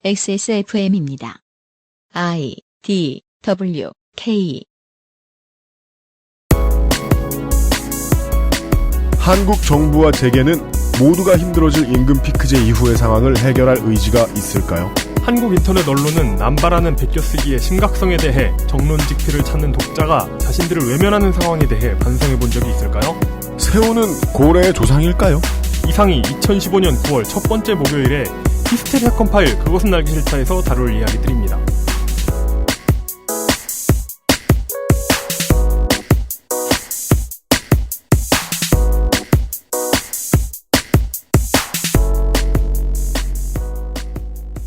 XSFM입니다. I, D, W, K. 한국 정부와 재계는 모두가 힘들어질 임금 피크제 이후의 상황을 해결할 의지가 있을까요? 한국 인터넷 언론은 남발하는 베껴쓰기의 심각성에 대해 정론직피를 찾는 독자가 자신들을 외면하는 상황에 대해 반성해 본 적이 있을까요? 새우는 고래의 조상일까요? 이상이 2015년 9월 첫 번째 목요일에 히스테리 사건 파일 그것은 알기 싫다에서 다룰 이야기들입니다.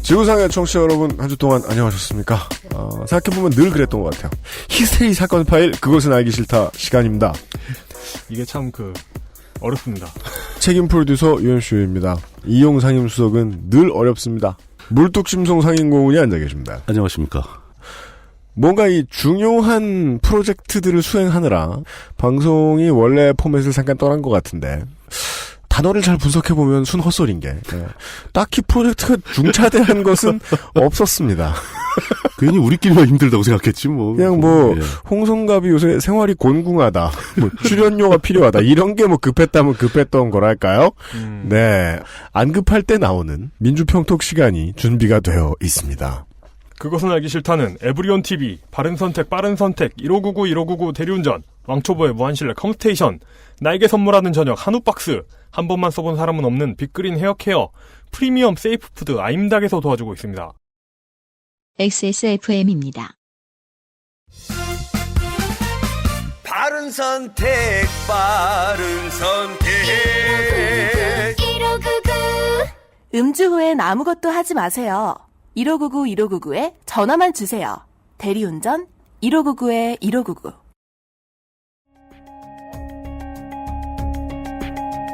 지구상의 청취자 여러분, 한 주 동안 안녕하셨습니까? 생각해보면 늘 그랬던 것 같아요. 히스테리 사건 파일, 그것은 알기 싫다 시간입니다. 이게 참 어렵습니다. 책임 프로듀서 유현수입니다. 이용 상임수석은 늘 어렵습니다. 물뚝심송 상임고문이 앉아 계십니다. 안녕하십니까. 뭔가 이 중요한 프로젝트들을 수행하느라 방송이 원래 포맷을 잠깐 떠난 것 같은데 단어를 잘 분석해보면 순 헛소리인 게 딱히 프로젝트가 중차대한 것은 없었습니다. 괜히 우리끼리만 힘들다고 생각했지 뭐. 그냥 홍성갑이 요새 생활이 곤궁하다, 출연료가 필요하다 이런 게 급했다면 급했던 거랄까요? 네, 안 급할 때 나오는 민주평톡 시간이 준비가 되어 있습니다. 그것은 알기 싫다는 에브리온 TV, 바른선택, 빠른선택, 1599, 1599 대리운전, 왕초보의 무한실내 컴스테이션, 나에게 선물하는 저녁 한우박스, 한 번만 써본 사람은 없는 빅그린 헤어케어, 프리미엄 세이프푸드 아임닭에서 도와주고 있습니다. XSFM입니다. 바른 선택, 바른 선택. 1599. 음주 후엔 아무것도 하지 마세요. 1599-1599에 전화만 주세요. 대리운전 1599-1599.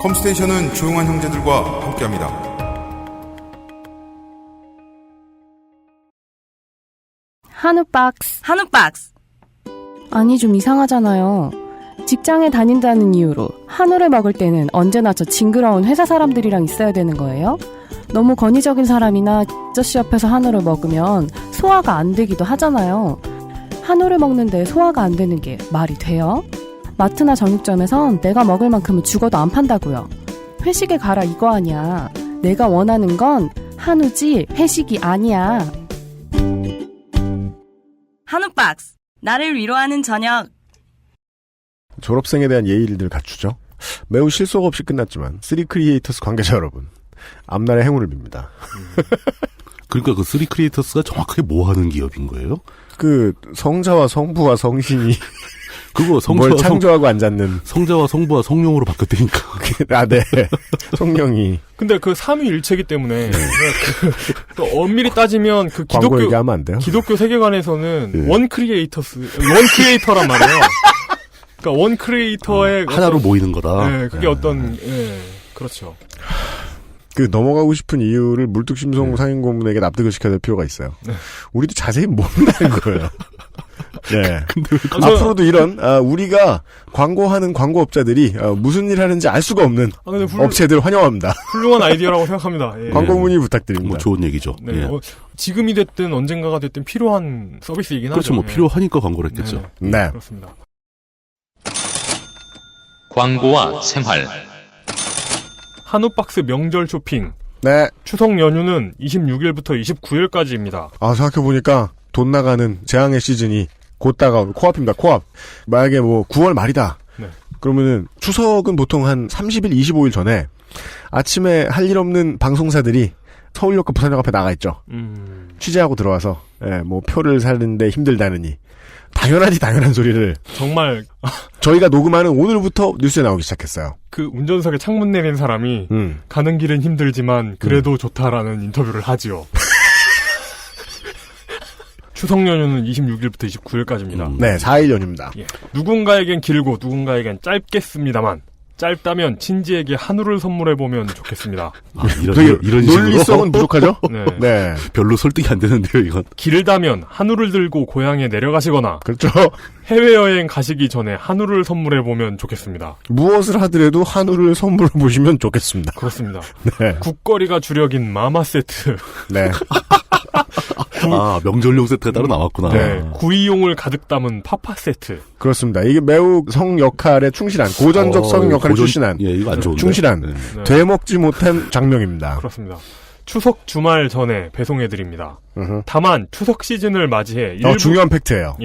컴스테이션은 조용한 형제들과 함께합니다. 한우박스. 아니 좀 이상하잖아요. 직장에 다닌다는 이유로 한우를 먹을 때는 언제나 저 징그러운 회사 사람들이랑 있어야 되는 거예요? 너무 권위적인 사람이나 아저씨 옆에서 한우를 먹으면 소화가 안 되기도 하잖아요. 한우를 먹는데 소화가 안 되는 게 말이 돼요? 마트나 정육점에선 내가 먹을 만큼은 죽어도 안 판다고요. 회식에 가라 이거 아니야. 내가 원하는 건 한우지 회식이 아니야. 한우박스. 나를 위로하는 저녁. 졸업생에 대한 예의를 갖추죠. 매우 실속 없이 끝났지만 3크리에이터스 관계자 여러분, 앞날의 행운을 빕니다. 그러니까 3크리에이터스가 정확하게 뭐 하는 기업인 거예요? 성자와 성부와 성신이 그거 뭘 창조하고 앉았는 성자와 성부와 성령으로 바뀌었다니까. 네. 성령이. 근데 삼위일체이기 때문에 또 엄밀히 따지면 광고 얘기하면 안 돼요? 기독교 세계관에서는 원 크리에이터란 말이에요. 그러니까 원 크리에이터의 하나로 모이는 거다. 네, 그게 그렇죠. 넘어가고 싶은 이유를 물뚝심송 상임고문에게 납득을 시켜야 될 필요가 있어요. 네. 우리도 자세히 모른다는 거예요. 네. 앞으로도 이런, 우리가 광고하는 광고업자들이, 무슨 일 하는지 알 수가 없는 업체들 환영합니다. 훌륭한 아이디어라고 생각합니다. 예. 광고 문의 부탁드립니다. 좋은 얘기죠. 네. 예. 지금이 됐든 언젠가가 됐든 필요한 서비스이긴 그렇죠. 하죠. 필요하니까 광고를 했겠죠. 네. 그렇습니다. 광고와 생활. 한우박스 명절 쇼핑. 네. 추석 연휴는 26일부터 29일까지입니다. 생각해보니까 돈 나가는 재앙의 시즌이 곧 다가오고, 코앞입니다, 코앞. 만약에 9월 말이다. 네. 그러면은 추석은 보통 한 30일, 25일 전에 아침에 할 일 없는 방송사들이 서울역과 부산역 앞에 나가 있죠. 취재하고 들어와서, 표를 사는데 힘들다느니. 당연한 소리를. 정말. 저희가 녹음하는 오늘부터 뉴스에 나오기 시작했어요. 운전석에 창문 내린 사람이 가는 길은 힘들지만 그래도 좋다라는 인터뷰를 하지요. 추석 연휴는 26일부터 29일까지입니다. 네, 4일 연휴입니다. 예. 누군가에겐 길고 누군가에겐 짧겠습니다만 짧다면 친지에게 한우를 선물해보면 좋겠습니다. 이런 논리성은 부족하죠? 네. 네. 별로 설득이 안 되는데요, 이건. 길다면 한우를 들고 고향에 내려가시거나. 그렇죠. 해외여행 가시기 전에 한우를 선물해보면 좋겠습니다. 무엇을 하더라도 한우를 선물해보시면 좋겠습니다. 그렇습니다. 네. 국거리가 주력인 마마 세트. 네. 명절용 세트가 따로 나왔구나. 네, 구이용을 가득 담은 파파 세트. 그렇습니다. 이게 매우 성 역할에 충실한, 고전적 성 역할에 충실한, 이거 안 좋은데. 충실한, 네. 되먹지 못한 장면입니다. 그렇습니다. 추석 주말 전에 배송해드립니다. 다만 추석 시즌을 맞이해 중요한 팩트예요.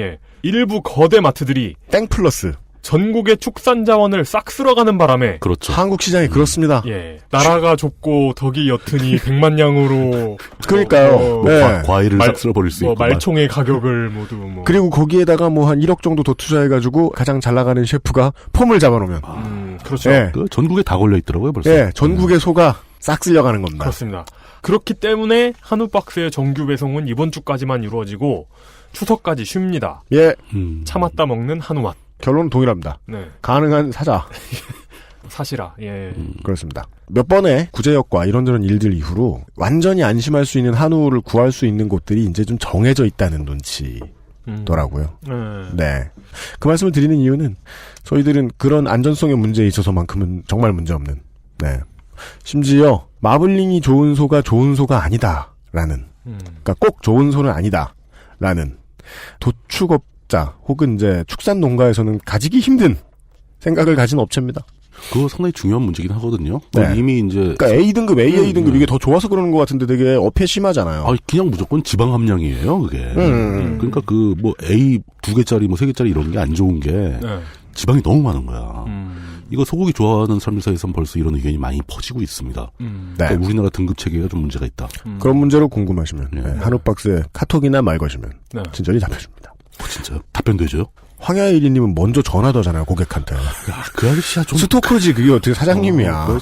일부 거대 마트들이 땡 플러스 전국의 축산 자원을 싹 쓸어가는 바람에 그렇죠. 한국 시장이 그렇습니다. 나라가 좁고 덕이 옅으니 100만 양으로 그러니까요. 과일을 싹 쓸어버릴 수 있고 말총의 가격을 모두 그리고 거기에다가 한 1억 정도 더 투자해가지고 가장 잘 나가는 셰프가 폼을 잡아놓으면 그렇죠. 그 전국에 다 걸려 있더라고요 벌써. 전국의 소가 싹 쓸려가는 겁니다. 그렇습니다. 그렇기 때문에 한우박스의 정규 배송은 이번 주까지만 이루어지고 추석까지 쉽니다. 참았다 먹는 한우맛. 결론은 동일합니다. 네. 가능한 사자. 사시라. 그렇습니다. 몇 번의 구제역과 이런저런 일들 이후로 완전히 안심할 수 있는 한우를 구할 수 있는 곳들이 이제 좀 정해져 있다는 눈치더라고요. 네. 그 말씀을 드리는 이유는 저희들은 그런 안전성의 문제에 있어서만큼은 정말 문제없는. 네. 심지어 마블링이 좋은 소가 아니다라는. 그러니까 꼭 좋은 소는 아니다라는 도축업자 혹은 이제 축산 농가에서는 가지기 힘든 생각을 가진 업체입니다. 그거 상당히 중요한 문제긴 하거든요. 네. 이미 이제 그러니까 A 등급, AA 등급 이게 더 좋아서 그러는 것 같은데 되게 어폐 심하잖아요. 그냥 무조건 지방 함량이에요, 그게. 그러니까 A 2개짜리 3개짜리 이런 게 안 좋은 게 지방이 너무 많은 거야. 이거 소고기 좋아하는 사람들 사이에서는 벌써 이런 의견이 많이 퍼지고 있습니다. 그러니까 우리나라 등급 체계가 좀 문제가 있다. 그런 문제로 궁금하시면 한우박스에 카톡이나 말 거시면 친절히 답해줍니다. 진짜요? 답변도 해줘요? 황야일이님은 먼저 전화더잖아요, 고객한테. 그 아저씨야 좀 스토커지. 그게 어떻게 사장님이야.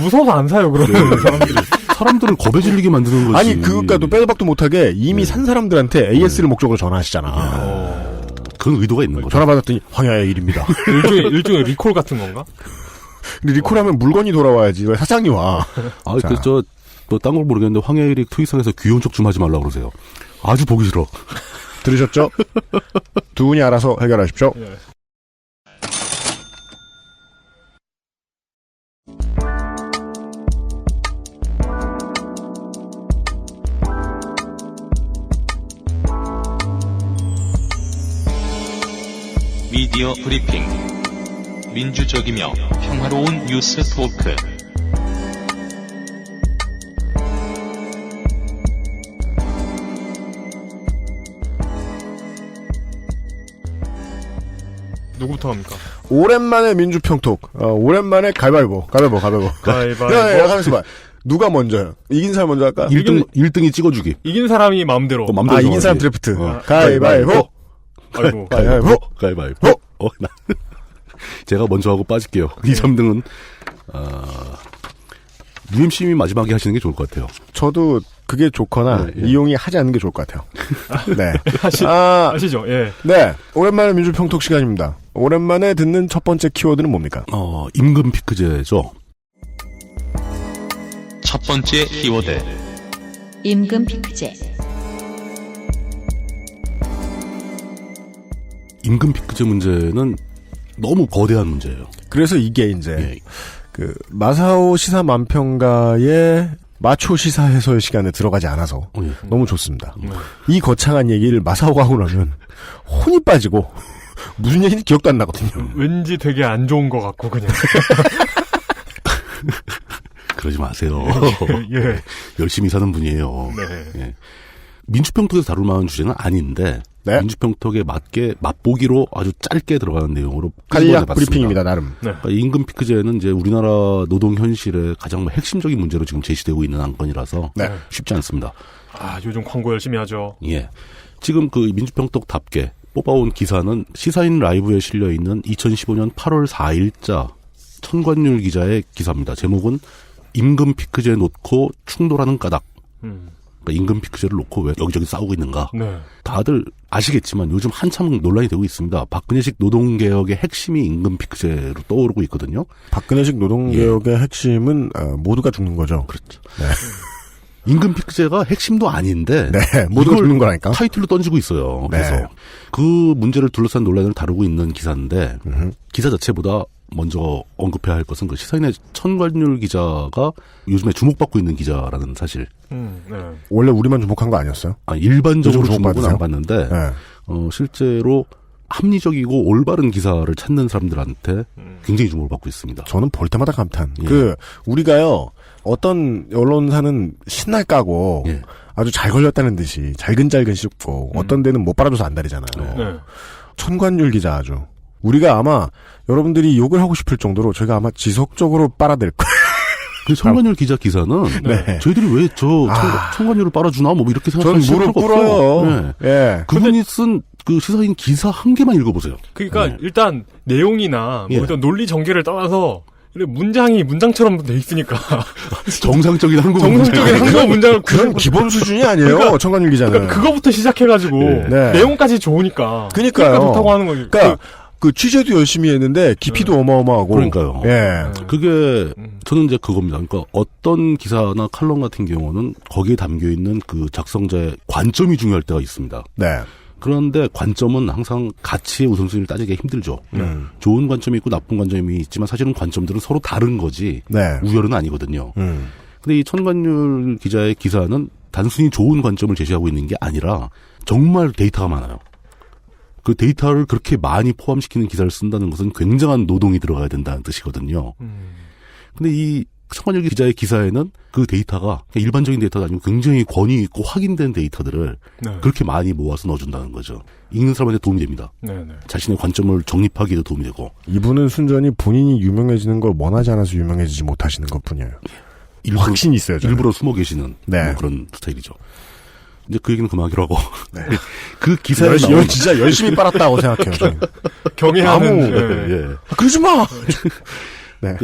무서워서 안 사요, 그러면. 사람들을 겁에 질리게 만드는 거지. 아니, 그니까도 빼도 박도 못하게 이미 산 사람들한테 AS를 목적으로 전화하시잖아. 그런 의도가 있는 거죠. 전화 받았더니 황야일입니다. 일종의 리콜 같은 건가? 근데 리콜하면 물건이 돌아와야지. 왜 사장이 와. 딴 걸 모르겠는데 황야일이 트윗상에서 귀여운 척 좀 하지 말라고 그러세요. 아주 보기 싫어. 들으셨죠? 두 분이 알아서 해결하십시오. 미디어 브리핑. 민주적이며 평화로운 뉴스 토크. 누구부터 합니까? 오랜만에 민주평톡. 오랜만에 가위바위보. 야, 하면서 봐. 누가 먼저요? 이긴 사람 먼저 할까? 1등이 찍어주기. 이긴 사람이 마음대로. 이긴 사람 드래프트. 가위바위보. 아이고. 가위바위보. 제가 먼저 하고 빠질게요. 2, 3등은, UMC님이 마지막에 하시는 게 좋을 것 같아요. 저도 그게 좋거나, 이용이 하지 않는 게 좋을 것 같아요. 네. 아시죠? 예. 네. 오랜만에 민주평톡 시간입니다. 오랜만에 듣는 첫 번째 키워드는 뭡니까? 임금 피크제죠. 첫 번째 키워드. 임금 피크제. 임금 피크제 문제는 너무 거대한 문제예요. 그래서 이게 이제 마사오 시사 만평가의 마초 시사 해설 시간에 들어가지 않아서 너무 좋습니다. 이 거창한 얘기를 마사오가 하고 나면 혼이 빠지고 무슨 얘기인지 기억도 안 나거든요. 왠지 되게 안 좋은 것 같고 그냥. 그러지 마세요. 열심히 사는 분이에요. 네. 민주평톡에서 다룰 만한 주제는 아닌데 민주평톡에 맞게 맛보기로 아주 짧게 들어가는 내용으로 간략 브리핑입니다. 나름. 그러니까 임금 피크제는 이제 우리나라 노동 현실의 가장 핵심적인 문제로 지금 제시되고 있는 안건이라서 쉽지 않습니다. 요즘 광고 열심히 하죠. 예. 지금 그 민주평톡답게 뽑아온 기사는 시사인 라이브에 실려 있는 2015년 8월 4일자 천관율 기자의 기사입니다. 제목은 임금 피크제 놓고 충돌하는 까닭. 그러니까 임금 피크제를 놓고 왜 여기저기 싸우고 있는가. 다들 아시겠지만 요즘 한참 논란이 되고 있습니다. 박근혜식 노동개혁의 핵심이 임금 피크제로 떠오르고 있거든요. 박근혜식 노동개혁의 핵심은 모두가 죽는 거죠. 그렇죠. 네. 임금 피크제가 핵심도 아닌데 모두가 죽는 거라니까. 타이틀로 던지고 있어요. 그래서 그 문제를 둘러싼 논란을 다루고 있는 기사인데 기사 자체보다 먼저 언급해야 할 것은 그 시사인의 천관율 기자가 요즘에 주목받고 있는 기자라는 사실. 네. 원래 우리만 주목한 거 아니었어요? 일반적으로 요즘 주목은 주목받으세요? 안 받는데 네. 실제로 합리적이고 올바른 기사를 찾는 사람들한테 굉장히 주목을 받고 있습니다. 저는 볼 때마다 감탄. 예. 우리가요, 어떤 언론사는 신날 까고, 예. 아주 잘 걸렸다는 듯이, 잘근잘근 씹고, 어떤 데는 못 빨아줘서 안달이잖아요. 네. 천관율 기자 아주. 우리가 아마, 여러분들이 욕을 하고 싶을 정도로 저희가 아마 지속적으로 빨아댈 거예요. 그 천관율 기자 기사는 네. 저희들이 왜 천관율을 빨아주나 뭐 이렇게 생각하는 전 무릎 꿇어요. 네. 예. 그분이 쓴 그 시사인 기사 한 개만 읽어보세요. 그러니까 네. 일단 내용이나 예. 뭐 어떤 논리 전개를 떠나서 문장이 문장처럼 돼 있으니까 정상적인 한국어 문장을 그런 기본 수준이 아니에요. 그러니까, 천관율 기자는. 그러니까 그거부터 시작해가지고 네. 내용까지 좋으니까. 그러니까요. 그러니까 좋다고 하는 거예요. 그러니까 그 취재도 열심히 했는데 깊이도 어마어마하고. 그러니까요. 예. 그게 저는 이제 그겁니다. 그러니까 어떤 기사나 칼럼 같은 경우는 거기에 담겨 있는 그 작성자의 관점이 중요할 때가 있습니다. 네. 그런데 관점은 항상 가치의 우선순위를 따지기 힘들죠. 좋은 관점이 있고 나쁜 관점이 있지만 사실은 관점들은 서로 다른 거지 네. 우열은 아니거든요. 근데 이 천관율 기자의 기사는 단순히 좋은 관점을 제시하고 있는 게 아니라 정말 데이터가 많아요. 그 데이터를 그렇게 많이 포함시키는 기사를 쓴다는 것은 굉장한 노동이 들어가야 된다는 뜻이거든요. 근데 이 천관율 기자의 기사에는 그 데이터가 일반적인 데이터가 아니고 굉장히 권위 있고 확인된 데이터들을 네. 그렇게 많이 모아서 넣어준다는 거죠. 읽는 사람한테 도움이 됩니다. 네네. 자신의 관점을 정립하기에도 도움이 되고. 이분은 순전히 본인이 유명해지는 걸 원하지 않아서 유명해지지 못하시는 것 뿐이에요. 확신이 있어요. 저는. 일부러 숨어 계시는 네. 뭐 그런 스타일이죠. 이제 그 얘기는 그만하기로 하고. 네. 그 기사에 진짜 열심히 빨았다고 생각해요. 저는. 경애하는. 예. 그러지 마! 네.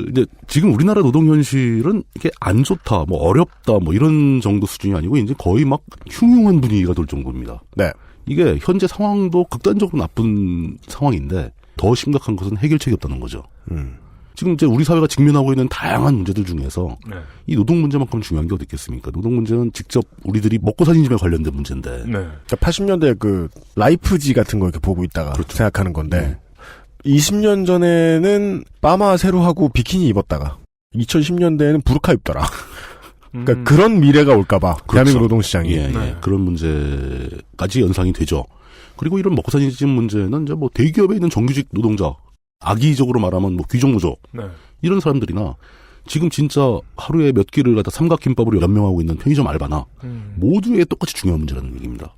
이제 지금 우리나라 노동 현실은 이게 안 좋다, 뭐 어렵다, 뭐 이런 정도 수준이 아니고 이제 거의 막 흉흉한 분위기가 돌 정도입니다. 네. 이게 현재 상황도 극단적으로 나쁜 상황인데 더 심각한 것은 해결책이 없다는 거죠. 지금 이제 우리 사회가 직면하고 있는 다양한 문제들 중에서 네. 이 노동 문제만큼 중요한 게 어디 있겠습니까? 노동 문제는 직접 우리들이 먹고 사는 집에 관련된 문제인데. 네. 그러니까 80년대 그 라이프지 같은 거 이렇게 보고 있다가 그렇죠. 생각하는 건데 20년 전에는 파마 새로 하고 비키니 입었다가 2010년대에는 부르카 입더라. 그러니까 그런 미래가 올까봐 그렇죠. 대한민국 노동시장이. 예, 예. 그런 문제까지 연상이 되죠. 그리고 이런 먹고 사는 집 문제는 이제 뭐 대기업에 있는 정규직 노동자, 악의적으로 말하면 뭐 귀족노조 네. 이런 사람들이나 지금 진짜 하루에 몇 끼를 갖다 삼각김밥으로 연명하고 있는 편의점 알바나 모두에 똑같이 중요한 문제라는 얘기입니다.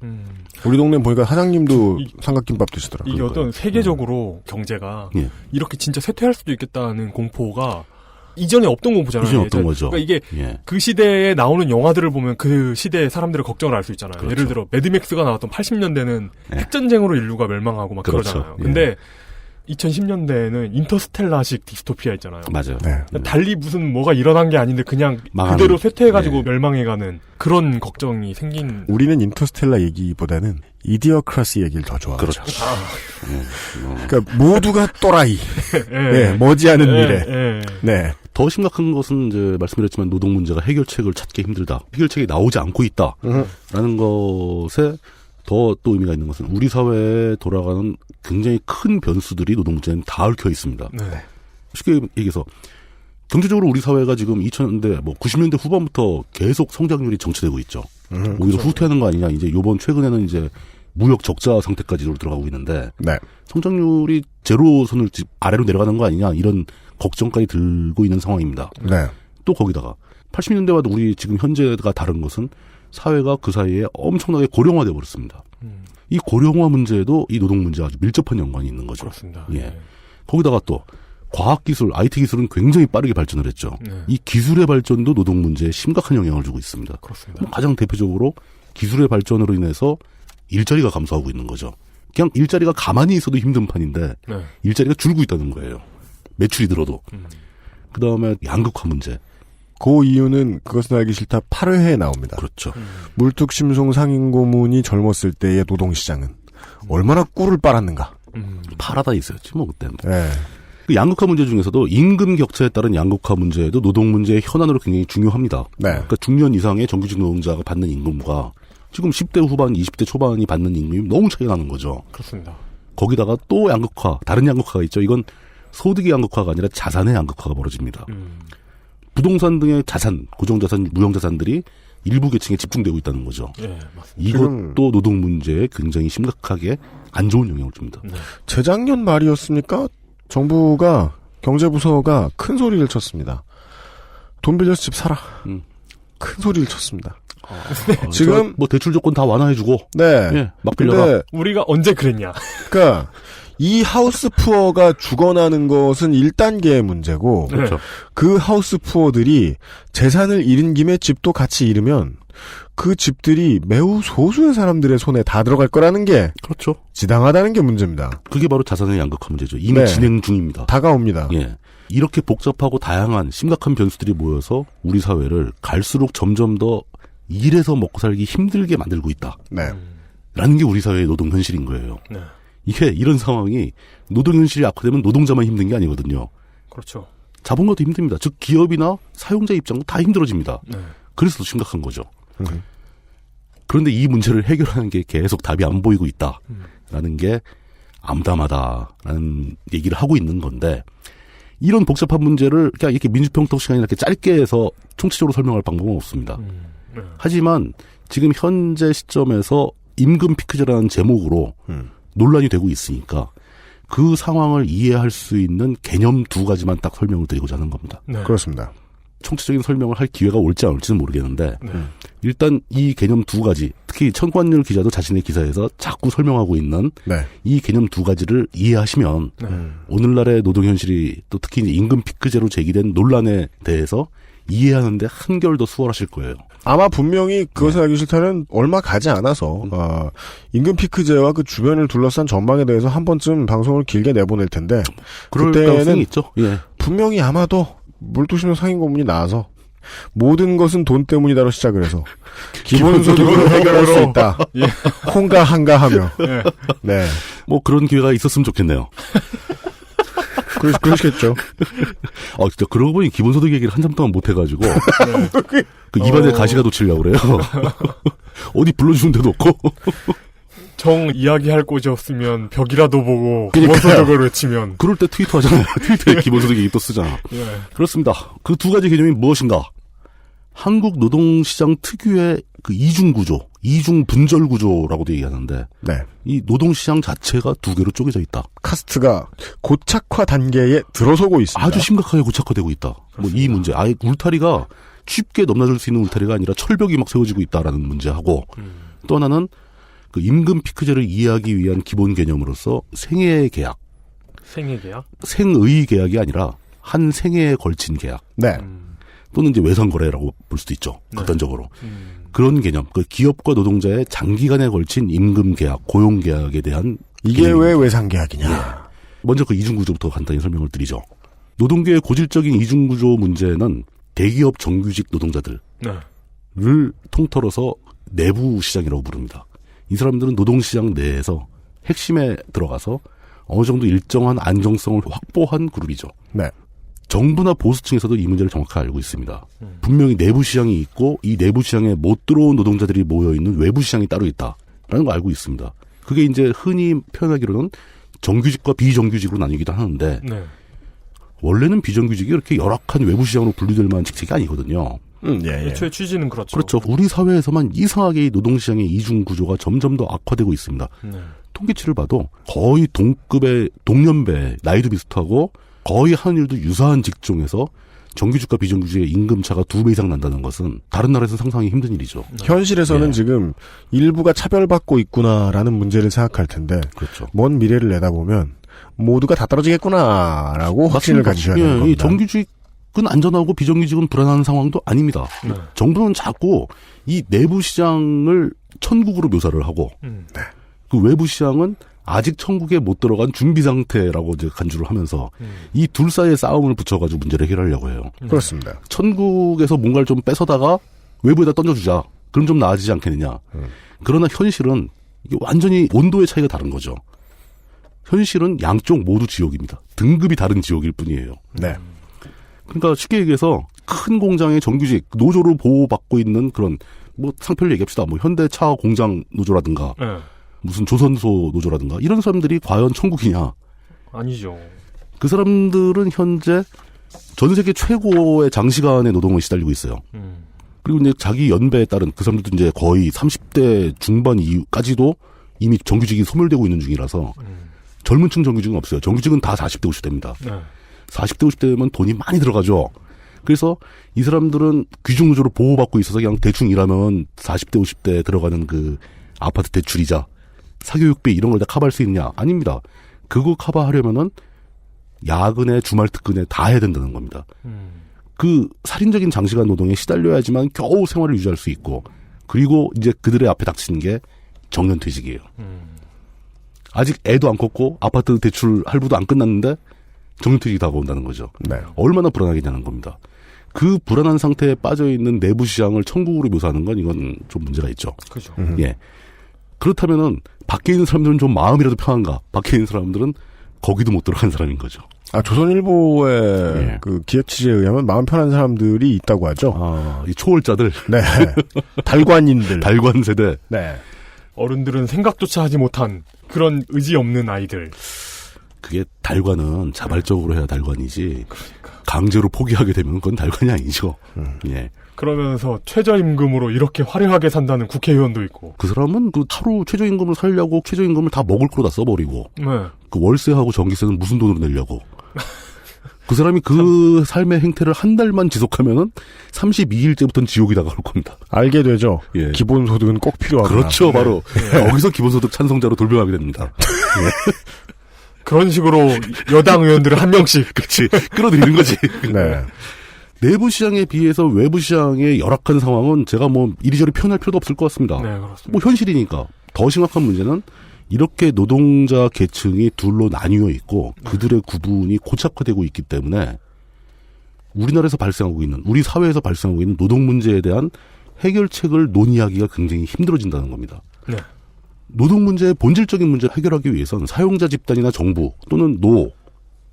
우리 동네 보니까 사장님도 삼각김밥 드시더라고요. 이게 어떤 세계적으로 경제가 예. 이렇게 진짜 쇠퇴할 수도 있겠다는 공포가 이전에 없던 공포잖아요. 이전에 없던 거죠. 그러니까 이게 예. 그 시대에 나오는 영화들을 보면 그 시대의 사람들의 걱정을 알 수 있잖아요. 그렇죠. 예를 들어 매드맥스가 나왔던 80년대는 핵전쟁으로 인류가 멸망하고 막 그렇죠. 그러잖아요. 예. 근데 2010년대에는 인터스텔라식 디스토피아 있잖아요. 맞아요. 네. 달리 무슨 뭐가 일어난 게 아닌데 그냥 망하는. 그대로 쇠퇴해가지고 네. 멸망해가는 그런 걱정이 생긴. 우리는 인터스텔라 얘기보다는 이디어크라시 얘기를 더 좋아하죠. 그렇죠. 그러니까 모두가 또라이. 네, 머지않은 미래. 네. 더 심각한 것은 이제 말씀드렸지만 노동 문제가 해결책을 찾기 힘들다. 해결책이 나오지 않고 있다라는 것에 더 또 의미가 있는 것은 우리 사회에 돌아가는 굉장히 큰 변수들이 노동 문제는 다 얽혀 있습니다. 네. 쉽게 얘기해서 경제적으로 우리 사회가 지금 2000년대 뭐 90년대 후반부터 계속 성장률이 정체되고 있죠. 오히려 후퇴하는 거 아니냐. 이제 요번 최근에는 이제 무역 적자 상태까지 들어가고 있는데 네. 성장률이 제로선을 아래로 내려가는 거 아니냐 이런 걱정까지 들고 있는 상황입니다. 네. 또 거기다가 80년대와도 우리 지금 현재가 다른 것은 사회가 그 사이에 엄청나게 고령화되어 버렸습니다. 이 고령화 문제에도 이 노동 문제와 아주 밀접한 연관이 있는 거죠. 그렇습니다. 예. 네. 거기다가 또 과학기술, IT 기술은 굉장히 빠르게 발전을 했죠. 네. 이 기술의 발전도 노동 문제에 심각한 영향을 주고 있습니다. 그렇습니다. 가장 대표적으로 기술의 발전으로 인해서 일자리가 감소하고 있는 거죠. 그냥 일자리가 가만히 있어도 힘든 판인데 네. 일자리가 줄고 있다는 거예요. 매출이 들어도. 그 다음에 양극화 문제. 그 이유는 그것은 알기 싫다 8회에 나옵니다. 그렇죠. 물뚝심송 상인고문이 젊었을 때의 노동시장은 얼마나 꿀을 빨았는가. 파라다이스였지 뭐 그때는. 네. 그 양극화 문제 중에서도 임금 격차에 따른 양극화 문제도 노동 문제의 현안으로 굉장히 중요합니다. 네. 그러니까 중년 이상의 정규직 노동자가 받는 임금과 지금 10대 후반, 20대 초반이 받는 임금이 너무 차이가 나는 거죠. 그렇습니다. 거기다가 또 양극화, 다른 양극화가 있죠. 이건 소득의 양극화가 아니라 자산의 양극화가 벌어집니다. 부동산 등의 자산, 고정자산, 무형자산들이 일부 계층에 집중되고 있다는 거죠. 예, 맞습니다. 이것도 노동 문제에 굉장히 심각하게 안 좋은 영향을 줍니다. 재작년 말이었습니까? 정부가 경제부서가 큰 소리를 쳤습니다. 돈 빌려서 집 사라. 큰 소리를 쳤습니다. 지금 뭐 대출 조건 다 완화해주고, 네, 예, 막 빌려라. 우리가 언제 그랬냐? 그러니까 이 하우스 푸어가 죽어나는 것은 1단계의 문제고, 그렇죠. 그 하우스 푸어들이 재산을 잃은 김에 집도 같이 잃으면 그 집들이 매우 소수의 사람들의 손에 다 들어갈 거라는 게 그렇죠. 지당하다는 게 문제입니다. 그게 바로 자산의 양극화 문제죠. 이미 네. 진행 중입니다. 다가옵니다. 예. 이렇게 복잡하고 다양한 심각한 변수들이 모여서 우리 사회를 갈수록 점점 더 일해서 먹고 살기 힘들게 만들고 있다. 네. 라는 게 우리 사회의 노동 현실인 거예요. 네. 이게 이런 상황이 노동 현실이 악화되면 노동자만 힘든 게 아니거든요. 그렇죠. 자본가도 힘듭니다. 즉 기업이나 사용자 입장도 다 힘들어집니다. 네. 그래서 더 심각한 거죠. 그런데 이 문제를 해결하는 게 계속 답이 안 보이고 있다라는 게 암담하다라는 얘기를 하고 있는 건데, 이런 복잡한 문제를 그냥 이렇게 민주평통 시간에 이렇게 짧게 해서 총체적으로 설명할 방법은 없습니다. 하지만 지금 현재 시점에서 임금 피크제라는 제목으로 논란이 되고 있으니까 그 상황을 이해할 수 있는 개념 2가지만 딱 설명을 드리고자 하는 겁니다. 네. 그렇습니다. 총체적인 설명을 할 기회가 올지 안 올지는 모르겠는데, 일단 이 개념 2가지, 특히 천관율 기자도 자신의 기사에서 자꾸 설명하고 있는 네. 이 개념 2가지를 이해하시면 오늘날의 노동 현실이 또 특히 이제 임금 피크제로 제기된 논란에 대해서 이해하는데 한결 더 수월하실 거예요. 아마 분명히 그것을 알기 싫다는 얼마 가지 않아서 임금 피크제와 그 주변을 둘러싼 전망에 대해서 한 번쯤 방송을 길게 내보낼 텐데, 그럴 그때는 가능성이 있죠. 예. 분명히 아마도 물뚝심송 상임고문이 나와서 모든 것은 돈 때문이다로 시작을 해서 기본소득으로 해결할 수 있다. 예. 홍가 한가 하며. 예. 네. 뭐 그런 기회가 있었으면 좋겠네요. 그러시겠죠. 진짜 그러고 보니 기본소득 얘기를 한참 동안 못 해가지고 그 입안에 가시가 돋치려고 그래요. 어디 불러주는 데도 없고. 정 이야기할 곳이 없으면 벽이라도 보고 그러니까요. 기본소득을 외치면. 그럴 때 트위터 하잖아요. 트위터에 기본소득 얘기 또 쓰잖아. 예. 그렇습니다. 그 2가지 개념이 무엇인가? 한국 노동시장 특유의 그 이중구조, 이중분절구조라고도 얘기하는데, 네. 이 노동시장 자체가 2개로 쪼개져 있다. 카스트가 고착화 단계에 들어서고 있습니다. 아주 심각하게 고착화되고 있다. 뭐 이 문제, 아예 울타리가 쉽게 넘나들 수 있는 울타리가 아니라 철벽이 막 세워지고 있다라는 문제하고, 또 하나는 그 임금 피크제를 이해하기 위한 기본 개념으로서 생애 계약. 생애 계약? 생의 계약이 아니라 한 생애에 걸친 계약. 네. 또는 이제 외상거래라고 볼 수도 있죠. 극단적으로. 그런 개념. 그 기업과 노동자의 장기간에 걸친 임금 계약, 고용 계약에 대한. 이게 개념입니다. 왜 외상계약이냐. 예. 먼저 그 이중구조부터 간단히 설명을 드리죠. 노동계의 고질적인 이중구조 문제는 대기업 정규직 노동자들을 통틀어서 내부 시장이라고 부릅니다. 이 사람들은 노동시장 내에서 핵심에 들어가서 어느 정도 일정한 안정성을 확보한 그룹이죠. 네. 정부나 보수층에서도 이 문제를 정확하게 알고 있습니다. 분명히 내부 시장이 있고 이 내부 시장에 못 들어온 노동자들이 모여있는 외부 시장이 따로 있다라는 걸 알고 있습니다. 그게 이제 흔히 표현하기로는 정규직과 비정규직으로 나뉘기도 하는데, 네. 원래는 비정규직이 이렇게 열악한 외부 시장으로 분류될 만한 직책이 아니거든요. 예. 애초에 취지는 그렇죠. 그렇죠. 우리 사회에서만 이상하게 이 노동시장의 이중구조가 점점 더 악화되고 있습니다. 네. 통계치를 봐도 거의 동급의 동년배, 나이도 비슷하고 거의 하는 일도 유사한 직종에서 정규직과 비정규직의 임금 차가 2배 이상 난다는 것은 다른 나라에서 상상하기 힘든 일이죠. 현실에서는 예. 지금 일부가 차별받고 있구나라는 문제를 생각할 텐데, 그렇죠. 먼 미래를 내다보면 모두가 다 떨어지겠구나라고 확신을 가지셔야 되는 이 겁니다. 정규직은 안전하고 비정규직은 불안한 상황도 아닙니다. 네. 정부는 자꾸 이 내부 시장을 천국으로 묘사를 하고 그 외부 시장은 아직 천국에 못 들어간 준비 상태라고 이제 간주를 하면서 이 둘 사이의 싸움을 붙여가지고 문제를 해결하려고 해요. 그렇습니다. 천국에서 뭔가를 좀 뺏어다가 외부에다 던져주자. 그럼 좀 나아지지 않겠느냐. 그러나 현실은 이게 완전히 온도의 차이가 다른 거죠. 현실은 양쪽 모두 지옥입니다. 등급이 다른 지옥일 뿐이에요. 네. 그러니까 쉽게 얘기해서 큰 공장의 정규직 노조로 보호받고 있는 그런 뭐 상표를 얘기합시다. 뭐 현대차 공장 노조라든가 네. 무슨 조선소 노조라든가 이런 사람들이 과연 천국이냐? 아니죠. 그 사람들은 현재 전 세계 최고의 장시간의 노동에 시달리고 있어요. 그리고 이제 자기 연배에 따른 그 사람들도 이제 거의 30대 중반 이후까지도 이미 정규직이 소멸되고 있는 중이라서 젊은 층 정규직은 없어요. 정규직은 다 40대, 50대입니다. 40대, 50대면 돈이 많이 들어가죠. 그래서 이 사람들은 귀중노조로 보호받고 있어서 그냥 대충 일하면 40대, 50대에 들어가는 그 아파트 대출이자 사교육비 이런 걸 다 커버할 수 있느냐? 아닙니다. 그거 커버하려면은 야근에 주말 특근에 다 해야 된다는 겁니다. 그 살인적인 장시간 노동에 시달려야지만 겨우 생활을 유지할 수 있고 그리고 이제 그들의 앞에 닥치는 게 정년퇴직이에요. 아직 애도 안 컸고 아파트 대출 할부도 안 끝났는데 정년퇴직이 다가온다는 거죠. 네. 얼마나 불안하겠냐는 겁니다. 그 불안한 상태에 빠져있는 내부 시장을 천국으로 묘사하는 건 이건 좀 문제가 있죠. 그죠. 예. 그렇다면은 밖에 있는 사람들은 좀 마음이라도 편한가? 밖에 있는 사람들은 거기도 못 들어간 사람인 거죠. 조선일보의 그 기획 취재에 의하면 마음 편한 사람들이 있다고 하죠. 이 초월자들. 네. 달관인들. 달관 세대. 네. 어른들은 생각조차 하지 못한 그런 의지 없는 아이들. 그게 달관은 자발적으로 해야 달관이지. 그러니까. 강제로 포기하게 되면 그건 달관이 아니죠. 예. 그러면서 최저임금으로 이렇게 화려하게 산다는 국회의원도 있고. 그 사람은 그 하루 최저임금을 살려고 최저임금을 다 먹을 거로 다 써버리고. 네. 그 월세하고 전기세는 무슨 돈으로 내려고. 그 사람이 그 삶의 행태를 한 달만 지속하면은 32일째부터는 지옥이 다가올 겁니다. 알게 되죠. 예. 기본소득은 꼭 필요하다. 그렇죠. 바로 여기서 기본소득 찬성자로 돌변하게 됩니다. 예. 그런 식으로 여당 의원들을 한 명씩 그렇지 끌어들이는 거지. 네. 내부 시장에 비해서 외부 시장의 열악한 상황은 제가 뭐 이리저리 표현할 필요도 없을 것 같습니다. 네, 그렇습니다. 뭐 현실이니까. 더 심각한 문제는 이렇게 노동자 계층이 둘로 나뉘어 있고 그들의 구분이 고착화되고 있기 때문에 우리나라에서 발생하고 있는 우리 사회에서 발생하고 있는 노동 문제에 대한 해결책을 논의하기가 굉장히 힘들어진다는 겁니다. 네. 노동 문제의 본질적인 문제를 해결하기 위해서는 사용자 집단이나 정부 또는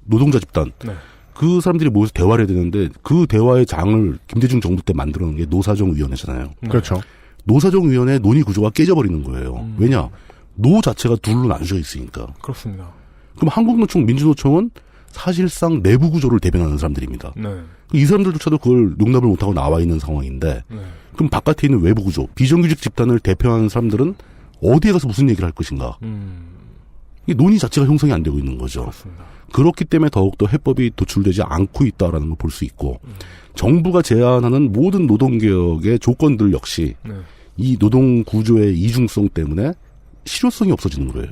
노동자 집단 네. 그 사람들이 모여서 대화를 해야 되는데 그 대화의 장을 김대중 정부 때 만들어 놓은 게 노사정위원회잖아요. 그렇죠. 노사정위원회 논의 구조가 깨져버리는 거예요. 왜냐? 노 자체가 둘로 나눠져 있으니까. 그렇습니다. 그럼 한국노총, 민주노총은 사실상 내부 구조를 대변하는 사람들입니다. 네. 이 사람들조차도 그걸 용납을 못하고 나와 있는 상황인데 네. 그럼 바깥에 있는 외부 구조, 비정규직 집단을 대표하는 사람들은 어디에 가서 무슨 얘기를 할 것인가. 이 논의 자체가 형성이 안 되고 있는 거죠. 그렇습니다. 그렇기 때문에 더욱더 해법이 도출되지 않고 있다라는 걸 볼 수 있고 정부가 제안하는 모든 노동개혁의 조건들 역시 네. 이 노동 구조의 이중성 때문에 실효성이 없어지는 거예요.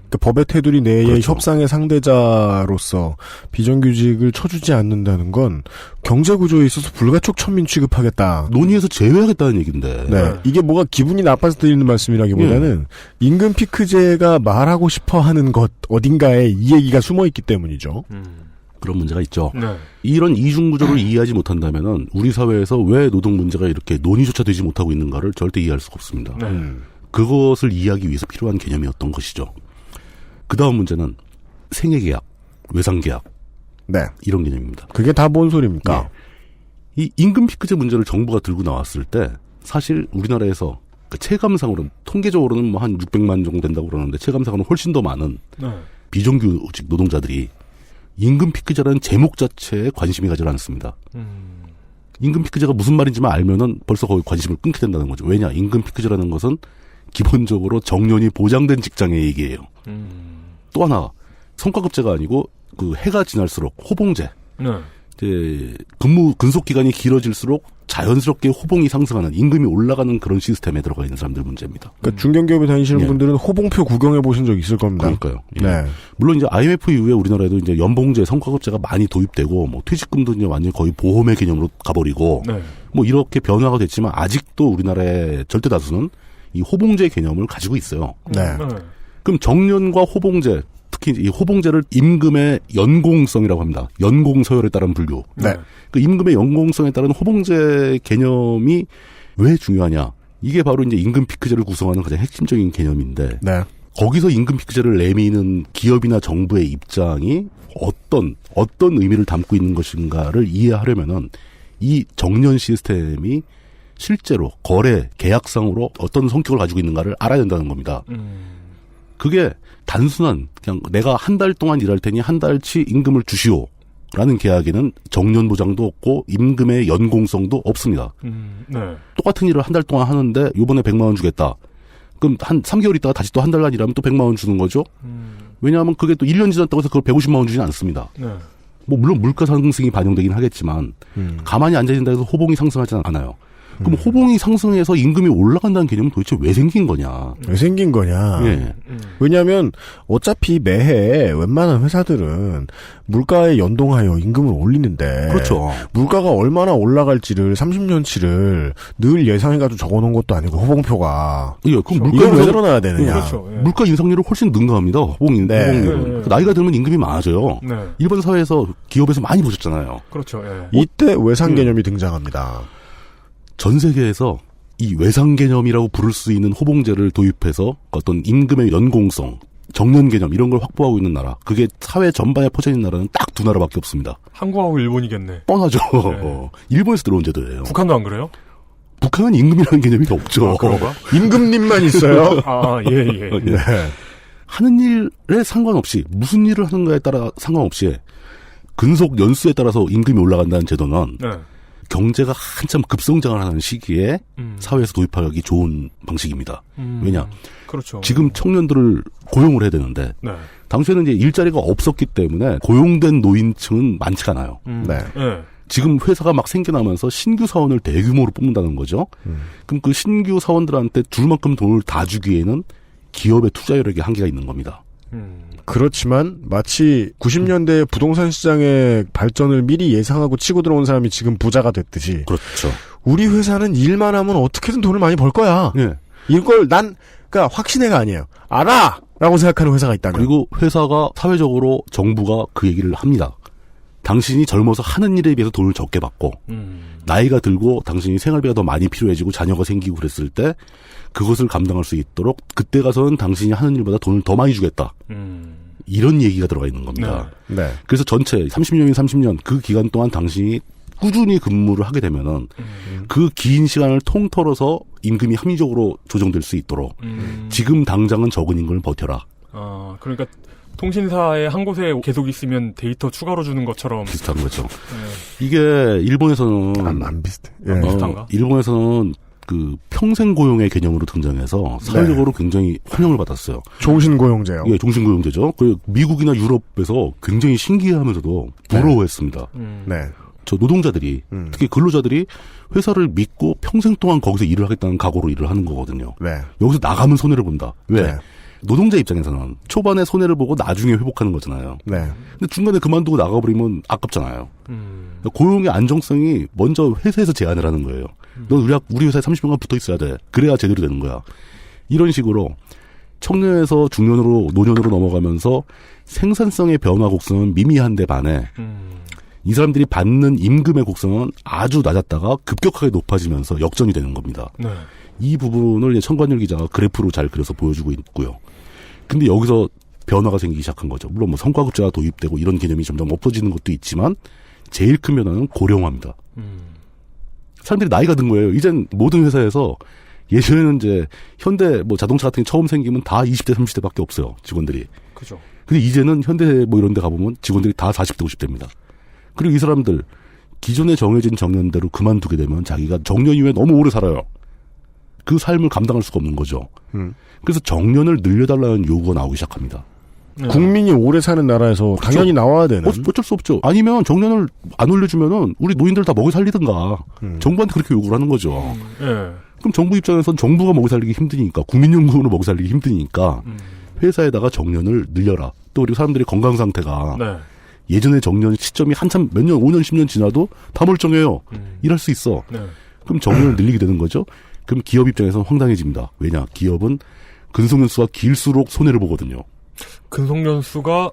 그 법의 테두리 내의 그렇죠. 협상의 상대자로서 비정규직을 쳐주지 않는다는 건 경제구조에 있어서 불가촉 천민 취급하겠다. 논의에서 제외하겠다는 얘기인데. 네. 이게 뭐가 기분이 나빠서 드리는 말씀이라기보다는 임금 피크제가 말하고 싶어 하는 것 어딘가에 이 얘기가 숨어 있기 때문이죠. 그런 문제가 있죠. 네. 이런 이중구조를 이해하지 못한다면은 우리 사회에서 왜 노동 문제가 이렇게 논의조차 되지 못하고 있는가를 절대 이해할 수가 없습니다. 네. 그것을 이해하기 위해서 필요한 개념이었던 것이죠. 그 다음 문제는 생애계약, 외상계약. 네. 이런 개념입니다. 그게 다 뭔 소리입니까? 이 임금 피크제 문제를 정부가 들고 나왔을 때 사실 우리나라에서 그 체감상으로 통계적으로는 뭐 한 600만 정도 된다고 그러는데 체감상으로는 훨씬 더 많은 네. 비정규직 노동자들이 임금 피크제라는 제목 자체에 관심이 가지 않습니다. 임금 피크제가 무슨 말인지만 알면은 벌써 거기 관심을 끊게 된다는 거죠. 왜냐? 임금 피크제라는 것은 기본적으로 정년이 보장된 직장의 얘기예요. 또 하나 성과급제가 아니고 그 해가 지날수록 호봉제. 네. 이제 근무 근속 기간이 길어질수록 자연스럽게 호봉이 상승하는 임금이 올라가는 그런 시스템에 들어가 있는 사람들 문제입니다. 그러니까 중견기업에 다니시는 분들은 호봉표 구경해 보신 적 있을 겁니다. 그러니까요. 예. 네. 물론 이제 IMF 이후에 우리나라에도 이제 연봉제, 성과급제가 많이 도입되고 뭐 퇴직금도 이제 완전히 거의 보험의 개념으로 가버리고 네. 뭐 이렇게 변화가 됐지만 아직도 우리나라의 절대 다수는 이 호봉제 개념을 가지고 있어요. 네. 그럼 정년과 호봉제, 특히 이 호봉제를 임금의 연공성이라고 합니다. 연공 서열에 따른 분류. 네. 그 임금의 연공성에 따른 호봉제 개념이 왜 중요하냐? 이게 바로 이제 임금 피크제를 구성하는 가장 핵심적인 개념인데. 네. 거기서 임금 피크제를 내미는 기업이나 정부의 입장이 어떤 의미를 담고 있는 것인가를 이해하려면은 이 정년 시스템이 실제로 거래 계약상으로 어떤 성격을 가지고 있는가를 알아야 된다는 겁니다. 그게 단순한 그냥 내가 한 달 동안 일할 테니 한 달치 임금을 주시오라는 계약에는 정년 보장도 없고 임금의 연공성도 없습니다. 네. 똑같은 일을 한 달 동안 하는데 요번에 100만 원 주겠다. 그럼 한 3개월 있다가 다시 또 한 달간 일하면 또 100만 원 주는 거죠. 왜냐하면 그게 또 1년 지났다고 해서 그걸 150만 원 주진 않습니다. 네. 뭐 물론 물가 상승이 반영되긴 하겠지만 가만히 앉아있는다 해서 호봉이 상승하지는 않아요. 그럼 호봉이 상승해서 임금이 올라간다는 개념은 도대체 왜 생긴 거냐? 왜 생긴 거냐? 예. 왜냐하면 어차피 매해 웬만한 회사들은 물가에 연동하여 임금을 올리는데 그렇죠. 물가가 얼마나 올라갈지를 30년치를 늘 예상해가지고 적어놓은 것도 아니고 호봉표가 예, 그럼 물가 이걸 왜 늘어나야 되느냐? 그렇죠. 예. 물가 인상률을 훨씬 능가합니다. 호봉률은. 네. 나이가 들면 임금이 많아져요. 네. 일본 사회에서 기업에서 많이 보셨잖아요. 그렇죠. 예. 이때 외상 개념이 등장합니다. 전 세계에서 이 외상 개념이라고 부를 수 있는 호봉제를 도입해서 어떤 임금의 연공성, 정년 개념 이런 걸 확보하고 있는 나라. 그게 사회 전반에 퍼져 있는 나라는 딱 두 나라밖에 없습니다. 한국하고 일본이겠네. 뻔하죠. 네. 일본에서 들어온 제도예요. 북한도 안 그래요? 북한은 임금이라는 개념이 없죠. 그런가? 임금님만 있어요. 예. 네. 하는 일에 상관없이 무슨 일을 하는가에 따라 상관없이 근속 연수에 따라서 임금이 올라간다는 제도는 네. 경제가 한참 급성장을 하는 시기에 사회에서 도입하기 좋은 방식입니다. 왜냐? 그렇죠. 지금 청년들을 고용을 해야 되는데 네. 당시에는 이제 일자리가 없었기 때문에 고용된 노인층은 많지가 않아요. 네. 네. 지금 회사가 막 생겨나면서 신규 사원을 대규모로 뽑는다는 거죠. 그럼 그 신규 사원들한테 줄 만큼 돈을 다 주기에는 기업의 투자 여력이 한계가 있는 겁니다. 그렇지만 마치 90년대 부동산 시장의 발전을 미리 예상하고 치고 들어온 사람이 지금 부자가 됐듯이 그렇죠. 우리 회사는 일만 하면 어떻게든 돈을 많이 벌 거야. 네. 이걸 그러니까 확신해가 아니에요. 알아! 라고 생각하는 회사가 있다면. 그리고 회사가 사회적으로 정부가 그 얘기를 합니다. 당신이 젊어서 하는 일에 비해서 돈을 적게 받고 나이가 들고 당신이 생활비가 더 많이 필요해지고 자녀가 생기고 그랬을 때 그것을 감당할 수 있도록 그때 가서는 당신이 하는 일보다 돈을 더 많이 주겠다. 이런 얘기가 들어가 있는 겁니다. 네. 그래서 전체 30년이면 30년 그 기간 동안 당신이 꾸준히 근무를 하게 되면은 그 긴 시간을 통틀어서 임금이 합리적으로 조정될 수 있도록 지금 당장은 적은 임금을 버텨라. 그러니까 통신사에 한 곳에 계속 있으면 데이터 추가로 주는 것처럼 비슷한 거죠. 네. 이게 일본에서는 안 비슷해. 예. 비슷한가? 일본에서는 그 평생 고용의 개념으로 등장해서 사회적으로 굉장히 환영을 받았어요. 종신고용제요. 예, 종신고용제죠. 그 미국이나 유럽에서 굉장히 신기해하면서도 부러워했습니다. 네. 저 노동자들이 특히 근로자들이 회사를 믿고 평생 동안 거기서 일을 하겠다는 각오로 일을 하는 거거든요. 네. 여기서 나가면 손해를 본다. 왜? 네. 노동자 입장에서는 초반에 손해를 보고 나중에 회복하는 거잖아요. 네. 근데 중간에 그만두고 나가버리면 아깝잖아요. 고용의 안정성이 먼저 회사에서 제안을 하는 거예요. 넌 우리 회사에 30년간 붙어 있어야 돼. 그래야 제대로 되는 거야. 이런 식으로 청년에서 중년으로 노년으로 넘어가면서 생산성의 변화 곡선은 미미한데 반해 이 사람들이 받는 임금의 곡선은 아주 낮았다가 급격하게 높아지면서 역전이 되는 겁니다. 네. 이 부분을 천관율 기자가 그래프로 잘 그려서 보여주고 있고요. 근데 여기서 변화가 생기기 시작한 거죠. 물론 뭐 성과급제가 도입되고 이런 개념이 점점 없어지는 것도 있지만 제일 큰 변화는 고령화입니다. 사람들이 나이가 든 거예요. 이젠 모든 회사에서 예전에는 이제 현대 뭐 자동차 같은 게 처음 생기면 다 20대 30대밖에 없어요. 직원들이. 그죠. 근데 이제는 현대 뭐 이런 데 가보면 직원들이 다 40대 50대입니다. 그리고 이 사람들 기존에 정해진 정년대로 그만두게 되면 자기가 정년 이후에 너무 오래 살아요. 그 삶을 감당할 수가 없는 거죠. 그래서 정년을 늘려달라는 요구가 나오기 시작합니다. 국민이 오래 사는 나라에서 그렇죠. 당연히 나와야 되는. 어쩔 수 없죠. 아니면 정년을 안 올려주면은 우리 노인들 다 먹여 살리든가 정부한테 그렇게 요구를 하는 거죠. 그럼 정부 입장에선 정부가 먹여 살리기 힘드니까 국민연금으로 먹여 살리기 힘드니까 회사에다가 정년을 늘려라. 또 그리고 사람들이 건강 상태가 네. 예전에 정년 시점이 한참 몇 년, 5년, 10년 지나도 다 멀쩡해요. 일할 수 있어. 네. 그럼 정년을 늘리게 되는 거죠. 그럼 기업 입장에서는 황당해집니다. 왜냐? 기업은 근속연수가 길수록 손해를 보거든요. 근속연수가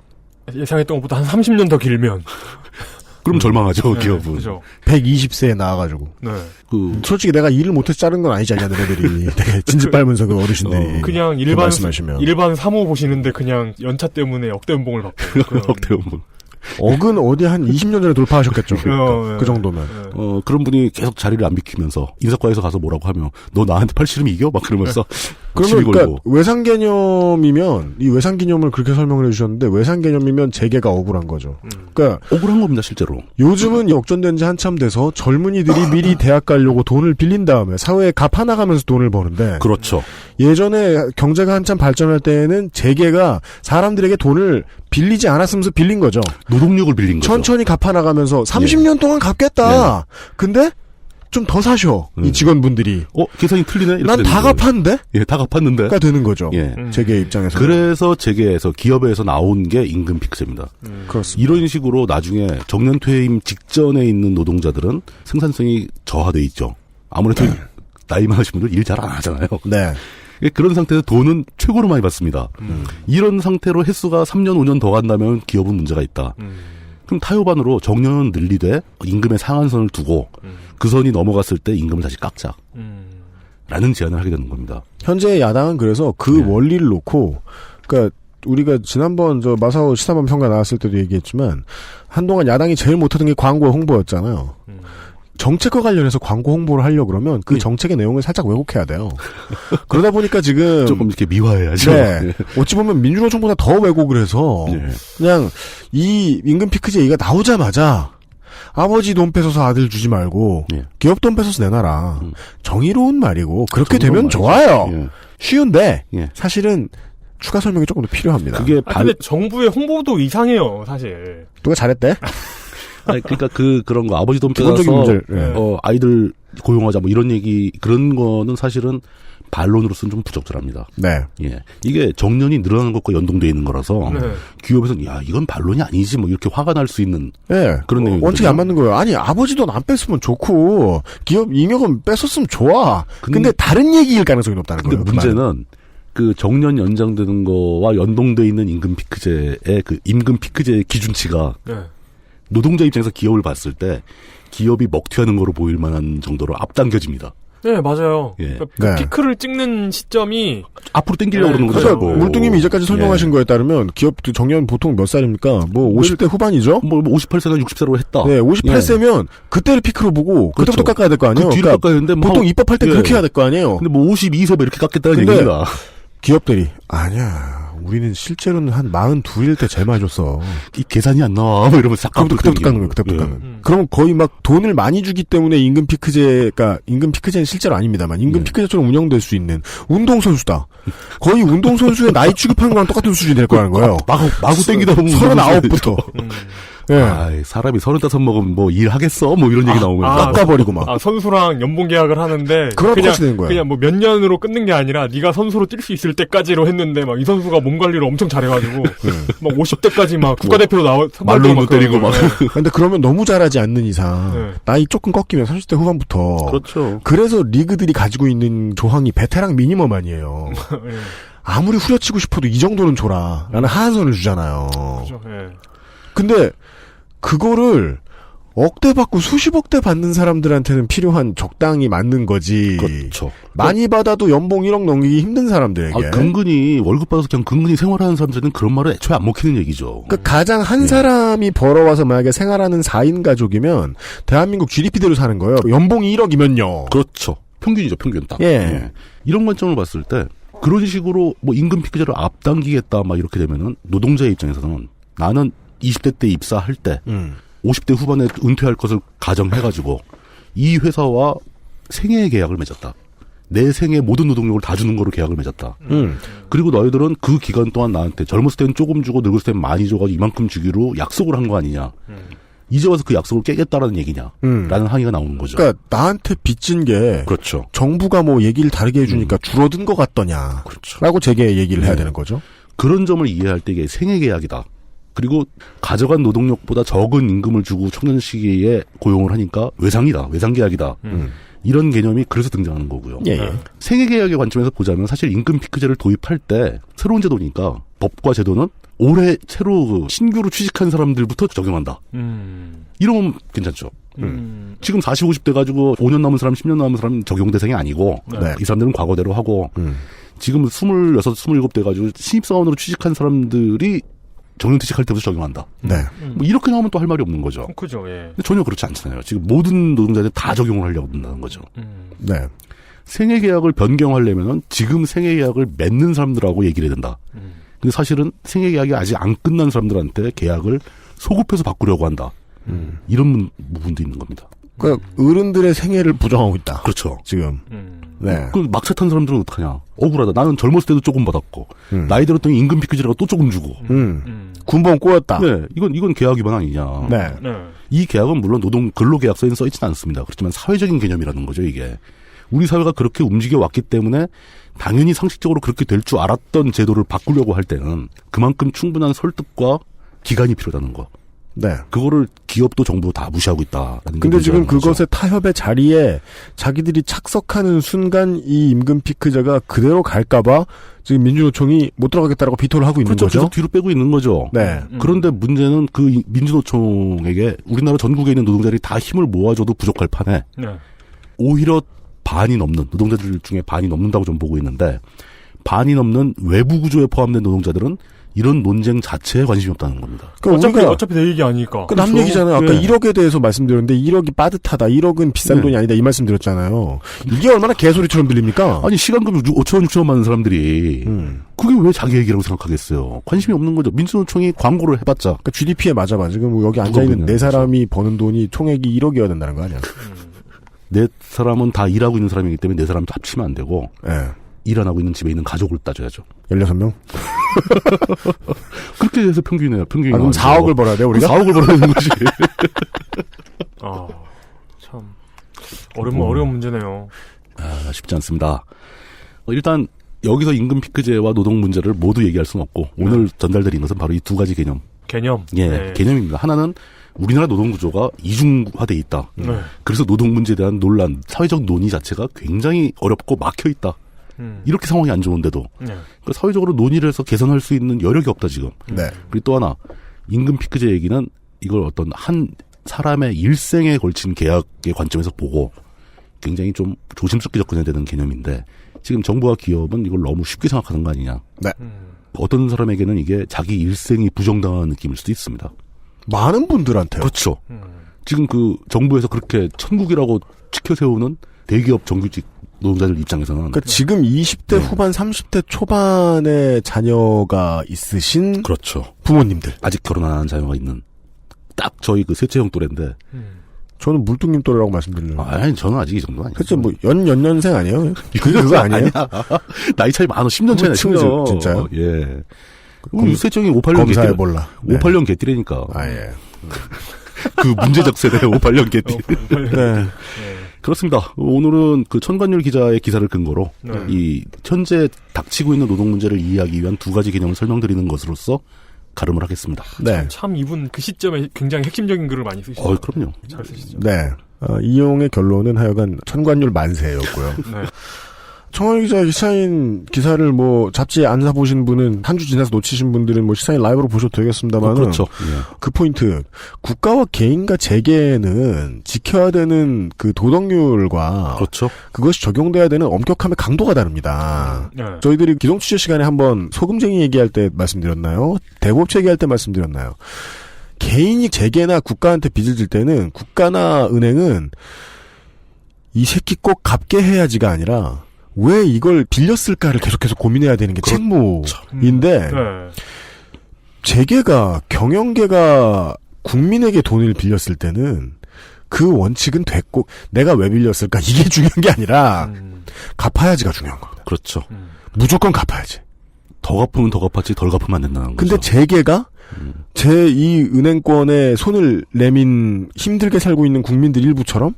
예상했던 것보다 한 30년 더 길면 그럼 절망하죠. 네, 기업은. 그죠. 120세에 나와가지고. 네. 솔직히 내가 일을 못해서 자른 건 아니지 않냐, 너네들이. 되게 진지 빨면서 그 어르신들이. 그냥 일반 사무 보시는데 그냥 연차 때문에 억대 연봉을 받고. 억대 연봉. 억은 어디 한 20년 전에 돌파하셨겠죠. 그 정도면. 그런 분이 계속 자리를 안 비키면서 인사과에서 가서 뭐라고 하면 너 나한테 팔씨름 이겨? 막 그러면서 그러면 그러니까 외상 개념이면 이 외상 개념을 그렇게 설명을 해주셨는데 외상 개념이면 재계가 억울한 거죠. 그러니까 억울한 겁니다 실제로. 요즘은 역전된 지 한참 돼서 젊은이들이 미리 대학 가려고 돈을 빌린 다음에 사회에 갚아나가면서 돈을 버는데 그렇죠. 예전에 경제가 한참 발전할 때에는 재계가 사람들에게 돈을 빌리지 않았으면서 빌린 거죠. 노동력을 빌린 거죠. 천천히 갚아나가면서 30년 동안 갚겠다. 근데 좀 더 사셔. 이 직원분들이. 계산이 틀리네? 난 다 갚았는데? 예, 다 갚았는데? 가 되는 거죠. 예. 재계 입장에서. 그래서 재계에서, 기업에서 나온 게 임금 피크제입니다. 그렇습니다. 이런 식으로 나중에 정년 퇴임 직전에 있는 노동자들은 생산성이 저하돼 있죠. 아무래도 나이 많으신 분들 일 잘 안 하잖아요. 네. 그런 상태에서 돈은 최고로 많이 받습니다. 이런 상태로 횟수가 3년, 5년 더 간다면 기업은 문제가 있다. 그럼 타협안으로 정년은 늘리되 임금의 상한선을 두고 그 선이 넘어갔을 때 임금을 다시 깎자. 라는 제안을 하게 되는 겁니다. 현재 야당은 그래서 그 원리를 놓고, 그러니까 우리가 지난번 마사오 시사반 평가 나왔을 때도 얘기했지만 한동안 야당이 제일 못하던 게 광고 홍보였잖아요. 정책과 관련해서 광고 홍보를 하려고 그러면 그 정책의 내용을 살짝 왜곡해야 돼요. 그러다 보니까 지금 조금 이렇게 미화해야죠. 네. 어찌 보면 민주노총보다 더 왜곡을 해서 그냥 이 임금 피크제 얘기가 나오자마자 아버지 돈 뺏어서 아들 주지 말고 기업 돈 뺏어서 내놔라. 정의로운 말이고 그렇게 되면 말이죠. 좋아요. 쉬운데 사실은 추가 설명이 조금 더 필요합니다. 그게 근데 정부의 홍보도 이상해요, 사실. 누가 잘했대? 그러니까 그런 거 아버지 돈 기본적인 뺏어서 문제를, 아이들 고용하자 뭐 이런 얘기 그런 거는 사실은 반론으로서는 좀 부적절합니다. 네. 예. 이게 정년이 늘어나는 것과 연동되어 있는 거라서 네. 기업에서는 야 이건 반론이 아니지 뭐 이렇게 화가 날 수 있는 네. 그런 내용이 원칙이 안 맞는 거예요. 아니 아버지 돈 안 뺐으면 좋고 기업 잉여금 뺐었으면 좋아. 근데 다른 얘기일 가능성이 높다는 근데 거예요. 문제는 그 정년 연장되는 거와 연동돼 있는 임금 피크제의 그 임금 피크제의 기준치가 노동자 입장에서 기업을 봤을 때 기업이 먹튀하는 거로 보일 만한 정도로 앞당겨집니다. 네, 맞아요. 예. 그러니까 그 피크를 찍는 시점이 앞으로 당기려고 그러는 그래서 거죠. 물뚱님이 이제까지 설명하신 거에 따르면 기업 정년 보통 몇 살입니까? 뭐 50대 후반이죠? 뭐 58세나 60세로 했다. 네, 58세면 그때를 피크로 보고 그때부터 그렇죠. 깎아야 될 거 아니에요? 그 뒤로 깎아야 되는데 뭐 보통 입법할 때 그렇게 해야 될 거 아니에요? 근데 뭐 52세 뭐 이렇게 깎겠다는 근데 얘기입니다. 기업들이 아니야. 우리는 실제로는 한 42일 때 제일 많이 줬어. 이 계산이 안 나와. 뭐 이러면서 그때부터 깎는 거예요. 그때부터 깎는. 그러면 거의 막 돈을 많이 주기 때문에 임금 피크제가 임금 피크제는 실제로 아닙니다만 임금 피크제처럼 운영될 수 있는 운동선수다. 거의 운동선수의 나이 취급하는 거랑 똑같은 수준이 될 거라는 거예요. 마구 땡기다 보면 39부터. 예. 사람이 35 먹으면 뭐 일하겠어? 뭐 이런 얘기 나오면 깎아버리고 막. 선수랑 연봉 계약을 하는데 그냥 뭐 몇 년으로 끊는 게 아니라 네가 선수로 뛸 수 있을 때까지로 했는데 막 이 선수가 몸 관리를 엄청 잘해가지고 막 50대까지 막 국가대표로 말로 못 때리고 막. 근데 그러면 너무 잘하지 않는 이상 나이 조금 꺾이면 30대 후반부터. 그렇죠. 그래서 리그들이 가지고 있는 조항이 베테랑 미니멈 아니에요. 아무리 후려치고 싶어도 이 정도는 줘라라는 하한선을 주잖아요. 그렇죠. 예. 근데 그거를 억대 받고 수십억 대 받는 사람들한테는 필요한 적당히 맞는 거지. 그렇죠. 많이 받아도 연봉 1억 넘기기 힘든 사람들에게. 근근히 월급 받아서 그냥 근근히 생활하는 사람들은 그런 말은 애초에 안 먹히는 얘기죠. 그러니까 가장 한 사람이 벌어와서 만약에 생활하는 4인 가족이면 대한민국 GDP대로 사는 거예요. 연봉이 1억이면요. 그렇죠. 평균이죠. 평균 딱. 예. 이런 관점을 봤을 때 그런 식으로 뭐 임금 피크제를 앞당기겠다 막 이렇게 되면은 노동자의 입장에서는 나는 20대 때 입사할 때 50대 후반에 은퇴할 것을 가정해가지고 이 회사와 생애 계약을 맺었다. 내 생애 모든 노동력을 다 주는 거로 계약을 맺었다. 그리고 너희들은 그 기간 동안 나한테 젊었을 때는 조금 주고 늙었을 때는 많이 줘가지고 이만큼 주기로 약속을 한 거 아니냐. 이제 와서 그 약속을 깨겠다라는 얘기냐. 라는 항의가 나오는 거죠. 그러니까 나한테 빚진 게 그렇죠. 정부가 뭐 얘기를 다르게 해주니까 줄어든 것 같더냐. 그렇죠. 라고 제게 얘기를 해야 되는 거죠. 그런 점을 이해할 때 이게 생애 계약이다. 그리고 가져간 노동력보다 적은 임금을 주고 청년 시기에 고용을 하니까 외상이다. 외상계약이다. 이런 개념이 그래서 등장하는 거고요. 예. 생애계약의 관점에서 보자면 사실 임금 피크제를 도입할 때 새로운 제도니까 법과 제도는 올해 새로 신규로 취직한 사람들부터 적용한다. 이러면 괜찮죠. 지금 40, 50대 가지고 5년 남은 사람, 10년 남은 사람 적용 대상이 아니고 이 사람들은 과거대로 하고 지금 26, 27대 가지고 신입사원으로 취직한 사람들이 정년퇴직할 때부터 적용한다. 네. 뭐 이렇게 나오면 또 할 말이 없는 거죠. 그죠, 예. 근데 전혀 그렇지 않잖아요. 지금 모든 노동자들 다 적용을 하려고 한다는 거죠. 네. 생애 계약을 변경하려면은 지금 생애 계약을 맺는 사람들하고 얘기를 해야 된다. 근데 사실은 생애 계약이 아직 안 끝난 사람들한테 계약을 소급해서 바꾸려고 한다. 이런 부분도 있는 겁니다. 그러니까 어른들의 생애를 부정하고 있다. 그렇죠. 지금. 네. 그 막차 탄 사람들은 어떡하냐. 억울하다. 나는 젊었을 때도 조금 받았고 나이 들었더니 임금 피크제라고 또 조금 주고. 군번 꼬였다. 네, 이건 계약 위반 아니냐. 네. 이 계약은 물론 노동 근로계약서에는 써있지는 않습니다. 그렇지만 사회적인 개념이라는 거죠, 이게. 우리 사회가 그렇게 움직여 왔기 때문에 당연히 상식적으로 그렇게 될 줄 알았던 제도를 바꾸려고 할 때는 그만큼 충분한 설득과 기간이 필요하다는 거. 네. 그거를 기업도 정부도 다 무시하고 있다라는 근데 지금 거죠. 그것의 타협의 자리에 자기들이 착석하는 순간 이 임금 피크제가 그대로 갈까봐 지금 민주노총이 못 들어가겠다라고 비토를 하고 있는 그렇죠. 거죠. 계속 뒤로 빼고 있는 거죠. 네. 그런데 문제는 그 민주노총에게 우리나라 전국에 있는 노동자들이 다 힘을 모아줘도 부족할 판에 오히려 반이 넘는 노동자들 중에 반이 넘는다고 좀 보고 있는데 반이 넘는 외부 구조에 포함된 노동자들은 이런 논쟁 자체에 관심이 없다는 겁니다. 그러니까 어차피 내 얘기 아니니까. 그 남 얘기잖아요. 아까 네. 1억에 대해서 말씀드렸는데 1억이 빠듯하다. 1억은 비싼 네. 돈이 아니다. 이 말씀 드렸잖아요. 이게 얼마나 개소리처럼 들립니까? 아니 시간금 5천원 6천원 받는 사람들이 그게 왜 자기 얘기라고 생각하겠어요. 관심이 없는 거죠. 민주노총이 광고를 해봤자. 그러니까 GDP에 맞아봐. 지금 뭐 여기 앉아있는 네 사람이 버는 돈이 총액이 1억이어야 된다는 거 아니야? 네 사람은 다 일하고 있는 사람이기 때문에 네 사람 합치면 안 되고 네. 일 안 하고 있는 집에 있는 가족을 따져야죠. 16명? 그렇게 해서 평균이에요. 평균이. 그럼 4억을 벌어야 돼, 우리가? 4억을 벌어야 되는 거지. 참. 어려운 문제네요. 쉽지 않습니다. 일단, 여기서 임금 피크제와 노동 문제를 모두 얘기할 수는 없고, 오늘 전달드린 것은 바로 이 두 가지 개념. 예, 네. 개념입니다. 하나는 우리나라 노동 구조가 이중화돼 있다. 네. 그래서 노동 문제에 대한 논란, 사회적 논의 자체가 굉장히 어렵고 막혀 있다. 이렇게 상황이 안 좋은데도 그러니까 사회적으로 논의를 해서 개선할 수 있는 여력이 없다 지금. 네. 그리고 또 하나 임금 피크제 얘기는 이걸 어떤 한 사람의 일생에 걸친 계약의 관점에서 보고 굉장히 좀 조심스럽게 접근해야 되는 개념인데 지금 정부와 기업은 이걸 너무 쉽게 생각하는 거 아니냐. 네. 어떤 사람에게는 이게 자기 일생이 부정당하는 느낌일 수도 있습니다. 많은 분들한테요. 그렇죠. 지금 그 정부에서 그렇게 천국이라고 치켜세우는 대기업 정규직 노동자들 입장에서는. 그러니까 지금 20대 후반, 30대 초반에 자녀가 있으신. 그렇죠. 부모님들. 아직 결혼 안 한 자녀가 있는. 딱 저희 그 셋째 형 또래인데. 저는 물뚱님 또래라고 말씀드리려고. 아니, 저는 아직 이 정도 아니에요. 그쵸, 뭐, 연년생 아니에요? 그거 아니에요? 나이 차이 많아. 10년 차이나 친구죠, 진짜요? 예. 그럼 셋째 형이 58년 검사해볼라. 네. 58년 개띠래니까. 예. 그 문제적 세대 58년 개띠. 네. 그렇습니다. 오늘은 그 천관율 기자의 기사를 근거로 이 현재 닥치고 있는 노동 문제를 이해하기 위한 두 가지 개념을 설명드리는 것으로서 가름을 하겠습니다. 네. 참 이분 그 시점에 굉장히 핵심적인 글을 많이 쓰시죠. 그럼요. 잘 쓰시죠. 네. 이용의 결론은 하여간 천관율 만세였고요. 네. 청원 기자 시사인 기사를 뭐 잡지에 안 사보신 분은 한 주 지나서 놓치신 분들은 뭐 시사인 라이브로 보셔도 되겠습니다만 그렇죠. 그 포인트 국가와 개인과 재계는 지켜야 되는 그 도덕률과 그렇죠. 그것이 적용돼야 되는 엄격함의 강도가 다릅니다. 네. 저희들이 기동 취재 시간에 한번 소금쟁이 얘기할 때 말씀드렸나요? 대부업체 얘기할 때 말씀드렸나요? 개인이 재계나 국가한테 빚을 질 때는 국가나 은행은 이 새끼 꼭 갚게 해야지가 아니라 왜 이걸 빌렸을까를 계속해서 고민해야 되는 게 책무인데 재계가 경영계가 국민에게 돈을 빌렸을 때는 그 원칙은 됐고 내가 왜 빌렸을까 이게 중요한 게 아니라 갚아야지가 중요한 겁니다. 그렇죠. 무조건 갚아야지. 더 갚으면 더 갚았지 덜 갚으면 안 된다는 거죠. 근데 재계가 제 이 은행권에 손을 내민 힘들게 살고 있는 국민들 일부처럼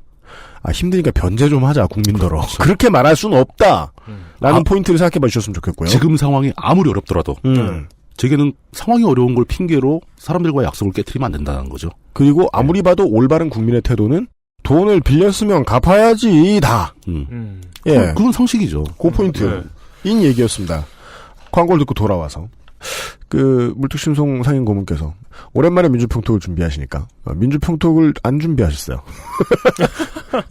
힘드니까 변제 좀 하자, 국민더러. 그렇죠. 그렇게 말할 수는 없다. 라는 포인트를 생각해 봐 주셨으면 좋겠고요. 지금 상황이 아무리 어렵더라도 제게는 상황이 어려운 걸 핑계로 사람들과의 약속을 깨트리면 안 된다는 거죠. 그리고 아무리 봐도 올바른 국민의 태도는 돈을 빌렸으면 갚아야지, 다. 예. 그건 상식이죠. 그 포인트. 인 얘기였습니다. 광고를 듣고 돌아와서. 물특심송 상인 고문께서 오랜만에 민주평톡을 준비하시니까 민주평톡을 안 준비하셨어요.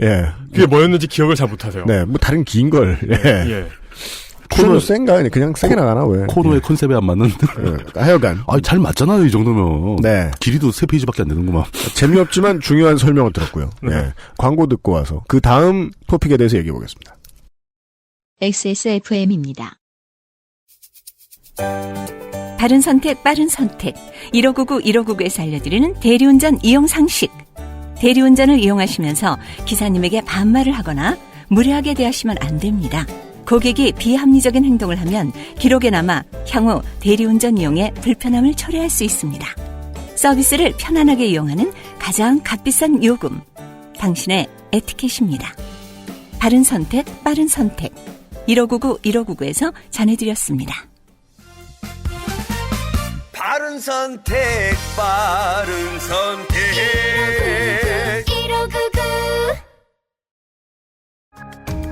예. 그게 뭐였는지 기억을 잘 못하세요. 네, 뭐 다른 긴 걸. 예. 코너 센가? 그냥 세게 나가나 왜? 코너의 컨셉에 안 맞는. 하여간. 잘 맞잖아요 이 정도면. 네. 길이도 3페이지밖에 안 되는구만. 재미없지만 중요한 설명을 들었고요. 네. 광고 듣고 와서 그 다음 토픽에 대해서 얘기해 보겠습니다. XSFM입니다. 바른 선택, 빠른 선택. 1599, 1599에서 알려드리는 대리운전 이용 상식. 대리운전을 이용하시면서 기사님에게 반말을 하거나 무례하게 대하시면 안 됩니다. 고객이 비합리적인 행동을 하면 기록에 남아 향후 대리운전 이용에 불편함을 초래할 수 있습니다. 서비스를 편안하게 이용하는 가장 값비싼 요금. 당신의 에티켓입니다. 바른 선택, 빠른 선택. 1599, 1599에서 전해드렸습니다. 바른 선택, 빠른 선택. 1599.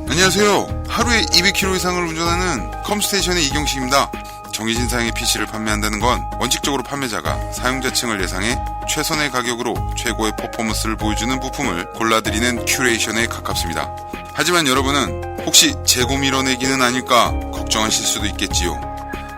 안녕하세요. 하루에 200km 이상을 운전하는 컴스테이션의 이경식입니다. 정해진 사양의 PC를 판매한다는 건 원칙적으로 판매자가 사용자층을 예상해 최선의 가격으로 최고의 퍼포먼스를 보여주는 부품을 골라드리는 큐레이션에 가깝습니다. 하지만 여러분은 혹시 재고 밀어내기는 아닐까 걱정하실 수도 있겠지요.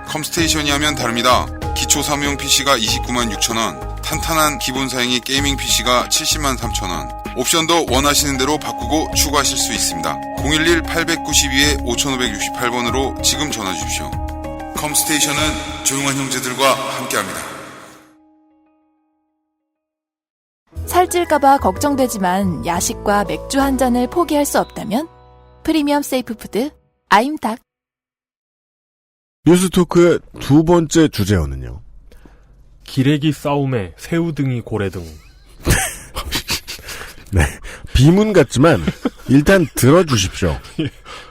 컴스테이션이 하면 다릅니다. 기초 사무용 PC가 29만 6천원, 탄탄한 기본 사양의 게이밍 PC가 70만 3천원, 옵션도 원하시는 대로 바꾸고 추가하실 수 있습니다. 011-892-5568번으로 지금 전화 주십시오. 컴스테이션은 조용한 형제들과 함께합니다. 살찔까봐 걱정되지만 야식과 맥주 한 잔을 포기할 수 없다면 프리미엄 세이프푸드 아임닭. 뉴스토크의 두 번째 주제어는요. 기레기 싸움에 새우등이 고래등. 네. 비문 같지만 일단 들어주십시오.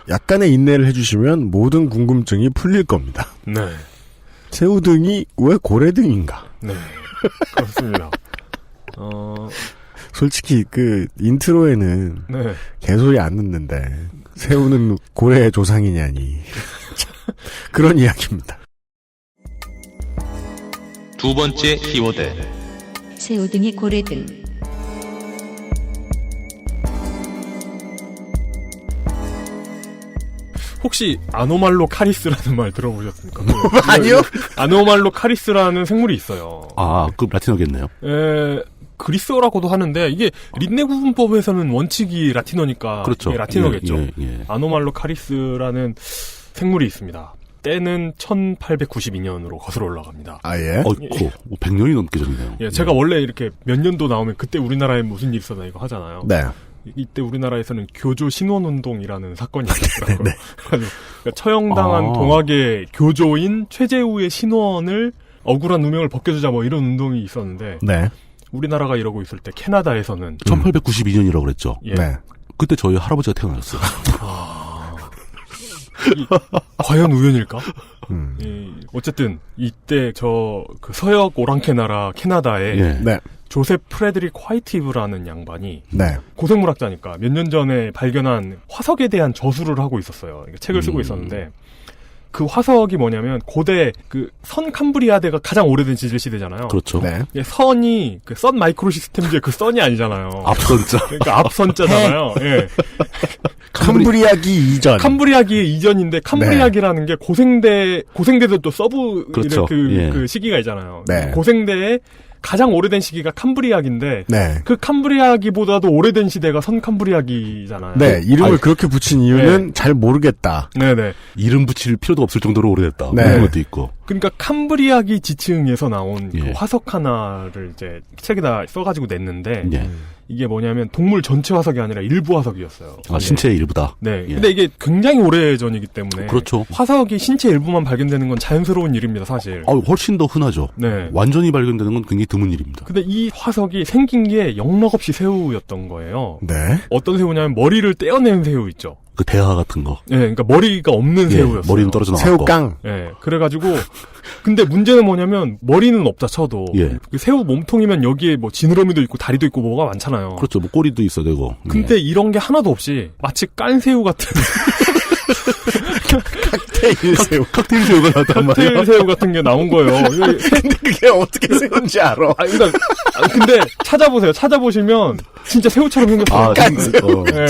약간의 인내를 해주시면 모든 궁금증이 풀릴 겁니다. 네. 새우등이 왜 고래등인가? 네. 그렇습니다. 솔직히 그 인트로에는 네. 개소리 안 듣는데 새우는 고래의 조상이냐니. 그런 이야기입니다. 두 번째 키워드. 새우등이 고래등. 혹시 아노말로 카리스라는 말 들어보셨습니까? 아니요. 아노말로 카리스라는 생물이 있어요. 아, 그 라틴어겠네요. 그리스어라고도 하는데 이게 린네 구분법에서는 원칙이 라틴어니까 그렇죠. 라틴어겠죠. 예. 아노말로 카리스라는 생물이 있습니다. 때는 1892년으로 거슬러 올라갑니다. 아, 예? 어이쿠, 100년이 넘게 전이네요. 예, 제가 원래 이렇게 몇 년도 나오면 그때 우리나라에 무슨 일이 있었나 이거 하잖아요. 네. 이때 우리나라에서는 교조 신원운동이라는 사건이 있었더라고요. 네. 그러니까 처형당한 동학의 교조인 최재우의 신원을 억울한 누명을 벗겨주자 뭐 이런 운동이 있었는데 네. 우리나라가 이러고 있을 때 캐나다에서는 1892년이라고 그랬죠. 예. 네. 그때 저희 할아버지가 태어났어요. 과연 우연일까? 어쨌든 이때 그 서역 오랑캐 나라 캐나다에 예. 네. 조셉 프레드릭 화이티브라는 양반이 네. 고생물학자니까 몇 년 전에 발견한 화석에 대한 저술을 하고 있었어요. 책을 쓰고 있었는데 그 화석이 뭐냐면 고대 그 선 캄브리아대가 가장 오래된 지질 시대잖아요. 그렇죠. 네. 선이 그 선 마이크로 시스템즈의 그 선이 아니잖아요. 앞선자. 그러니까 앞선자잖아요. 예. 캄브리아기 이전. 캄브리아기의 이전인데 캄브리아기라는 게 고생대도 또 서브 그렇죠. 그 시기가 있잖아요. 네. 고생대의 가장 오래된 시기가 캄브리아기인데 네. 그 캄브리아기보다도 오래된 시대가 선 캄브리아기잖아요. 네. 이름을 그렇게 붙인 이유는 잘 모르겠다. 네네. 이름 붙일 필요도 없을 정도로 오래됐다. 네. 그런 것도 있고. 그러니까 캄브리아기 지층에서 나온 예. 그 화석 하나를 이제 책에다 써가지고 냈는데 예. 이게 뭐냐면 동물 전체 화석이 아니라 일부 화석이었어요. 아, 신체의 일부다. 네. 예. 근데 이게 굉장히 오래전이기 때문에 그렇죠. 화석이 신체 일부만 발견되는 건 자연스러운 일입니다, 사실. 훨씬 더 흔하죠. 네. 완전히 발견되는 건 굉장히 드문 일입니다. 근데 이 화석이 생긴 게 영락없이 새우였던 거예요. 네. 어떤 새우냐면 머리를 떼어낸 새우 있죠. 그 대하 같은 거. 예, 그러니까 머리가 없는 새우였어요. 머리는 떨어져 나왔고. 새우깡. 예, 그래가지고 근데 문제는 뭐냐면 머리는 없다 쳐도 예. 그 새우 몸통이면 여기에 뭐 지느러미도 있고 다리도 있고 뭐가 많잖아요. 그렇죠. 뭐 꼬리도 있어야 되고. 근데 이런 게 하나도 없이 마치 깐 새우 같은 칵테일 새우. 칵테일 새우가 나왔단 말이야. 칵테일 새우 같은 게 나온 거예요. 근데 그게 어떻게 새우인지 알아? 근데 찾아보시면 진짜 새우처럼 생겼어요. 깐 새우. 네.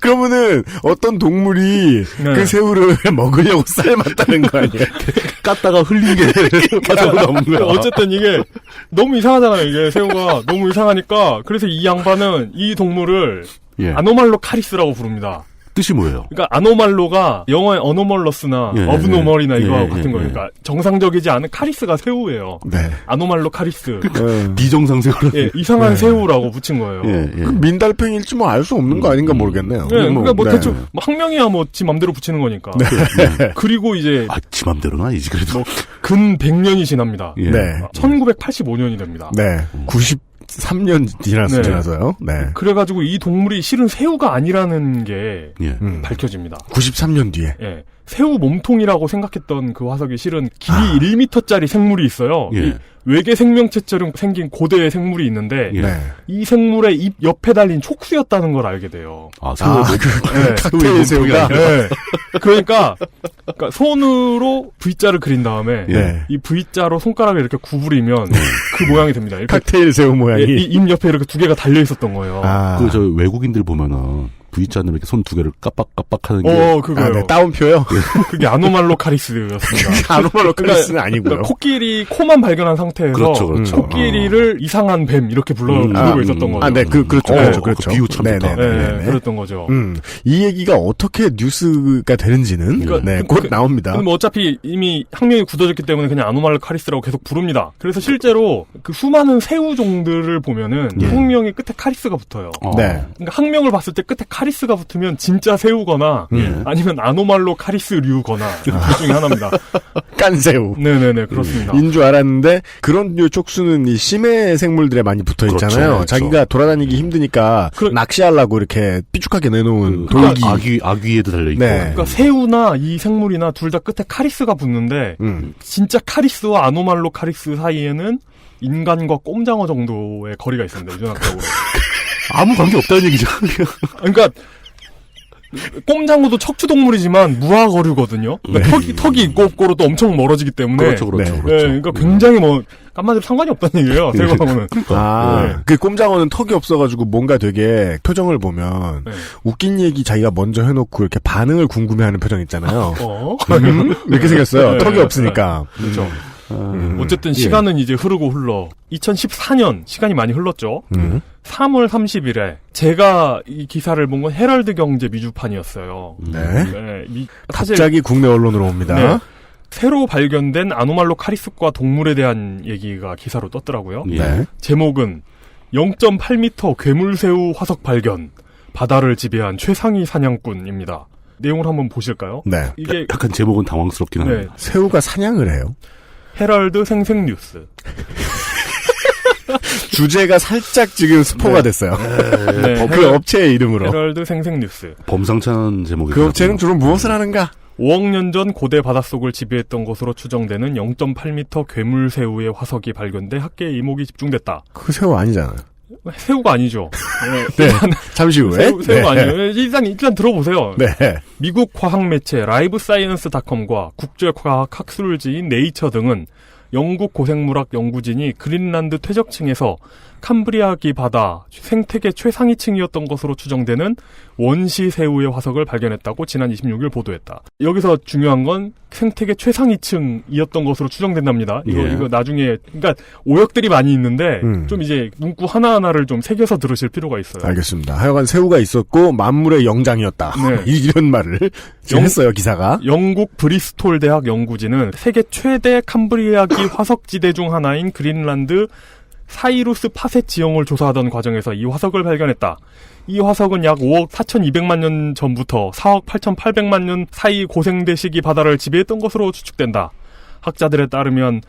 그러면은 어떤 동물이 그 새우를 먹으려고 삶았다는 거 아니에요? 깠다가 흘린 게 나온 거야. 어쨌든 이게 너무 이상하잖아요. 이게 새우가 너무 이상하니까 그래서 이 양반은 이 동물을 아노말로 카리스라고 부릅니다. 뜻이 뭐예요? 그러니까 아노말로가 영어의 어노멀러스나 어브노멀이나 이거 같은 거니까 정상적이지 않은 카리스가 새우예요. 네. 아노말로 카리스. 비정상 새우. 예, 이상한 새우라고 붙인 거예요. 그 민달팽일지 뭐 알 수 없는 거 아닌가 모르겠네요. 네, 그러니까 뭐 대충 뭐 학명이야 뭐 지 맘대로 붙이는 거니까. 그리고 이제 지 맘대로는 아니지 그래도. 근 100년이 지납니다. 네. 1985년이 됩니다. 네. 93년 지나서요. 네. 그래가지고 이 동물이 실은 새우가 아니라는 게 밝혀집니다. 93년 뒤에. 예. 새우 몸통이라고 생각했던 그 화석이 실은 길이 1m짜리 생물이 있어요. 이 외계 생명체처럼 생긴 고대의 생물이 있는데 이 생물의 입 옆에 달린 촉수였다는 걸 알게 돼요. 칵테일 새우가. 네. 그러니까 손으로 V자를 그린 다음에 이 V자로 손가락을 이렇게 구부리면 그 모양이 됩니다. 이렇게 칵테일 새우 모양이. 이 입 옆에 이렇게 두 개가 달려 있었던 거예요. 그 저 외국인들 보면은 V자는 이렇게 손 두 개를 깜빡깜빡하는 게. 그거요. 네, 따옴표요? 그게 아노말로 카리스였습니다. 아노말로 카리스는 아니고요. 그러니까 코끼리 코만 발견한 상태에서 그렇죠. 코끼리를 이상한 뱀 이렇게 부르고 있었던 거죠. 네, 그렇죠. 그 비유 참 좋다. 그랬던 거죠. 이 얘기가 어떻게 뉴스가 되는지는 곧 나옵니다. 근데 뭐 어차피 이미 학명이 굳어졌기 때문에 그냥 아노말로 카리스라고 계속 부릅니다. 그래서 실제로 그 수많은 새우 종들을 보면은 학명의 끝에 카리스가 붙어요. 그러니까 학명을 봤을 때 끝에 카리스가 붙으면 진짜 새우거나 아니면 아노말로 카리스류거나 둘 중에 하나입니다. 깐새우. 네네네, 그렇습니다. 인 줄 알았는데 그런 류 촉수는 이 심해 생물들에 많이 붙어 있잖아요. 그렇죠. 자기가 돌아다니기 힘드니까 낚시하려고 이렇게 삐죽하게 내놓은 돌기. 아귀에도 달려있고. 그러니까 새우나 이 생물이나 둘 다 끝에 카리스가 붙는데 진짜 카리스와 아노말로 카리스 사이에는 인간과 꼼장어 정도의 거리가 있습니다. 유전학적으로. 아무 관계 없다는 얘기죠. 그러니까 꼼장어도 척추동물이지만 무화거류거든요. 그러니까 턱이 있고 없고로 또 엄청 멀어지기 때문에. 그렇죠. 네, 그러니까 굉장히 한마디로 상관이 없다는 얘기예요. 새우하고는. 그 꼼장어는 턱이 없어가지고 뭔가 되게 표정을 보면 웃긴 얘기 자기가 먼저 해놓고 이렇게 반응을 궁금해하는 표정 있잖아요. 이렇게 생겼어요. 턱이 없으니까. 그렇죠. 어쨌든 시간은 이제 흐르고 흘러 2014년 시간이 많이 흘렀죠. 3월 30일에 제가 이 기사를 본 건 헤럴드 경제 미주판이었어요. 갑자기 국내 언론으로 옵니다. 새로 발견된 아노말로 카리스과 동물에 대한 얘기가 기사로 떴더라고요. 제목은 0.8m 괴물새우 화석 발견, 바다를 지배한 최상위 사냥꾼입니다. 내용을 한번 보실까요? 네. 이게 약간 제목은 당황스럽긴 합니다. 새우가 사냥을 해요? 헤럴드 생생뉴스. 주제가 살짝 지금 스포가 됐어요. 그 업체의 이름으로. 헤럴드 생생뉴스. 범상찬 제목이죠. 그 업체는 주로 무엇을 하는가? 5억 년 전 고대 바닷속을 지배했던 것으로 추정되는 0.8m 괴물새우의 화석이 발견돼 학계의 이목이 집중됐다. 그 새우 아니잖아요. 새우가 아니죠. 네. 잠시 후에. 새우가 아니에요. 일단 들어보세요. 네. 미국 과학 매체 라이브사이언스닷컴과 국제과학 학술지인 네이처 등은 영국 고생물학 연구진이 그린란드 퇴적층에서 캄브리아기 바다 생태계 최상위층이었던 것으로 추정되는 원시 새우의 화석을 발견했다고 지난 26일 보도했다. 여기서 중요한 건 생태계 최상위층이었던 것으로 추정된답니다. 이거 나중에 그러니까 오역들이 많이 있는데 좀 이제 문구 하나하나를 좀 새겨서 들으실 필요가 있어요. 알겠습니다. 하여간 새우가 있었고 만물의 영장이었다. 이런 말을 했어요, 기사가. 영국 브리스톨 대학 연구진은 세계 최대 캄브리아기 화석지대 중 하나인 그린란드 사이루스 파셋 지형을 조사하던 과정에서 이 화석을 발견했다. 이 화석은 약 5억 4,200만 년 전부터 4억 8,800만 년 사이 고생대시기 바다를 지배했던 것으로 추측된다. 학자들에 따르면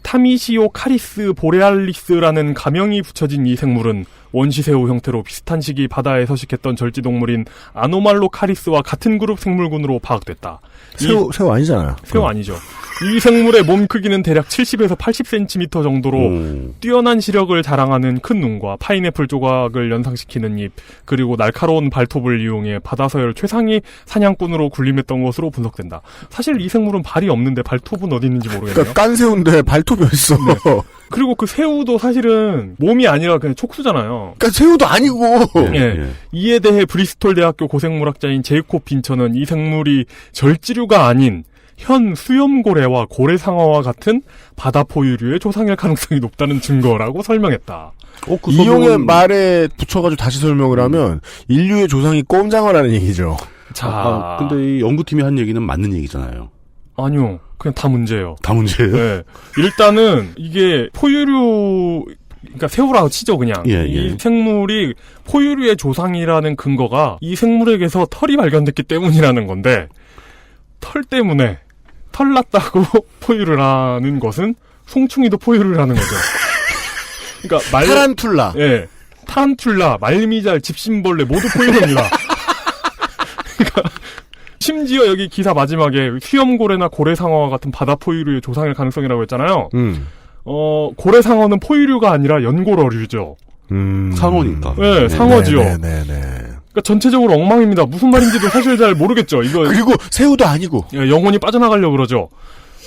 타미시오 카리스 보레알리스라는 가명이 붙여진 이 생물은 원시새우 형태로 비슷한 시기 바다에 서식했던 절지동물인 아노말로 카리스와 같은 그룹 생물군으로 파악됐다. 새우 아니잖아요. 새우 아니죠. 이 생물의 몸 크기는 대략 70에서 80cm 정도로 뛰어난 시력을 자랑하는 큰 눈과 파인애플 조각을 연상시키는 입, 그리고 날카로운 발톱을 이용해 바다서열 최상위 사냥꾼으로 군림했던 것으로 분석된다. 사실 이 생물은 발이 없는데 발톱은 어디 있는지 모르겠네요. 그러니까 깐새우인데 발톱이 어딨어. 그리고 그 새우도 사실은 몸이 아니라 그냥 촉수잖아요. 그러니까 새우도 아니고. 이에 대해 브리스톨 대학교 고생물학자인 제이콥 빈처는 이 생물이 절지류가 아닌 현 수염고래와 고래상어와 같은 바다 포유류의 조상일 가능성이 높다는 증거라고 설명했다. 이용의 말에 붙여가지고 다시 설명을 하면 인류의 조상이 꼼장어라는 얘기죠. 자, 근데 이 연구팀이 한 얘기는 맞는 얘기잖아요. 아니요. 그냥 다 문제예요. 다 문제예요? 네. 일단은 이게 포유류, 그러니까 새우라고 치죠, 그냥. 예, 이 예. 생물이 포유류의 조상이라는 근거가 이 생물에게서 털이 발견됐기 때문이라는 건데, 털 때문에 털 났다고 포유를 하는 것은 송충이도 포유를 하는 거죠. 그러니까 타란툴라. 예. 타란툴라, 말미잘, 집신벌레 모두 포유입니다. 그러니까 심지어 여기 기사 마지막에 휘엄고래나 고래상어와 같은 바다 포유류의 조상일 가능성이라고 했잖아요. 고래상어는 포유류가 아니라 연골어류죠. 상어니까. 네, 상어지요. 네네네. 그러니까 전체적으로 엉망입니다. 무슨 말인지도 사실 잘 모르겠죠. 이거 그리고 새우도 아니고. 예, 영혼이 빠져나가려고 그러죠.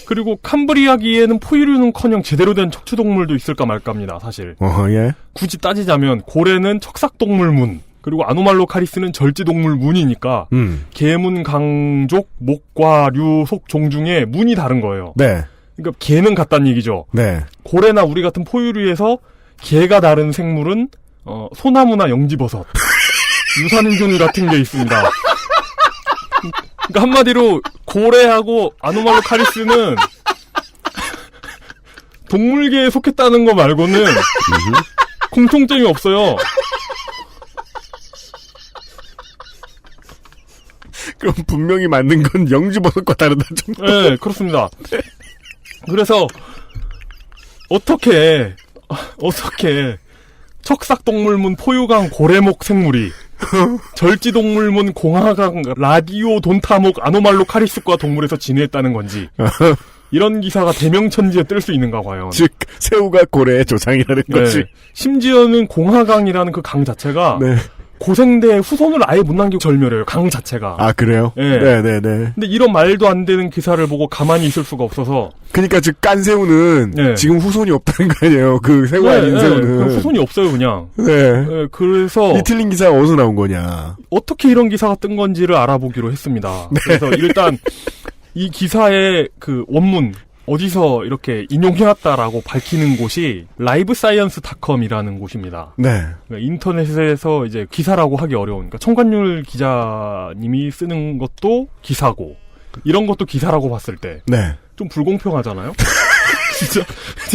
그리고 캄브리아기에는 포유류는커녕 제대로 된 척추동물도 있을까 말까입니다. 사실. 예. 굳이 따지자면 고래는 척삭동물문, 그리고 아노말로카리스는 절지동물문이니까 개문, 강족, 목과 류, 속, 종 중에 문이 다른 거예요. 네. 그러니까 개는 같다는 얘기죠. 네. 고래나 우리 같은 포유류에서 개가 다른 생물은 소나무나 영지버섯, 유산균 같은 게 있습니다. 그러니까 한마디로 고래하고 아노말로카리스는 동물계에 속했다는 거 말고는 공통점이 없어요. 그럼 분명히 맞는 건 영지버섯과 다르다 정도. 네, 그렇습니다. 그래서 어떻게 척삭동물문 포유강 고래목 생물이 절지동물문 공하강 라디오 돈타목 아노말로카리스과 동물에서 진화했다는 건지 이런 기사가 대명천지에 뜰 수 있는가 과연. 즉 새우가 고래의 조상이라는 거지. 심지어는 공하강이라는 그 강 자체가 고생대의 후손을 아예 못 남기고 절멸해요. 강 자체가. 아 그래요? 네. 네네네. 근데 이런 말도 안 되는 기사를 보고 가만히 있을 수가 없어서. 그러니까 즉 깐 새우는 지금 후손이 없다는 거 아니에요. 그 새우 아닌 새우는. 후손이 없어요 그냥. 네. 그래서 이 틀린 기사가 어디서 나온 거냐. 어떻게 이런 기사가 뜬 건지를 알아보기로 했습니다. 네. 그래서 일단 이 기사의 그 원문 어디서 이렇게 인용해왔다라고 밝히는 곳이 liveScience.com이라는 곳입니다. 네. 그러니까 인터넷에서 이제 기사라고 하기 어려운, 그러니까 청관율 기자님이 쓰는 것도 기사고, 이런 것도 기사라고 봤을 때. 네. 좀 불공평하잖아요? 진짜.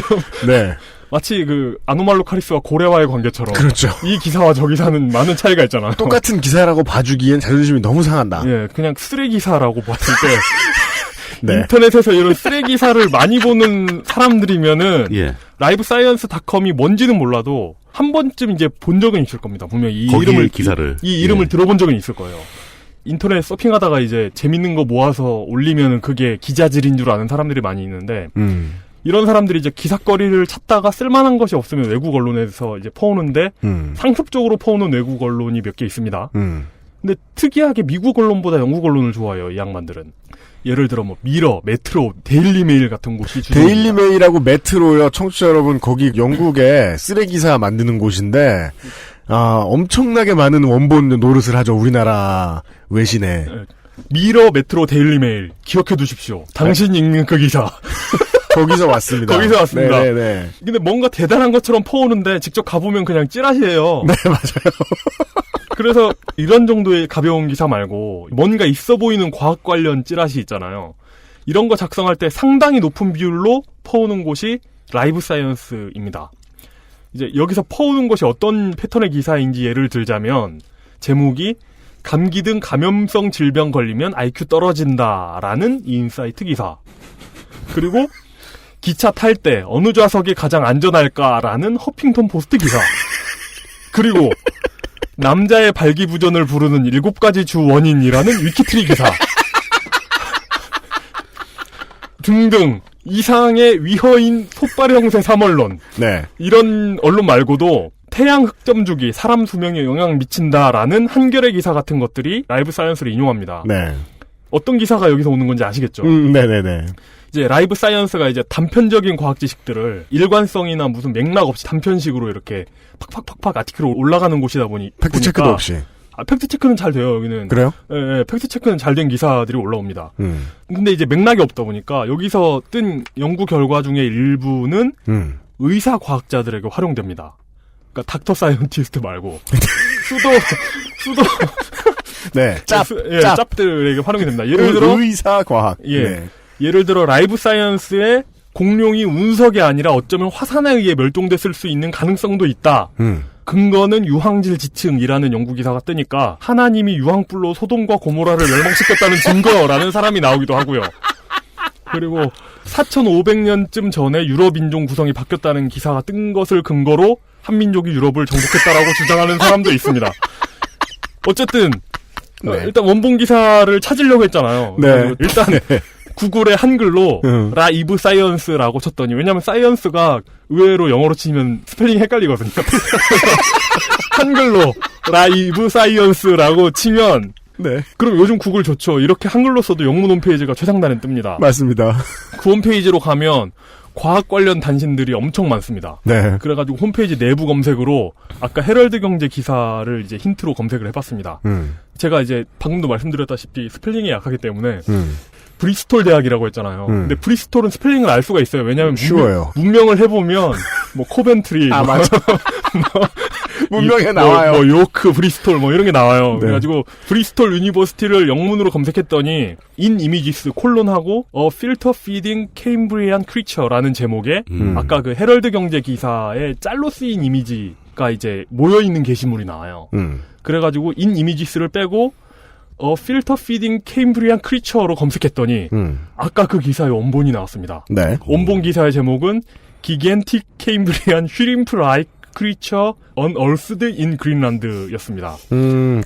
좀. 네. 마치 그, 아노말로카리스와 고래와의 관계처럼. 그렇죠. 이 기사와 저 기사는 많은 차이가 있잖아요. 똑같은 기사라고 봐주기엔 자존심이 너무 상한다. 예, 그냥 쓰레기사라고 봤을 때. 네. 인터넷에서 이런 쓰레기사를 많이 보는 사람들이면은 liveScience.com이 뭔지는 몰라도 한 번쯤 이제 본 적은 있을 겁니다. 분명히 이 이름을 들어본 적은 있을 거예요. 인터넷 서핑하다가 이제 재밌는 거 모아서 올리면은 그게 기자질인 줄 아는 사람들이 많이 있는데 이런 사람들이 이제 기사거리를 찾다가 쓸만한 것이 없으면 외국 언론에서 이제 퍼오는데 상습적으로 퍼오는 외국 언론이 몇 개 있습니다. 근데 특이하게 미국 언론보다 영국 언론을 좋아해요, 이 양반들은. 예를 들어 뭐 미러, 메트로, 데일리메일 같은 곳이 주종입니다. 데일리메일하고 메트로요. 청취자 여러분, 거기 영국에 쓰레기사 만드는 곳인데 엄청나게 많은 원본 노릇을 하죠. 우리나라 외신에. 미러, 메트로, 데일리메일 기억해 두십시오. 당신이 읽는 그 기사. 거기서 왔습니다. 거기서 왔습니다. 네네. 근데 뭔가 대단한 것처럼 퍼오는데 직접 가보면 그냥 찌라시예요. 네, 맞아요. 그래서 이런 정도의 가벼운 기사 말고 뭔가 있어 보이는 과학 관련 찌라시 있잖아요. 이런 거 작성할 때 상당히 높은 비율로 퍼오는 곳이 라이브사이언스입니다. 이제 여기서 퍼오는 것이 어떤 패턴의 기사인지 예를 들자면 제목이 감기 등 감염성 질병 걸리면 IQ 떨어진다라는 인사이트 기사. 그리고 기차 탈 때 어느 좌석이 가장 안전할까라는 허핑턴 포스트 기사. 그리고 남자의 발기부전을 부르는 7가지 주 원인이라는 위키트리 기사. 등등 이상의 위허인 속발 형세 3언론. 네. 이런 언론 말고도 태양 흑점 주기, 사람 수명에 영향 미친다라는 한겨레 기사 같은 것들이 라이브 사이언스를 인용합니다. 네. 어떤 기사가 여기서 오는 건지 아시겠죠? 네네네. 이제 라이브 사이언스가 이제 단편적인 과학 지식들을 일관성이나 무슨 맥락 없이 단편식으로 이렇게 팍팍팍팍 아티클로 올라가는 곳이다 팩트 체크도 없이. 팩트 체크는 잘 돼요, 여기는. 그래요? 예, 팩트 체크는 잘 된 기사들이 올라옵니다. 근데 이제 맥락이 없다 보니까 여기서 뜬 연구 결과 중에 일부는 의사 과학자들에게 활용됩니다. 그러니까 닥터 사이언티스트 말고 네. 짭들에게 활용이 됩니다. 예를 들어 의사과학. 예. 네. 예를 들어 라이브 사이언스의 공룡이 운석이 아니라 어쩌면 화산에 의해 멸종됐을 수 있는 가능성도 있다. 근거는 유황질 지층이라는 연구 기사가 뜨니까 하나님이 유황불로 소돔과 고모라를 멸망시켰다는 증거라는 사람이 나오기도 하고요. 그리고 4,500년쯤 전에 유럽 인종 구성이 바뀌었다는 기사가 뜬 것을 근거로 한민족이 유럽을 정복했다라고 주장하는 사람도 있습니다. 어쨌든 네. 일단 원본 기사를 찾으려고 했잖아요. 네. 일단 구글에 한글로 라이브 사이언스라고 쳤더니 왜냐하면 사이언스가 의외로 영어로 치면 스펠링이 헷갈리거든요. 한글로 라이브 사이언스라고 치면 네. 그럼 요즘 구글 좋죠. 이렇게 한글로 써도 영문 홈페이지가 최상단에 뜹니다. 맞습니다. 그 홈페이지로 가면 과학 관련 단신들이 엄청 많습니다. 네. 그래가지고 홈페이지 내부 검색으로 아까 헤럴드 경제 기사를 이제 힌트로 검색을 해봤습니다. 제가 이제 방금도 말씀드렸다시피 스펠링이 약하기 때문에 브리스톨 대학이라고 했잖아요. 근데 브리스톨은 스펠링을 알 수가 있어요. 왜냐하면 쉬워요. 문명을 해보면 뭐 코벤트리, 맞아. 문명에 나와요. 뭐 요크, 브리스톨 뭐 이런 게 나와요. 네. 그래가지고 브리스톨 유니버시티를 영문으로 검색했더니 in images 콜론하고 a filter feeding Cambrian creature라는 제목의 아까 그 헤럴드 경제 기사에 짤로 쓰인 이미지가 이제 모여 있는 게시물이 나와요. 그래가지고 in images를 빼고 필터 피딩 케임브리안 크리처로 검색했더니 아까 그 기사의 원본이 나왔습니다. 네. 원본 기사의 제목은 기겐틱 케임브리안 슈림프 라이크 크리처 unearthed in 그린란드였습니다.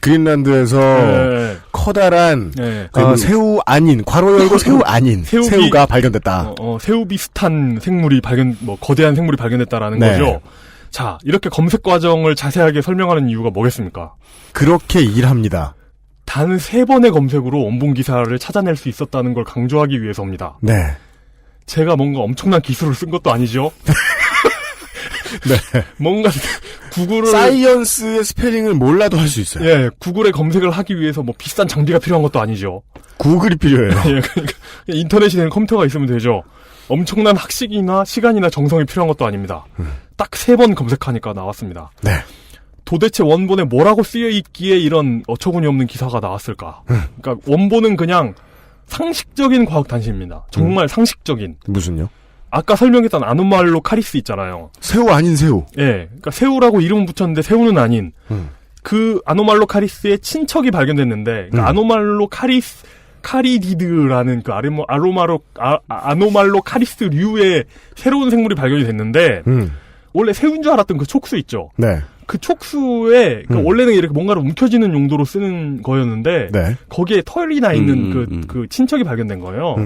그린란드에서 네. 커다란 네. 새우 아닌 괄호 열고 새우 아닌 새우가 발견됐다. 새우 비슷한 생물이 거대한 생물이 발견됐다라는 네. 거죠. 자, 이렇게 검색 과정을 자세하게 설명하는 이유가 뭐겠습니까? 그렇게 일합니다. 단 3번의 검색으로 원본 기사를 찾아낼 수 있었다는 걸 강조하기 위해서입니다. 네. 제가 뭔가 엄청난 기술을 쓴 것도 아니죠. 네. 뭔가 구글을 사이언스의 스펠링을 몰라도 할 수 있어요. 예, 구글에 검색을 하기 위해서 뭐 비싼 장비가 필요한 것도 아니죠. 구글이 필요해요. 예, 그러니까 인터넷이 되는 컴퓨터가 있으면 되죠. 엄청난 학식이나 시간이나 정성이 필요한 것도 아닙니다. 딱 3번 검색하니까 나왔습니다. 네. 도대체 원본에 뭐라고 쓰여 있기에 이런 어처구니 없는 기사가 나왔을까? 그러니까 원본은 그냥 상식적인 과학 단신입니다. 정말 상식적인. 무슨요? 아까 설명했던 아노말로 카리스 있잖아요. 새우 아닌 새우. 예. 그러니까 새우라고 이름은 붙였는데 새우는 아닌. 그 아노말로 카리스의 친척이 발견됐는데 그러니까 아노말로 카리디드라는 그 아노말로 카리스류의 새로운 생물이 발견이 됐는데 원래 새우인 줄 알았던 그 촉수 있죠. 네. 그 촉수에 원래는 이렇게 뭔가를 움켜쥐는 용도로 쓰는 거였는데 네. 거기에 털이 나 있는 그 친척이 발견된 거예요.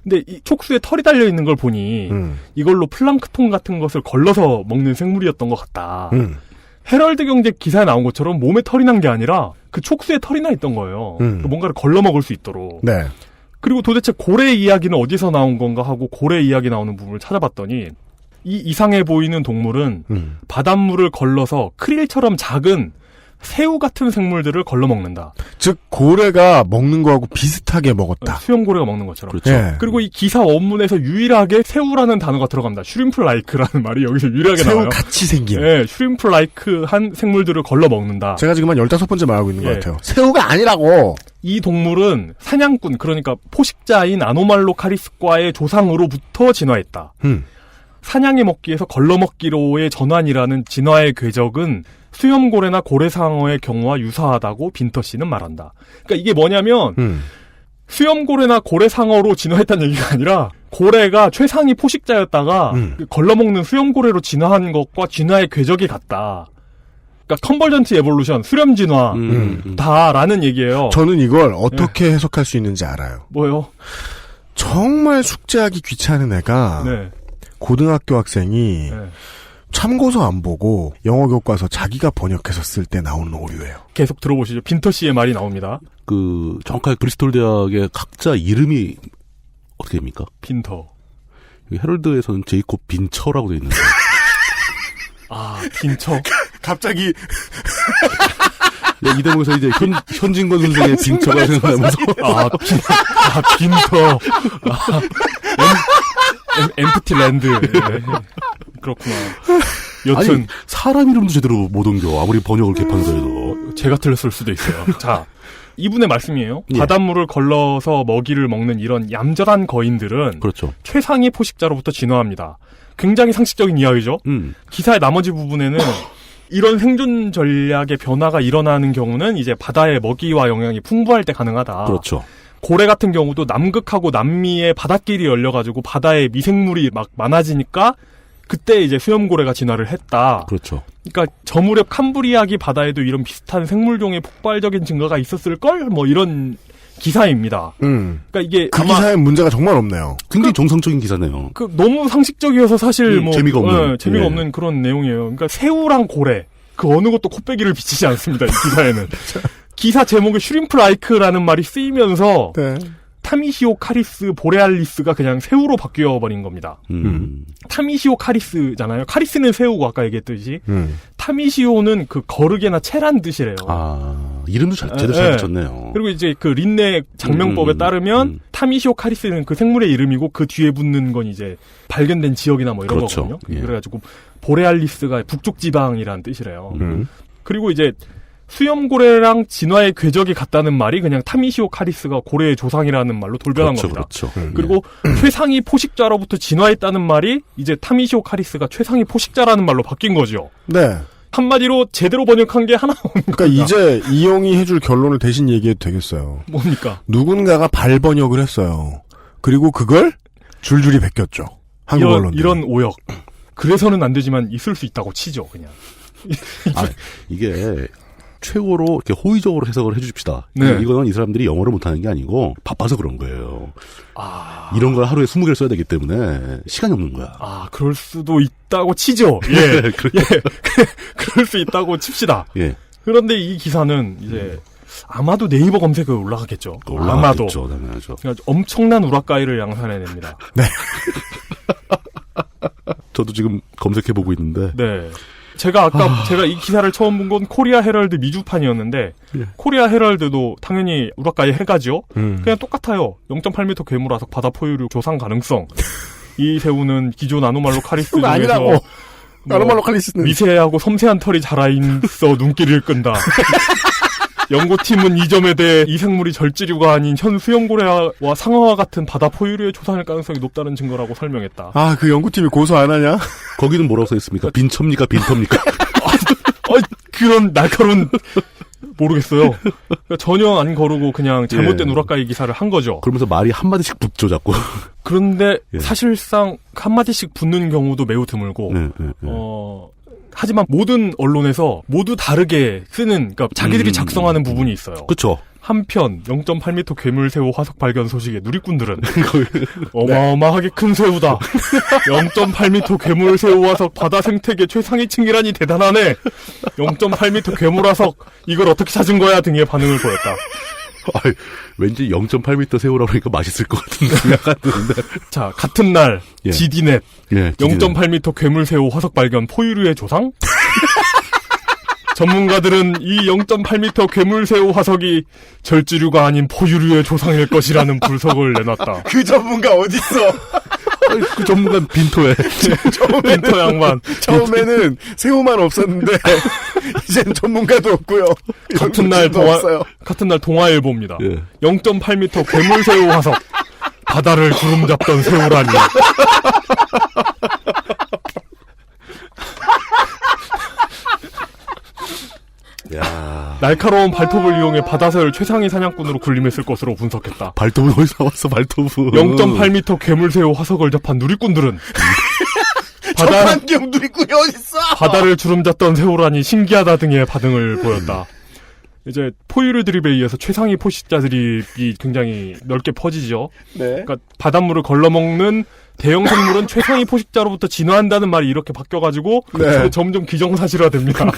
근데 이 촉수에 털이 달려 있는 걸 보니 이걸로 플랑크톤 같은 것을 걸러서 먹는 생물이었던 것 같다. 헤럴드 경제 기사에 나온 것처럼 몸에 털이 난 게 아니라 그 촉수에 털이 나 있던 거예요. 뭔가를 걸러 먹을 수 있도록. 네. 그리고 도대체 고래 이야기는 어디서 나온 건가 하고 고래 이야기 나오는 부분을 찾아봤더니 이 이상해 보이는 동물은 바닷물을 걸러서 크릴처럼 작은 새우 같은 생물들을 걸러 먹는다. 즉 고래가 먹는 거하고 비슷하게 먹었다. 수염고래가 먹는 것처럼. 그렇죠. 예. 그리고 이 기사 원문에서 유일하게 새우라는 단어가 들어갑니다. 슈림프 라이크라는 말이 여기서 유일하게 새우 나와요. 같이 생긴. 네, 슈림프 라이크한 생물들을 걸러 먹는다. 제가 지금 한 15번째 말하고 있는 것 예. 같아요. 새우가 아니라고. 이 동물은 사냥꾼, 그러니까 포식자인 아노말로 카리스과의 조상으로부터 진화했다. 사냥해 먹기에서 걸러먹기로의 전환이라는 진화의 궤적은 수염고래나 고래상어의 경우와 유사하다고 빈터 씨는 말한다. 그러니까 이게 뭐냐면 수염고래나 고래상어로 진화했다는 얘기가 아니라 고래가 최상위 포식자였다가 걸러먹는 수염고래로 진화한 것과 진화의 궤적이 같다. 그러니까 컨버전트 에볼루션, 수렴 진화다라는 얘기예요. 저는 이걸 어떻게 해석할 수 있는지 알아요. 뭐요? 정말 숙제하기 귀찮은 애가 네. 고등학교 학생이 네. 참고서 안 보고 영어 교과서 자기가 번역해서 쓸 때 나오는 오류예요. 계속 들어보시죠. 빈터 씨의 말이 나옵니다. 그 정확하게 브리스톨 대학의 각자 이름이 어떻게 됩니까? 빈터. 헤럴드에서는 제이콥 빈처라고 되어 있는데. 아, 빈처. 갑자기 이 대목에서 이제 현진건 선생의 빈처가 생각나면서 빈터. 엠프티 랜드. 네. 그렇구나. 여튼 아니, 사람 이름도 제대로 못 옮겨. 아무리 번역을 개판해서 해도. 제가 틀렸을 수도 있어요. 자, 이분의 말씀이에요. 예. 바닷물을 걸러서 먹이를 먹는 이런 얌전한 거인들은 그렇죠. 최상위 포식자로부터 진화합니다. 굉장히 상식적인 이야기죠. 기사의 나머지 부분에는 이런 생존 전략의 변화가 일어나는 경우는 이제 바다의 먹이와 영양이 풍부할 때 가능하다. 그렇죠. 고래 같은 경우도 남극하고 남미의 바닷길이 열려가지고 바다에 미생물이 막 많아지니까 그때 이제 수염고래가 진화를 했다. 그렇죠. 그러니까 저무렵 캄브리아기 바다에도 이런 비슷한 생물종의 폭발적인 증가가 있었을걸? 뭐 이런 기사입니다. 그러니까 이게 그 기사에 문제가 정말 없네요. 굉장히 정상적인 기사네요. 너무 상식적이어서 사실 뭐 재미가 없는. 재미가 없는 그런 내용이에요. 그러니까 새우랑 고래 그 어느 것도 코빼기를 비치지 않습니다. 이 기사에는. 기사 제목에 슈림프 라이크라는 말이 쓰이면서 네. 타미시오 카리스 보레알리스가 그냥 새우로 바뀌어버린 겁니다. 타미시오 카리스잖아요. 카리스는 새우고 아까 얘기했듯이 타미시오는 그 거르게나 채란 뜻이래요. 아, 이름도 제대로 잘 붙였네요. 그리고 이제 그 린네 장명법에 따르면 타미시오 카리스는 그 생물의 이름이고 그 뒤에 붙는 건 이제 발견된 지역이나 뭐 이런 그렇죠. 거거든요. 예. 그래가지고 보레알리스가 북쪽 지방이라는 뜻이래요. 그리고 이제 수염고래랑 진화의 궤적이 같다는 말이 그냥 타미시오 카리스가 고래의 조상이라는 말로 돌변한 그렇죠, 겁니다. 그렇죠. 그리고 최상위 포식자로부터 진화했다는 말이 이제 타미시오 카리스가 최상위 포식자라는 말로 바뀐 거죠. 네. 한마디로 제대로 번역한 게 하나 없는 그러니까 겁니다. 이제 이용이 해줄 결론을 대신 얘기해도 되겠어요. 뭡니까? 누군가가 발번역을 했어요. 그리고 그걸 줄줄이 베꼈죠. 한국 언론들. 이런 오역. 그래서는 안 되지만 있을 수 있다고 치죠, 그냥. 이게 최고로 이렇게 호의적으로 해석을 해주십시다. 네. 이거는 이 사람들이 영어를 못하는 게 아니고 바빠서 그런 거예요. 이런 걸 하루에 20개를 써야 되기 때문에 시간이 없는 거야. 그럴 수도 있다고 치죠. 예. 그럴 수 있다고 칩시다. 예. 그런데 이 기사는 이제 아마도 네이버 검색어에 올라가겠죠. 아마도. 당연하죠. 그러니까 엄청난 우라카이를 양산해냅니다. 네. 저도 지금 검색해보고 있는데. 네. 제가 이 기사를 처음 본 건 코리아 헤럴드 미주판이었는데, 코리아 헤럴드도 당연히 우라카이 해가죠. 그냥 똑같아요. 0.8m 괴물화석 바다 포유류 조상 가능성. 이 새우는 기존 아노말로 카리스 중에서 아니라고. 아노말로 카리스는 미세하고 섬세한 털이 자라있어 눈길을 끈다. 연구팀은 이 점에 대해 이 생물이 절지류가 아닌 현 수염고래와 상어와 같은 바다 포유류의 조상일 가능성이 높다는 증거라고 설명했다. 그 연구팀이 고소 안 하냐? 거기는 뭐라고 써있습니까? 빈첩니까? 빈터입니까? 그런 날카로운 모르겠어요. 그러니까 전혀 안 거르고 그냥 잘못된 우라카이 기사를 한 거죠. 그러면서 말이 한마디씩 붙죠, 자꾸. 그런데 사실상 한마디씩 붙는 경우도 매우 드물고 하지만 모든 언론에서 모두 다르게 쓰는, 그러니까 자기들이 작성하는 부분이 있어요. 그렇죠. 한편 0.8m 괴물새우 화석 발견 소식에 누리꾼들은 어마어마하게 큰 새우다. 0.8m 괴물새우 화석 바다 생태계 최상위층이라니 대단하네. 0.8m 괴물 화석 이걸 어떻게 찾은 거야 등의 반응을 보였다. 왠지 0.8m 새우라고 하니까 맛있을 것 같은 생각이 드는데. 자, 같은 날 GDnet 0.8m 괴물새우 화석 발견 포유류의 조상? 전문가들은 이 0.8m 괴물새우 화석이 절지류가 아닌 포유류의 조상일 것이라는 분석을 내놨다. 그 전문가 어딨어? 그 전문가는 빈토에. 빈토 양반. 처음에는 새우만 없었는데 이젠 전문가도 없고요. 같은 날 동아일보입니다. 0.8m 괴물새우 화석. 바다를 주름 잡던 새우라니. 야. 날카로운 발톱을 이용해 바다새우를 최상위 사냥꾼으로 군림했을 것으로 분석했다. 발톱은 어디서 나왔어, 발톱은. 0.8m 괴물새우 화석을 접한 누리꾼들은 저만경 누리꾼이 어딨어? 바다를 주름잡던 새우라니 신기하다 등의 반응을 보였다. 이제 포유류 드립에 의해서 최상위 포식자들이 굉장히 넓게 퍼지죠. 네. 그러니까 바닷물을 걸러먹는 대형 생물은 최상위 포식자로부터 진화한다는 말이 이렇게 바뀌어가지고 점점 기정사실화됩니다.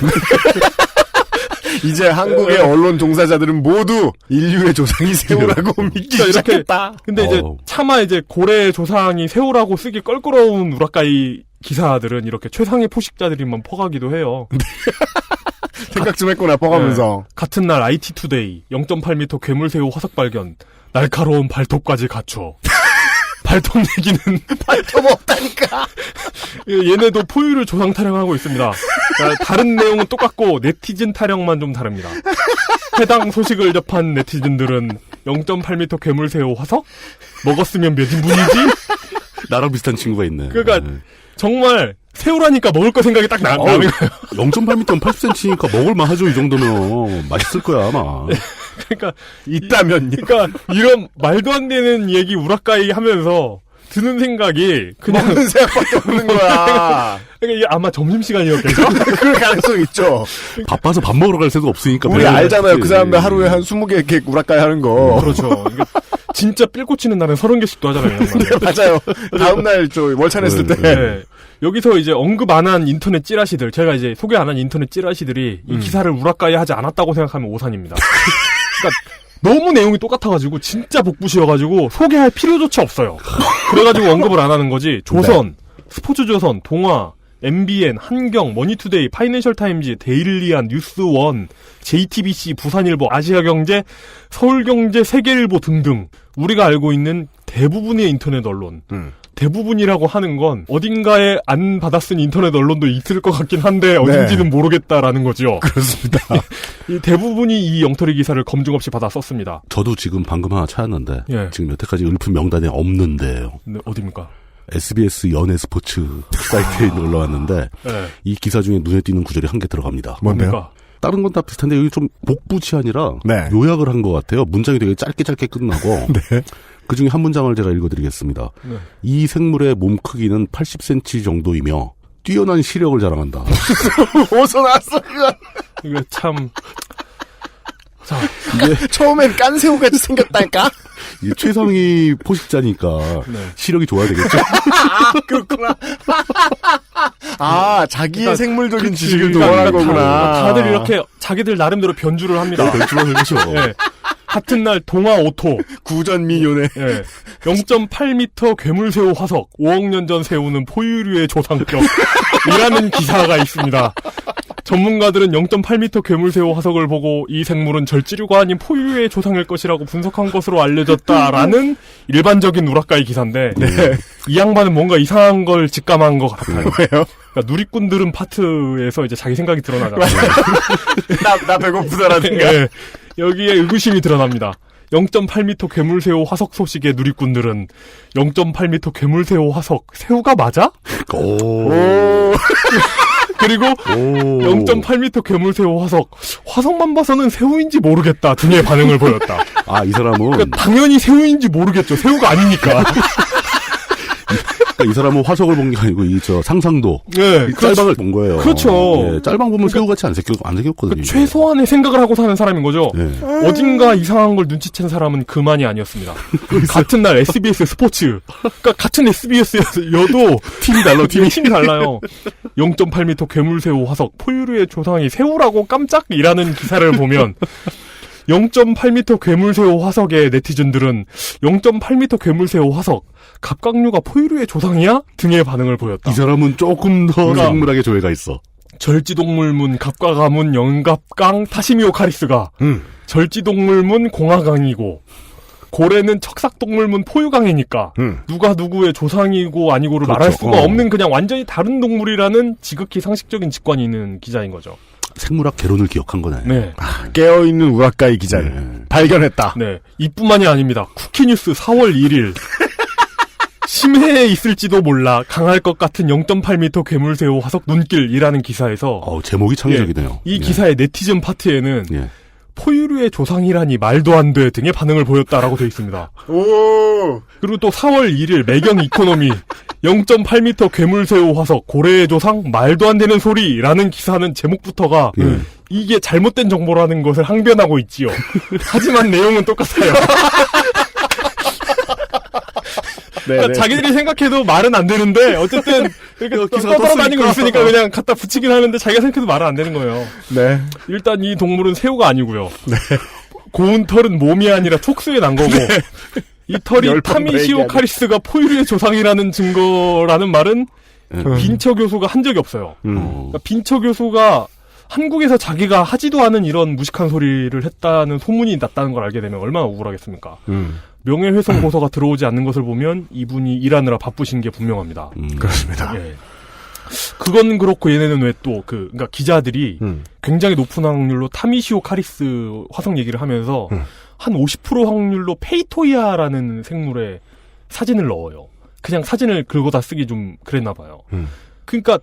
이제 한국의 언론 종사자들은 모두 인류의 조상이 새우라고 믿기 시작했다. 근데 이제 차마 이제 고래의 조상이 새우라고 쓰기 껄끄러운 우라카이 기사들은 이렇게 최상위 포식자들이만 퍼가기도 해요. 생각 좀 했구나, 퍼가면서. 같은 날 IT투데이 0.8m 괴물새우 화석 발견 날카로운 발톱까지 갖춰. 발톱 얘기는 발톱 없다니까. 얘네도 포유류 조상 타령하고 있습니다. 그러니까 다른 내용은 똑같고 네티즌 타령만 좀 다릅니다. 해당 소식을 접한 네티즌들은 0.8m 괴물새우 화석? 먹었으면 몇 인분이지? 나랑 비슷한 친구가 있네. 그러니까 정말 새우라니까 먹을 거 생각이 딱 나는 거예요. 0.8m면 80cm니까 먹을만 하죠. 이 정도면 맛있을 거야 아마. 그러니까 있다면. 그러니까 이런 말도 안 되는 얘기 우라카이 하면서 드는 생각이 그냥 먹는 생각밖에 없는 거야. 그러니까 이게 아마 점심시간이었겠죠? 그럴 가능성 있죠. 바빠서 밥 먹으러 갈 새도 없으니까. 우리 알잖아요. 그 사람들 하루에 한 20개 이렇게 우라카이 하는 거. 그렇죠. 그러니까 진짜 삘 꽂히는 날은 30개씩도 하잖아요. 네, 맞아요. 다음날 월차 냈을 때. 네. 여기서 이제 언급 안 한 인터넷 찌라시들, 제가 이제 소개 안 한 인터넷 찌라시들이 이 기사를 우라카이 하지 않았다고 생각하면 오산입니다. 그러니까 너무 내용이 똑같아가지고 진짜 복붙이어가지고 소개할 필요조차 없어요. 그래가지고 언급을 안 하는 거지. 조선, 스포츠조선, 동아, MBN, 한경, 머니투데이, 파이낸셜타임즈, 데일리안, 뉴스원, JTBC, 부산일보, 아시아경제, 서울경제, 세계일보 등등 우리가 알고 있는 대부분의 인터넷 언론 대부분이라고 하는 건 어딘가에 안 받아쓴 인터넷 언론도 있을 것 같긴 한데 어딘지는 모르겠다라는 거죠. 그렇습니다. 이 대부분이 이 영터리 기사를 검증 없이 받아 썼습니다. 저도 지금 방금 하나 찾았는데 지금 여태까지 읊은 명단에 없는데요. 네, 어디입니까? SBS 연예 스포츠 사이트에 올라왔는데 이 기사 중에 눈에 띄는 구절이 한 개 들어갑니다. 뭔데요? 다른 건 다 비슷한데 여기 좀 복붙이 아니라 요약을 한 것 같아요. 문장이 되게 짧게 끝나고 그 중에 한 문장을 제가 읽어드리겠습니다. 이 생물의 몸 크기는 80cm 정도이며 뛰어난 시력을 자랑한다. 어디서 나왔어 그거? 이거 참... 자, 이게 처음엔 깐새우같이 생겼다니까? 이게 최상위 포식자니까 시력이 좋아야 되겠죠? 그렇구나. 자기의 생물적인 그치. 지식을 동원한 거구나. 다들 이렇게 자기들 나름대로 변주를 합니다. 변주를 하죠. 네. 같은 날 동아 오토 구전미요네. 0.8m 괴물새우 화석 5억 년 전 새우는 포유류의 조상격이라는 기사가 있습니다. 전문가들은 0.8m 괴물새우 화석을 보고 이 생물은 절지류가 아닌 포유류의 조상일 것이라고 분석한 것으로 알려졌다라는 일반적인 우라카이 기사인데 이 양반은 뭔가 이상한 걸 직감한 것 같아요. 왜요? 그러니까 누리꾼들은 파트에서 이제 자기 생각이 드러나잖아요. 나 배고프다라든가. 여기에 의구심이 드러납니다. 0.8m 괴물새우 화석 소식의 누리꾼들은 0.8m 괴물새우 화석 새우가 맞아? 그리고 0.8m 괴물새우 화석만 봐서는 새우인지 모르겠다 등의 반응을 보였다. 이 사람은 그러니까 당연히 새우인지 모르겠죠. 새우가 아니니까. 이 사람은 화석을 본 게 아니고 상상도 짤방을 본 거예요. 그렇죠. 짤방 보면 새우같이 안 생겼거든요. 최소한의 생각을 하고 사는 사람인 거죠. 어딘가 이상한 걸 눈치챈 사람은 그만이 아니었습니다. 같은 날 SBS 스포츠, 그러니까 같은 SBS여도 팀이 달라요. 0.8m 괴물새우 화석 포유류의 조상이 새우라고 깜짝이라는 기사를 보면 0.8m 괴물새우 화석의 네티즌들은 0.8m 괴물새우 화석 갑각류가 포유류의 조상이야? 등의 반응을 보였다. 이 사람은 조금 더 생물학의 조예가 있어. 절지동물문 갑과가문 영갑강 타시미오 카리스가 절지동물문 공화강이고 고래는 척삭동물문 포유강이니까 누가 누구의 조상이고 아니고를 말할 수가 없는 그냥 완전히 다른 동물이라는 지극히 상식적인 직관이 있는 기자인 거죠. 생물학 개론을 기억한 거네. 네. 깨어있는 우라카이 기자를 발견했다. 네. 이뿐만이 아닙니다. 쿠키뉴스 4월 1일. 심해에 있을지도 몰라 강할 것 같은 0.8m 괴물새우 화석 눈길이라는 기사에서 제목이 창의적이네요. 이 기사의 네티즌 파트에는 포유류의 조상이라니 말도 안 돼 등의 반응을 보였다라고 되어 있습니다. 그리고 또 4월 1일 매경 이코노미 0.8m 괴물새우 화석 고래의 조상 말도 안 되는 소리라는 기사는 제목부터가 이게 잘못된 정보라는 것을 항변하고 있지요. 하지만 내용은 똑같아요. 그러니까 자기들이 생각해도 말은 안 되는데 어쨌든 이렇게 떠다니고 있으니까 그냥 갖다 붙이긴 하는데 자기가 생각해도 말은 안 되는 거예요. 네. 일단 이 동물은 새우가 아니고요. 고운 털은 몸이 아니라 촉수에 난 거고 이 털이 타미시오 카리스가 포유류의 조상이라는 증거라는 말은 빈처 교수가 한 적이 없어요. 그러니까 빈처 교수가 한국에서 자기가 하지도 않은 이런 무식한 소리를 했다는 소문이 났다는 걸 알게 되면 얼마나 억울하겠습니까? 명예훼손 고소가 들어오지 않는 것을 보면 이분이 일하느라 바쁘신 게 분명합니다. 그렇습니다. 그건 그렇고 얘네는 왜 또 그러니까 기자들이 굉장히 높은 확률로 타미시오 카리스 화성 얘기를 하면서 한 50% 확률로 페이토이아라는 생물의 사진을 넣어요. 그냥 사진을 긁어다 쓰기 좀 그랬나 봐요. 그러니까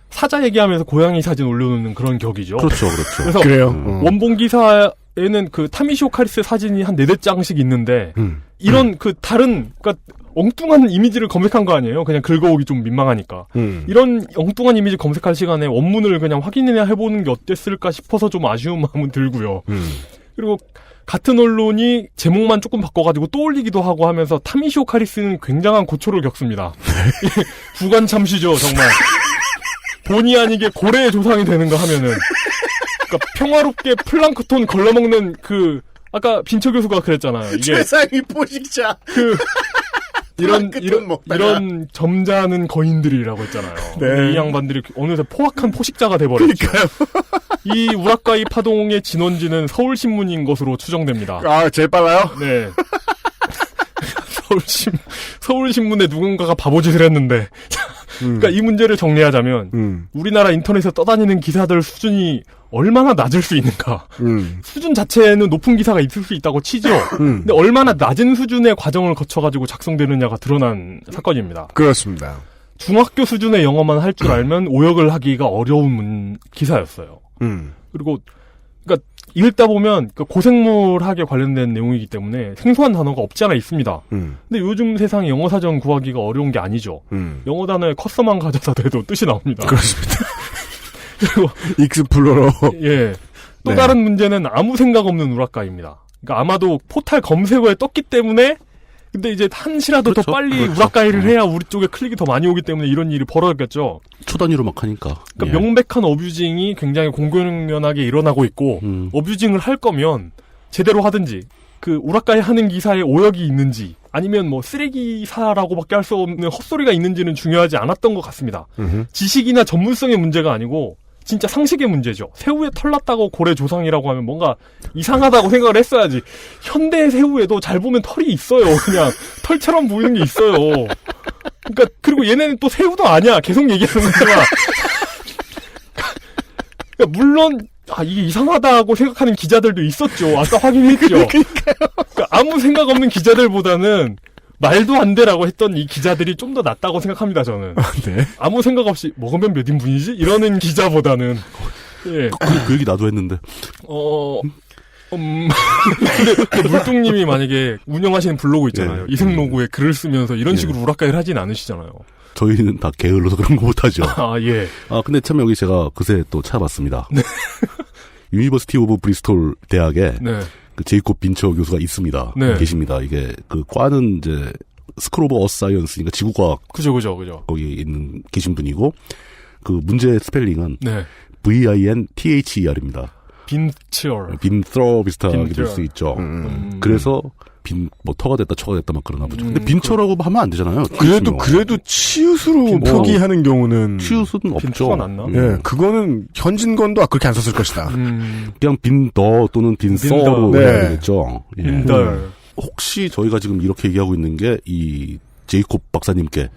사자 얘기하면서 고양이 사진 올려놓는 그런 격이죠. 그렇죠, 그렇죠. 그래서 그래요. 원본 기사에는 그 타미시오 카리스 사진이 한 4-4장씩 있는데 이런 그 다른 그러니까 엉뚱한 이미지를 검색한 거 아니에요? 그냥 긁어오기 좀 민망하니까. 이런 엉뚱한 이미지 검색할 시간에 원문을 그냥 확인이나 해보는 게 어땠을까 싶어서 좀 아쉬운 마음은 들고요. 그리고 같은 언론이 제목만 조금 바꿔가지고 또 올리기도 하고 하면서 타미시오 카리스는 굉장한 고초를 겪습니다. 부관 참시죠, 정말. 본의 아니게 고래의 조상이 되는가 하면은. 그러니까 평화롭게 플랑크톤 걸러먹는 아까 빈처 교수가 그랬잖아요. 이게 최상위 포식자. 이런 점잖은 거인들이라고 했잖아요. 네. 이 양반들이 어느새 포악한 포식자가 돼버렸죠. 그러니까요. 이 우라카이 파동의 진원지는 서울신문인 것으로 추정됩니다. 아, 제일 빨라요? 네. 서울신문에 누군가가 바보짓을 했는데. 그러니까 이 문제를 정리하자면 우리나라 인터넷에 떠다니는 기사들 수준이 얼마나 낮을 수 있는가. 수준 자체는 높은 기사가 있을 수 있다고 치죠. 근데 얼마나 낮은 수준의 과정을 거쳐가지고 작성되느냐가 드러난 사건입니다. 그렇습니다. 중학교 수준의 영어만 할 줄 알면 오역을 하기가 어려운 기사였어요. 그리고 그러니까 읽다 보면 고생물학에 관련된 내용이기 때문에 생소한 단어가 없지 않아 있습니다. 근데 요즘 세상에 영어 사전 구하기가 어려운 게 아니죠. 영어 단어에 커서만 가져다 대도 뜻이 나옵니다. 그렇습니다. 그리고 익스플로러. 예. 또 네. 다른 문제는 아무 생각 없는 우라카이입니다. 그러니까 아마도 포탈 검색어에 떴기 때문에 근데 이제 한시라도 그렇죠. 더 빨리 그렇죠. 우라카이를 해야 우리 쪽에 클릭이 더 많이 오기 때문에 이런 일이 벌어졌겠죠. 초단위로 막 하니까. 그러니까 명백한 어뷰징이 굉장히 공공연하게 일어나고 있고 어뷰징을 할 거면 제대로 하든지 우라카이 하는 기사에 오역이 있는지 아니면 뭐 쓰레기사라고밖에 할 수 없는 헛소리가 있는지는 중요하지 않았던 것 같습니다. 지식이나 전문성의 문제가 아니고 진짜 상식의 문제죠. 새우에 털 났다고 고래 조상이라고 하면 뭔가 이상하다고 생각을 했어야지. 현대 새우에도 잘 보면 털이 있어요. 그냥 털처럼 보이는 게 있어요. 그러니까 그리고 얘네는 또 새우도 아니야. 계속 얘기하는 거야. 그러니까 물론 이게 이상하다고 생각하는 기자들도 있었죠. 아까 확인했죠. 그러니까 아무 생각 없는 기자들보다는 말도 안 되라고 했던 이 기자들이 좀 더 낫다고 생각합니다, 저는. 네. 아무 생각 없이 먹으면 몇 인분이지? 이러는 기자보다는. 예. 그 얘기 나도 했는데. 근데 물뚱님이 만약에 운영하시는 블로그 있잖아요. 네. 이승로그에 글을 쓰면서 이런 식으로 우라카이를 하진 않으시잖아요. 저희는 다 게을러서 그런 거 못하죠. 예. 근데 참 여기 제가 그새 또 찾아봤습니다. 네. 유니버시티 오브 브리스톨 대학에 네. 제이콥 빈처 교수가 있습니다. 네. 계십니다. 이게 과는 이제 스쿨 오브 어스 사이언스니까 지구과학. 그죠. 거기 계신 분이고 문제의 스펠링은 네. VINTHER입니다. 빈처 비슷하게 될 수 있죠. 그래서 터가 됐다 처가 됐다 막 그러나 보죠. 근데 빈처라고 하면 안 되잖아요. 그래도 치읓으로 표기하는 경우는 치읓은 없죠. 빈처가 낫나? 예, 그거는 현진건도 그렇게 안 썼을 것이다. 그냥 빈더 또는 빈서로 해야 되겠죠. 예. 빈덜. 혹시 저희가 지금 이렇게 얘기하고 있는 게 이 제이콥 박사님께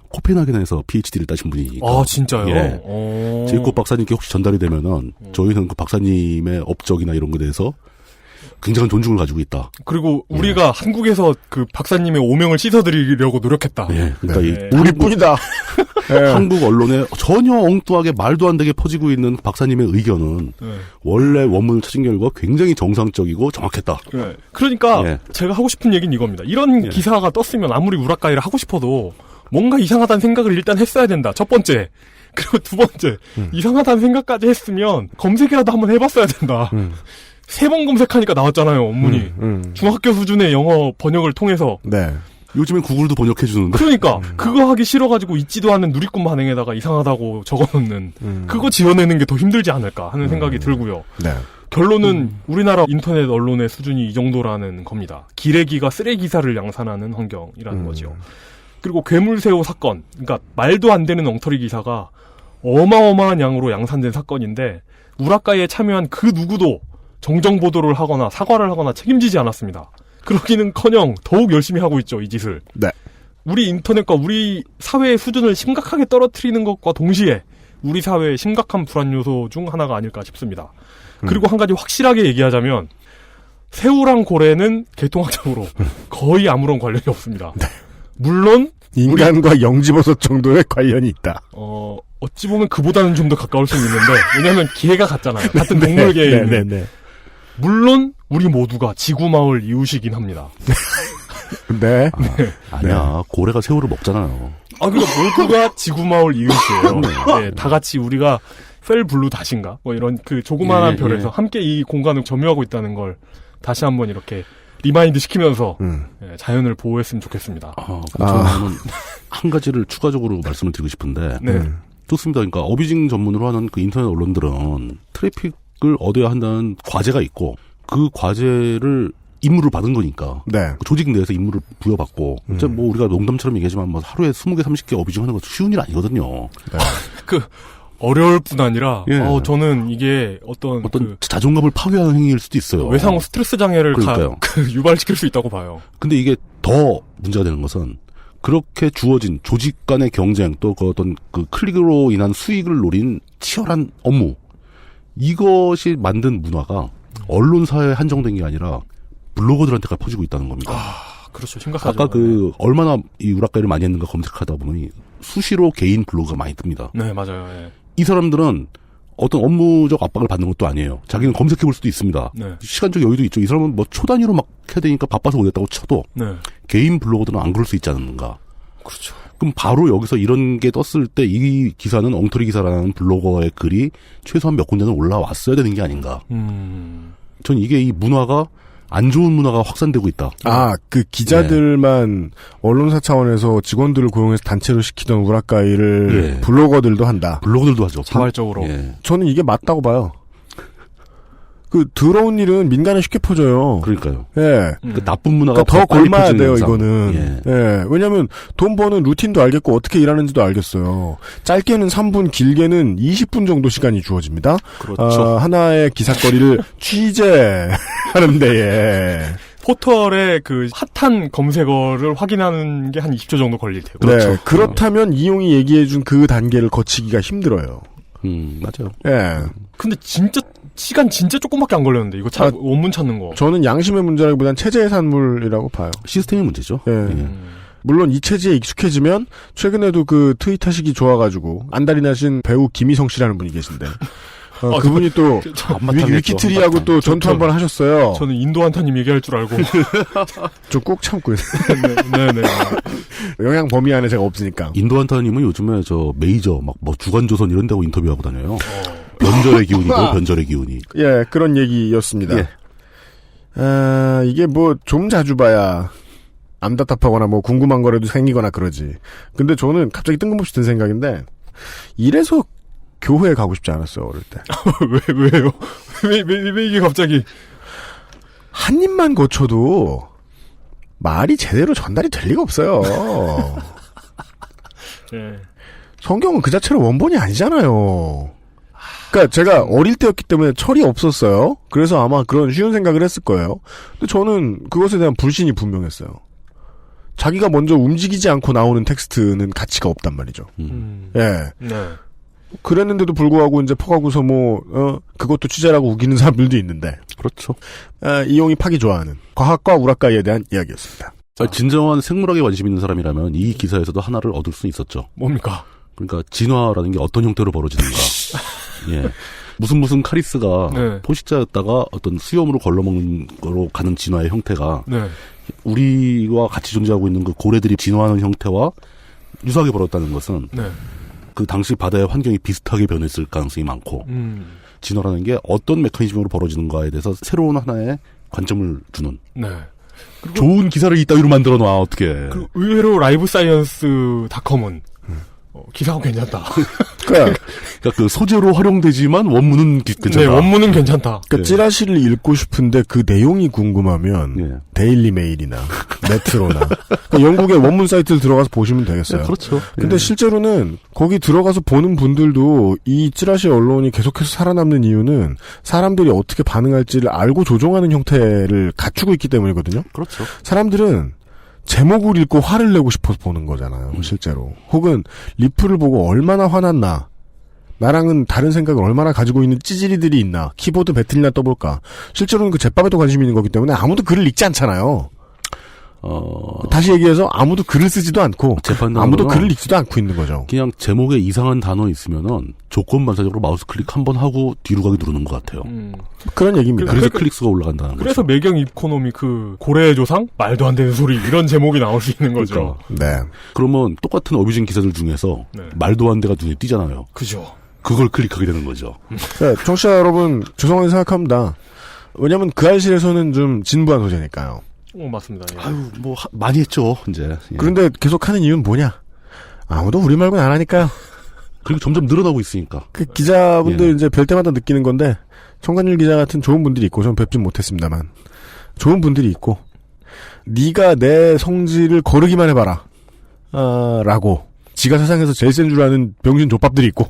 코펜하겐에서 PhD를 따신 분이니까. 아, 진짜요? 예. 제이콥 박사님께 혹시 전달이 되면은 저희는 그 박사님의 업적이나 이런 거에 대해서 굉장한 존중을 가지고 있다. 그리고 우리가 한국에서 그 박사님의 오명을 씻어드리려고 노력했다. 예. 그러니까 우리뿐이다. 한국 언론에 전혀 엉뚱하게 말도 안 되게 퍼지고 있는 박사님의 의견은 원래 원문을 찾은 결과 굉장히 정상적이고 정확했다. 그러니까 제가 하고 싶은 얘기는 이겁니다. 이런 기사가 떴으면 아무리 우라카이를 하고 싶어도 뭔가 이상하다는 생각을 일단 했어야 된다. 첫 번째. 그리고 두 번째. 이상하다는 생각까지 했으면 검색이라도 한번 해봤어야 된다. 3번 검색하니까 나왔잖아요, 원문이. 중학교 수준의 영어 번역을 통해서. 네. 요즘엔 구글도 번역해주는데. 그러니까, 그거 하기 싫어가지고 있지도 않은 누리꾼 반응에다가 이상하다고 적어놓는, 그거 지어내는 게 더 힘들지 않을까 하는 생각이 들고요. 네. 결론은 우리나라 인터넷 언론의 수준이 이 정도라는 겁니다. 기레기가 쓰레기사를 양산하는 환경이라는 거죠. 그리고 괴물새우 사건, 그러니까 말도 안 되는 엉터리 기사가 어마어마한 양으로 양산된 사건인데, 우라카이에 참여한 그 누구도 정정 보도를 하거나 사과를 하거나 책임지지 않았습니다. 그러기는커녕 더욱 열심히 하고 있죠, 이 짓을. 네. 우리 인터넷과 우리 사회의 수준을 심각하게 떨어뜨리는 것과 동시에 우리 사회의 심각한 불안 요소 중 하나가 아닐까 싶습니다. 그리고 한 가지 확실하게 얘기하자면 새우랑 고래는 계통학적으로 거의 아무런 관련이 없습니다. 네. 물론 인간과 영지버섯 정도의 관련이 있다. 어찌 보면 그보다는 좀 더 가까울 수는 있는데 왜냐하면 계가 같잖아요. 같은 동물계에 있는. 물론 우리 모두가 지구마을 이웃이긴 합니다. 네. 아니야. 고래가 새우를 먹잖아요. 그러니까 모두가 지구마을 이웃이에요. 네, 다 같이 우리가 펠블루 다신가? 뭐 이런 그 조그마한 별에서 함께 이 공간을 점유하고 있다는 걸 다시 한번 이렇게 리마인드 시키면서 자연을 보호했으면 좋겠습니다. 저는 한 가지를 추가적으로 말씀을 드리고 싶은데 좋습니다. 그러니까 어뷰징 전문으로 하는 그 인터넷 언론들은 트래픽을 얻어야 한다는 과제가 있고 그 과제를 임무를 받은 거니까. 그 조직 내에서 임무를 부여받고. 진짜 뭐 우리가 농담처럼 얘기하지만 뭐 하루에 20개, 30개 어뷰징 하는 것도 쉬운 일 아니거든요. 어려울 뿐 아니라, 저는 이게 어떤 자존감을 파괴하는 행위일 수도 있어요. 외상 스트레스 장애를 유발시킬 수 있다고 봐요. 근데 이게 더 문제가 되는 것은 그렇게 주어진 조직 간의 경쟁 또 그 어떤 그 클릭으로 인한 수익을 노린 치열한 업무. 이것이 만든 문화가 언론사에 한정된 게 아니라 블로거들한테가 퍼지고 있다는 겁니다. 그렇죠. 심각하죠. 아까 얼마나 이 우라카이를 많이 했는가 검색하다 보니 수시로 개인 블로그가 많이 뜹니다. 네, 맞아요. 이 사람들은 어떤 업무적 압박을 받는 것도 아니에요. 자기는 검색해볼 수도 있습니다. 시간적 여유도 있죠. 이 사람은 뭐 초 단위로 막 해야 되니까 바빠서 못했다고 쳐도 개인 블로거들은 안 그럴 수 있지 않는가. 그렇죠. 그럼 바로 여기서 이런 게 떴을 때 이 기사는 엉터리 기사라는 블로거의 글이 최소한 몇 군데는 올라왔어야 되는 게 아닌가. 전 이게 이 문화가 안 좋은 문화가 확산되고 있다. 그 기자들만 언론사 차원에서 직원들을 고용해서 단체로 시키던 우라카이를 블로거들도 한다. 블로거들도 하죠. 자발적으로. 저는 이게 맞다고 봐요. 그 더러운 일은 민간에 쉽게 퍼져요. 그러니까요. 그 나쁜 문화가 더 골마야 돼요, 이거는. 왜냐면 돈 버는 루틴도 알겠고 어떻게 일하는지도 알겠어요. 짧게는 3분, 길게는 20분 정도 시간이 주어집니다. 그렇죠. 하나의 기사거리를 취재하는 데에. 포털의 그 핫한 검색어를 확인하는 게 한 20초 정도 걸릴 테고. 그렇죠. 그렇다면 이용이 얘기해준 그 단계를 거치기가 힘들어요. 맞아요. 근데 시간 진짜 조금밖에 안 걸렸는데 이거 원문 찾는 거. 저는 양심의 문제라기보단 체제의 산물이라고 봐요. 시스템의 문제죠. 물론 이 체제에 익숙해지면 최근에도 그 트윗 하시기 좋아가지고 안달이 나신 배우 김희성 씨라는 분이 계신데 그분이 또 위키트리하고 또 전투 한번 하셨어요. 저는 인도 한타님 얘기할 줄 알고 좀 꾹 참고 네네. 영향 범위 안에 제가 없으니까. 인도 한타님은 요즘에 메이저 막 뭐 주간조선 이런 데하고 인터뷰하고 다녀요. 변절의 기운이고 변절의 기운이. 그런 얘기였습니다. 이게 뭐 좀 자주 봐야 안 답답하거나 뭐 궁금한 거라도 생기거나 그러지. 근데 저는 갑자기 뜬금없이 든 생각인데 이래서 교회에 가고 싶지 않았어요, 어릴 때. 왜요? 왜 이게 갑자기 한 입만 거쳐도 말이 제대로 전달이 될 리가 없어요. 성경은 그 자체로 원본이 아니잖아요. 그러니까 제가 어릴 때였기 때문에 철이 없었어요. 그래서 아마 그런 쉬운 생각을 했을 거예요. 근데 저는 그것에 대한 불신이 분명했어요. 자기가 먼저 움직이지 않고 나오는 텍스트는 가치가 없단 말이죠. 그랬는데도 불구하고 이제 퍼가고서 그것도 취재라고 우기는 사람들도 있는데. 그렇죠. 이용이 파기 좋아하는 과학과 우라카이에 대한 이야기였습니다. 진정한 생물학에 관심 있는 사람이라면 이 기사에서도 하나를 얻을 수 있었죠. 뭡니까? 그러니까 진화라는 게 어떤 형태로 벌어지는가. 무슨 카리스가 포식자였다가 어떤 수염으로 걸러먹는 거로 가는 진화의 형태가 우리와 같이 존재하고 있는 그 고래들이 진화하는 형태와 유사하게 벌어졌다는 것은 그 당시 바다의 환경이 비슷하게 변했을 가능성이 많고 진화라는 게 어떤 메커니즘으로 벌어지는가에 대해서 새로운 하나의 관점을 주는 좋은 기사를 이따위로 만들어 놔 어떻게. 의외로 라이브 사이언스닷컴은 기사가 괜찮다. 그러니까 그 소재로 활용되지만 원문은 괜찮다. 네, 원문은 괜찮다. 그러니까 찌라시를 읽고 싶은데 그 내용이 궁금하면 데일리 메일이나 메트로나 그러니까 영국의 원문 사이트를 들어가서 보시면 되겠어요. 그렇죠. 근데 실제로는 거기 들어가서 보는 분들도 이 찌라시 언론이 계속해서 살아남는 이유는 사람들이 어떻게 반응할지를 알고 조종하는 형태를 갖추고 있기 때문이거든요. 그렇죠. 사람들은 제목을 읽고 화를 내고 싶어서 보는 거잖아요, 실제로. 혹은 리플을 보고 얼마나 화났나 나랑은 다른 생각을 얼마나 가지고 있는 찌질이들이 있나, 키보드 배틀이나 떠볼까. 실제로는 그 제밥에도 관심이 있는 거기 때문에 아무도 글을 읽지 않잖아요. 다시 얘기해서 아무도 글을 쓰지도 않고 아무도 글을 읽지도 않고 있는 거죠. 그냥 제목에 이상한 단어 있으면은 조건 반사적으로 마우스 클릭 한 번 하고 뒤로 가기 누르는 것 같아요. 그런 얘기입니다. 그래서 클릭수가 올라간다는 그래서 거죠. 매경 이코노미 그 고래의 조상 말도 안 되는 소리 이런 제목이 나올 수 있는 거죠. 네. 그러면 똑같은 어뷰징 기사들 중에서 말도 안 돼가 눈에 띄잖아요. 그죠. 그걸 클릭하게 되는 거죠. 네, 청취자 여러분 죄송하게 생각합니다. 왜냐면 그 알실에서는 좀 진부한 소재니까요. 맞습니다. 예. 아유, 뭐 많이 했죠 이제. 예. 그런데 계속 하는 이유는 뭐냐? 아무도 우리 말고는 안 하니까요. 그리고 점점 늘어나고 있으니까. 그 기자분들 이제 뵐 때마다 느끼는 건데 청관일 기자 같은 좋은 분들이 있고 저는 뵙진 못했습니다만 좋은 분들이 있고 네가 내 성질을 거르기만 해봐라 라고 지가 세상에서 제일 센 줄 아는 병신 족밥들이 있고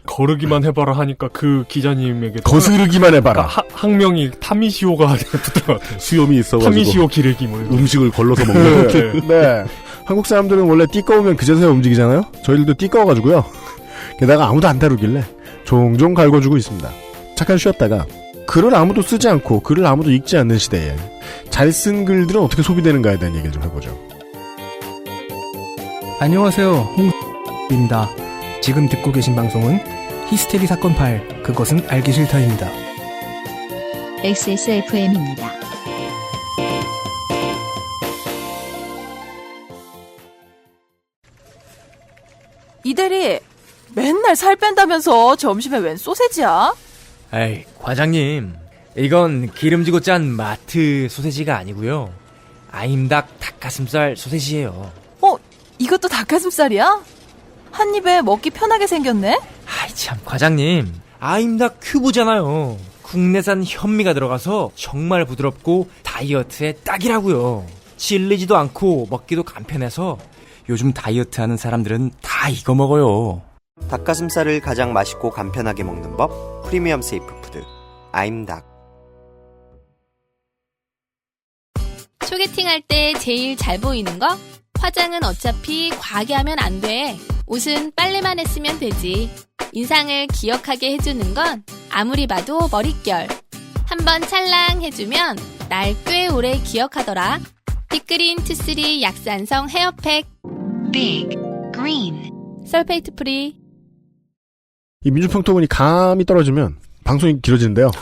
거르기만 해봐라 하니까 그 기자님에게 거스르기만 해봐라. 그러니까 학명이 타미시오가 붙을 것 같아요. 수염이 있어가지고 타미시오 기르기 뭐 음식을 걸러서 먹는. 네. 네. 한국 사람들은 원래 띠꺼우면 그제서야 움직이잖아요. 저희들도 띠꺼워가지고요. 게다가 아무도 안 다루길래 종종 갈궈주고 있습니다. 잠깐 쉬었다가 글을 아무도 쓰지 않고 글을 아무도 읽지 않는 시대에 잘 쓴 글들은 어떻게 소비되는가에 대한 얘기를 좀 해보죠. 안녕하세요, 홍입니다. 지금 듣고 계신 방송은 히스테리 사건 파일, 그것은 알기 싫다입니다. XSFM입니다. 이대리, 맨날 살 뺀다면서 점심에 웬 소세지야? 에이, 과장님. 이건 기름지고 짠 마트 소세지가 아니고요. 아임닭 닭가슴살 소세지예요. 이것도 닭가슴살이야? 한 입에 먹기 편하게 생겼네? 아이 참, 과장님. 아임닭 큐브잖아요. 국내산 현미가 들어가서 정말 부드럽고 다이어트에 딱이라고요. 질리지도 않고 먹기도 간편해서 요즘 다이어트하는 사람들은 다 이거 먹어요. 닭가슴살을 가장 맛있고 간편하게 먹는 법, 프리미엄 세이프 푸드 아임닭. 소개팅할 때 제일 잘 보이는 거? 화장은 어차피 과하게 하면 안 돼. 옷은 빨래만 했으면 되지. 인상을 기억하게 해주는 건 아무리 봐도 머릿결. 한번 찰랑 해주면 날 꽤 오래 기억하더라. 빅그린 투쓰리 약산성 헤어팩. 빅 그린 설페이트 프리. 이 민주평통원이 감이 떨어지면 방송이 길어지는데요.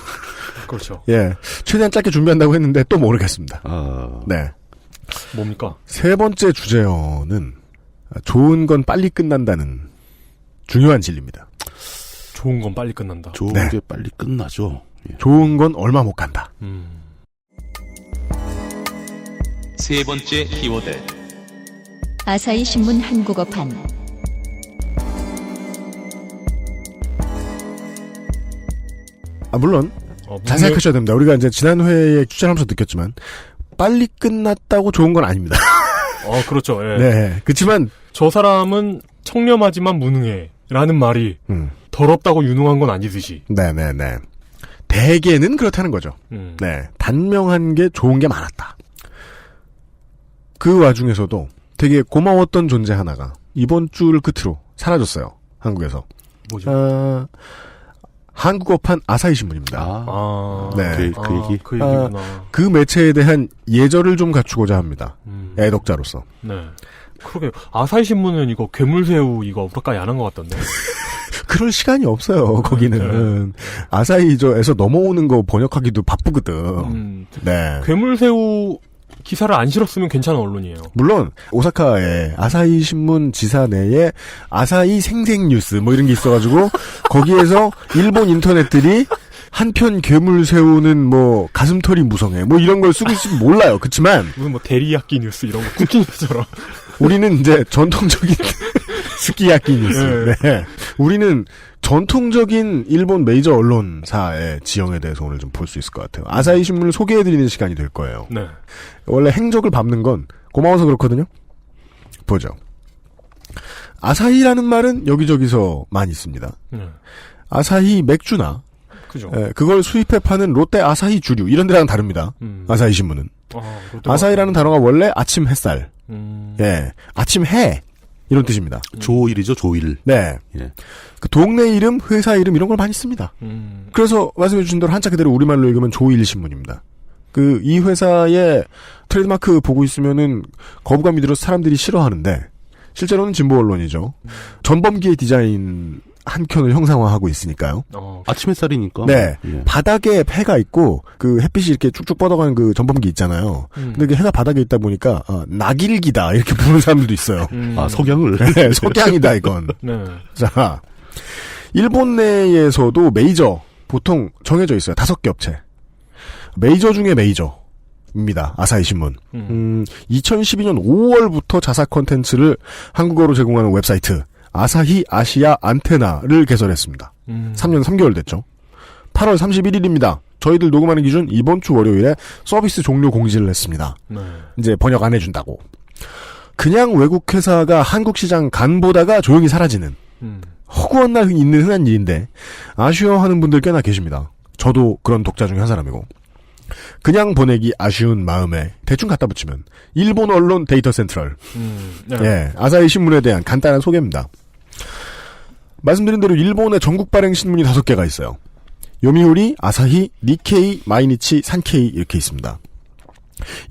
그렇죠. 예, 최대한 짧게 준비한다고 했는데 또 모르겠습니다. 네. 뭡니까? 세 번째 주제어는 좋은 건 빨리 끝난다는 중요한 진리입니다. 좋은 건 빨리 끝난다. 좋은 네. 게 빨리 끝나죠. 예. 좋은 건 얼마 못 간다. 세 번째 키워드. 아사히 신문 한국어판. 물론 잘 생각하셔야 됩니다. 우리가 이제 지난 회에 취재를 하면서 느꼈지만 빨리 끝났다고 좋은 건 아닙니다. 그렇죠. 예. 네. 그렇지만 저 사람은 청렴하지만 무능해라는 말이 더럽다고 유능한 건 아니듯이. 네네네. 대개는 그렇다는 거죠. 네. 단명한 게 좋은 게 많았다. 그 와중에서도 되게 고마웠던 존재 하나가 이번 주를 끝으로 사라졌어요. 한국에서. 뭐죠? 한국어판 아사히 신문입니다. 네. 그 얘기. 그 얘기구나. 그 매체에 대한 예절을 좀 갖추고자 합니다. 애독자로서. 네. 그러게 아사히 신문은 이거 괴물새우 이거 가까이 안 한 것 같던데. 그럴 시간이 없어요. 거기는 아사히저에서 넘어오는 거 번역하기도 바쁘거든. 네. 괴물새우 기사를 안 실었으면 괜찮은 언론이에요. 물론 오사카에 아사히 신문 지사 내에 아사히 생생뉴스 뭐 이런 게 있어가지고 거기에서 일본 인터넷들이 한편 괴물새우는 뭐 가슴털이 무성해 뭐 이런 걸 쓰고 있으면 몰라요. 그렇지만 무슨 뭐 데리야끼 뉴스 이런 거 쿠키 뉴스처럼. 우리는 이제 전통적인 스키야끼 뉴스. 네. 우리는 전통적인 일본 메이저 언론사의 지형에 대해서 오늘 좀 볼 수 있을 것 같아요. 아사히 신문을 소개해드리는 시간이 될 거예요. 네. 원래 행적을 밟는 건 고마워서 그렇거든요. 보죠. 아사히라는 말은 여기저기서 많이 있습니다. 아사히 맥주나 그죠. 그걸 수입해 파는 롯데 아사히 주류 이런 데랑 다릅니다. 아사히 신문은. 아사히라는 단어가 원래 아침 햇살. 예. 아침 해. 이런 뜻입니다. 조일이죠, 조일. 네. 예. 그 동네 이름, 회사 이름 이런 걸 많이 씁니다. 그래서 말씀해 주신 대로 한자 그대로 우리말로 읽으면 조일신문입니다. 이 회사의 트레이드마크 보고 있으면은 거부감이 들어서 사람들이 싫어하는데 실제로는 진보 언론이죠. 전범기의 디자인 한 켠을 형상화하고 있으니까요. 아침 햇살이니까. 네. 예. 바닥에 해가 있고 그 햇빛이 이렇게 쭉쭉 뻗어가는 그 전범기 있잖아요. 근데 그 해가 바닥에 있다 보니까 낙일기다 이렇게 부르는 사람들도 있어요. 석양을. 네, 석양이다 이건. 네. 자, 일본 내에서도 메이저 보통 정해져 있어요. 5개 업체. 메이저 중에 메이저입니다. 아사히 신문. 2012년 5월부터 자사 콘텐츠를 한국어로 제공하는 웹사이트 아사히 아시아 안테나를 개설했습니다. 3년 3개월 됐죠. 8월 31일입니다. 저희들 녹음하는 기준 이번 주 월요일에 서비스 종료 공지를 했습니다. 네. 이제 번역 안 해준다고. 그냥 외국 회사가 한국 시장 간보다가 조용히 사라지는 허구한 날 있는 흔한 일인데 아쉬워하는 분들 꽤나 계십니다. 저도 그런 독자 중에 한 사람이고. 그냥 보내기 아쉬운 마음에 대충 갖다 붙이면 일본 언론 데이터 센트럴. 네. 예, 아사히 신문에 대한 간단한 소개입니다. 말씀드린 대로 일본의 전국 발행 신문이 5개가 있어요. 요미우리, 아사히, 니케이, 마이니치, 산케이 이렇게 있습니다.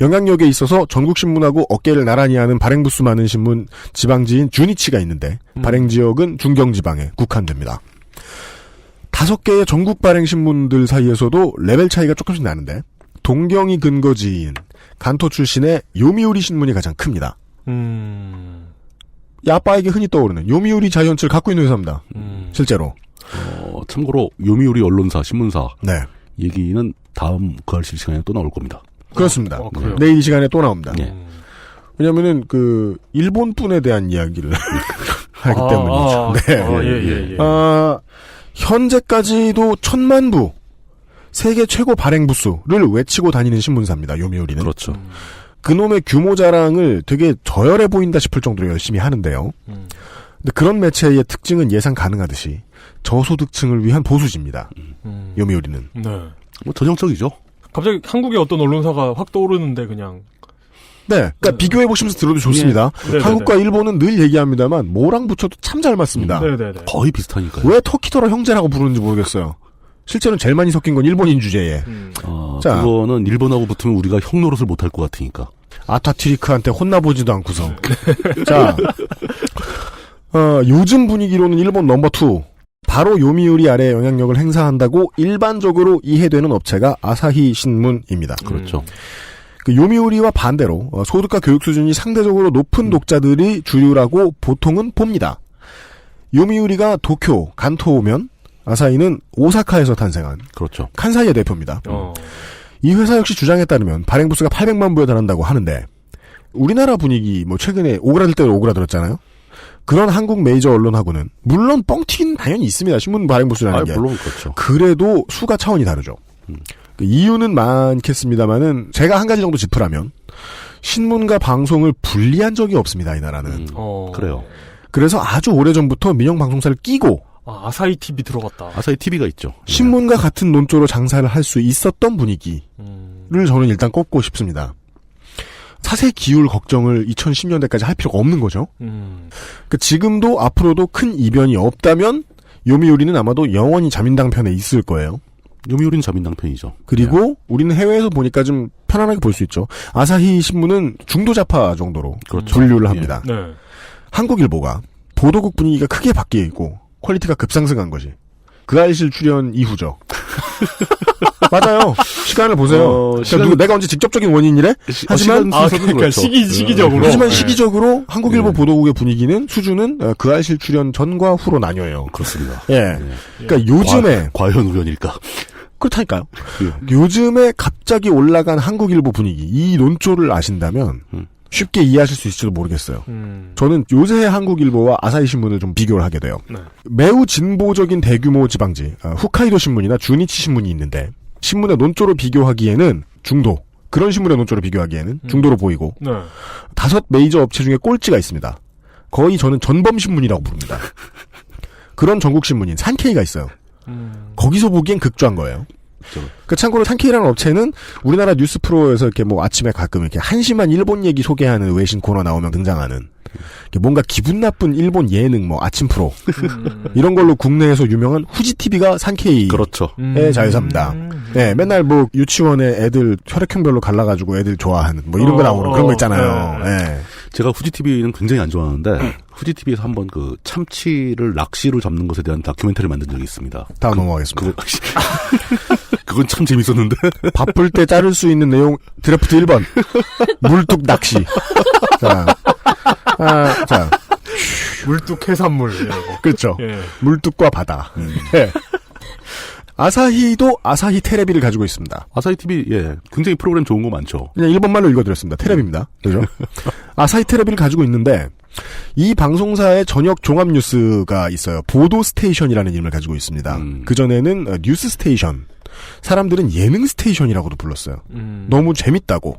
영향력에 있어서 전국 신문하고 어깨를 나란히 하는 발행 부수 많은 신문 지방지인 주니치가 있는데 발행 지역은 중경 지방에 국한됩니다. 5개의 전국 발행 신문들 사이에서도 레벨 차이가 조금씩 나는데 동경이 근거지인 간토 출신의 요미우리 신문이 가장 큽니다. 야빠에게 흔히 떠오르는 요미우리 자이언츠를 갖고 있는 회사입니다. 실제로. 참고로 요미우리 언론사, 신문사 네. 얘기는 다음 그 알실 시간에 또 나올 겁니다. 그렇습니다. 내일 이 시간에 또 나옵니다. 예. 왜냐면은 일본 분에 대한 이야기를 하기 때문이죠. 네. 현재까지도 1000만 부 세계 최고 발행 부수를 외치고 다니는 신문사입니다. 요미우리는. 그렇죠. 그놈의 규모 자랑을 되게 저열해 보인다 싶을 정도로 열심히 하는데요. 근데 그런 매체의 특징은 예상 가능하듯이 저소득층을 위한 보수지입니다. 요미우리는. 네. 뭐 전형적이죠. 갑자기 한국의 어떤 언론사가 확 떠오르는데 그냥. 네. 그러니까 비교해 보시면서 들어도 좋습니다. 예. 한국과 일본은 늘 얘기합니다만 뭐랑 붙여도 참 잘 맞습니다. 네네네. 거의 비슷하니까요. 왜 터키더라 형제라고 부르는지 모르겠어요. 실제로는 제일 많이 섞인 건 일본인 주제에. 자, 그거는 일본하고 붙으면 우리가 형 노릇을 못할 것 같으니까. 아타튀리크한테 혼나보지도 않고서. 자, 요즘 분위기로는 일본 넘버2. 바로 요미우리 아래 영향력을 행사한다고 일반적으로 이해되는 업체가 아사히 신문입니다. 그렇죠. 그 요미우리와 반대로 소득과 교육 수준이 상대적으로 높은 독자들이 주류라고 보통은 봅니다. 요미우리가 도쿄, 간토오면 아사히는 오사카에서 탄생한 그렇죠. 칸사이의 대표입니다. 이 회사 역시 주장에 따르면 발행 부수가 800만 부에 달한다고 하는데 우리나라 분위기 최근에 오그라들 때로 오그라들었잖아요. 그런 한국 메이저 언론하고는 물론 뻥튀기는 당연히 있습니다. 신문 발행 부수라는 게. 물론 그렇죠. 그래도 수가 차원이 다르죠. 그 이유는 많겠습니다만은 제가 한 가지 정도 짚으라면 신문과 방송을 분리한 적이 없습니다. 이 나라는. 그래요. 그래서 아주 오래전부터 민영 방송사를 끼고 아사히 TV 들어갔다. 아사히 TV가 있죠. 신문과 같은 논조로 장사를 할 수 있었던 분위기를 저는 일단 꼽고 싶습니다. 사세 기울 걱정을 2010년대까지 할 필요가 없는 거죠. 그러니까 지금도 앞으로도 큰 이변이 없다면 요미우리는 아마도 영원히 자민당 편에 있을 거예요. 요미우리는 자민당 편이죠. 그리고 우리는 해외에서 보니까 좀 편안하게 볼 수 있죠. 아사히 신문은 중도좌파 정도로 분류를 합니다. 네. 한국일보가 보도국 분위기가 크게 바뀌어 있고 퀄리티가 급상승한 것이 그 알실 출연 이후죠. 맞아요. 시간을 보세요. 그러니까 내가 언제 직접적인 원인이래? 하지만 그러니까 그렇죠. 시기적으로. 하지만 시기적으로 한국일보 보도국의 분위기는 수준은 그 알실 출연 전과 후로 나뉘어요. 그렇습니다. 예. 그러니까 요즘에 과연 우연일까? 그렇다니까요. 요즘에 갑자기 올라간 한국일보 분위기 이 논조를 아신다면 쉽게 이해하실 수 있을지도 모르겠어요. 저는 요새의 한국일보와 아사히 신문을 좀 비교를 하게 돼요. 네. 매우 진보적인 대규모 지방지 홋카이도 신문이나 주니치 신문이 있는데 신문의 논조로 비교하기에는 중도 그런 신문의 논조로 비교하기에는 중도로 보이고 네. 5 메이저 업체 중에 꼴찌가 있습니다. 거의 저는 전범신문이라고 부릅니다. 그런 전국신문인 산케이가 있어요. 거기서 보기엔 극좌인 거예요. 그 참고로 산케이라는 업체는 우리나라 뉴스 프로에서 이렇게 아침에 가끔 이렇게 한심한 일본 얘기 소개하는 외신 코너 나오면 등장하는 뭔가 기분 나쁜 일본 예능, 뭐 아침 프로 이런 걸로 국내에서 유명한 후지 TV가 산케이의 그렇죠. 자회사입니다. 네, 맨날 뭐 유치원에 애들 혈액형별로 갈라가지고 애들 좋아하는 뭐 이런 거 나오는 그런 거 있잖아요. 네. 제가 후지 TV는 굉장히 안 좋아하는데 후지 TV에서 한번 그 참치를 낚시로 잡는 것에 대한 다큐멘터리를 만든 적이 있습니다. 다음 넘어가겠습니다. 그건 참 재밌었는데. 바쁠 때 자를 수 있는 내용 드래프트 1번 물뚝 낚시. 자. 물뚝 해산물. 그렇죠. 예. 물뚝과 바다. 네. 아사히도 아사히 테레비를 가지고 있습니다. 아사히 TV, 예. 굉장히 프로그램 좋은 거 많죠. 그냥 일본말로 읽어드렸습니다. 테레비입니다. 그죠? 아사히 테레비를 가지고 있는데, 이 방송사의 저녁 종합 뉴스가 있어요. 보도 스테이션이라는 이름을 가지고 있습니다. 그전에는 뉴스 스테이션. 사람들은 예능 스테이션이라고도 불렀어요. 너무 재밌다고.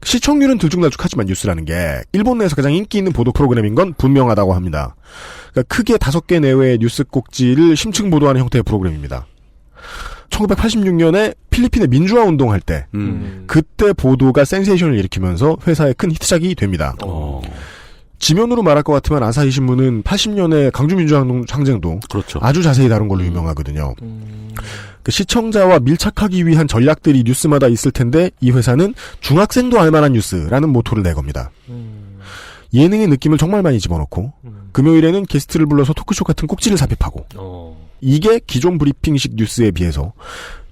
시청률은 들쭉날쭉하지만 뉴스라는 게 일본 내에서 가장 인기 있는 보도 프로그램인 건 분명하다고 합니다. 그러니까 크게 5개 내외의 뉴스 꼭지를 심층 보도하는 형태의 프로그램입니다. 1986년에 필리핀의 민주화 운동할 때 그때 보도가 센세이션을 일으키면서 회사의 큰 히트작이 됩니다. 지면으로 말할 것 같으면 아사히 신문은 80년에 강주민주화 항쟁도 그렇죠. 아주 자세히 다룬 걸로 유명하거든요. 그 시청자와 밀착하기 위한 전략들이 뉴스마다 있을 텐데 이 회사는 중학생도 알만한 뉴스라는 모토를 내겁니다. 예능의 느낌을 정말 많이 집어넣고 금요일에는 게스트를 불러서 토크쇼 같은 꼭지를 삽입하고 이게 기존 브리핑식 뉴스에 비해서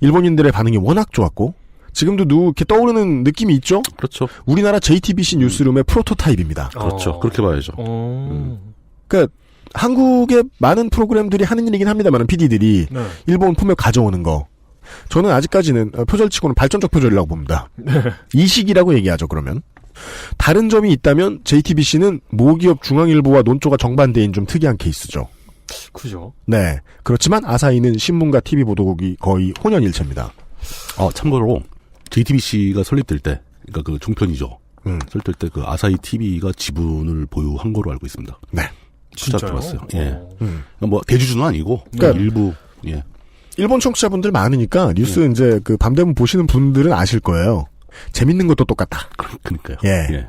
일본인들의 반응이 워낙 좋았고 지금도 이렇게 떠오르는 느낌이 있죠? 그렇죠. 우리나라 JTBC 뉴스룸의 프로토타입입니다. 그렇죠. 그렇게 봐야죠. 그러니까 한국의 많은 프로그램들이 하는 일이긴 합니다만 PD들이 네. 일본 품에 가져오는 거. 저는 아직까지는 표절치고는 발전적 표절이라고 봅니다. 네. 이식이라고 얘기하죠. 그러면. 다른 점이 있다면 JTBC는 모기업 중앙일보와 논조가 정반대인 좀 특이한 케이스죠. 그죠. 네. 그렇지만 아사히는 신문과 TV 보도국이 거의 혼연일체입니다. 참고로 JTBC가 설립될 때, 그러니까 그 종편이죠. 설립될 때 그 아사히 TV가 지분을 보유한 거로 알고 있습니다. 네. 찾아봤어요. 예. 뭐 대주주는 아니고 그러니까 일부. 예. 일본 청취자분들 많으니까 뉴스 이제 그 밤 되면 보시는 분들은 아실 거예요. 재밌는 것도 똑같다. 그러니까요. 예.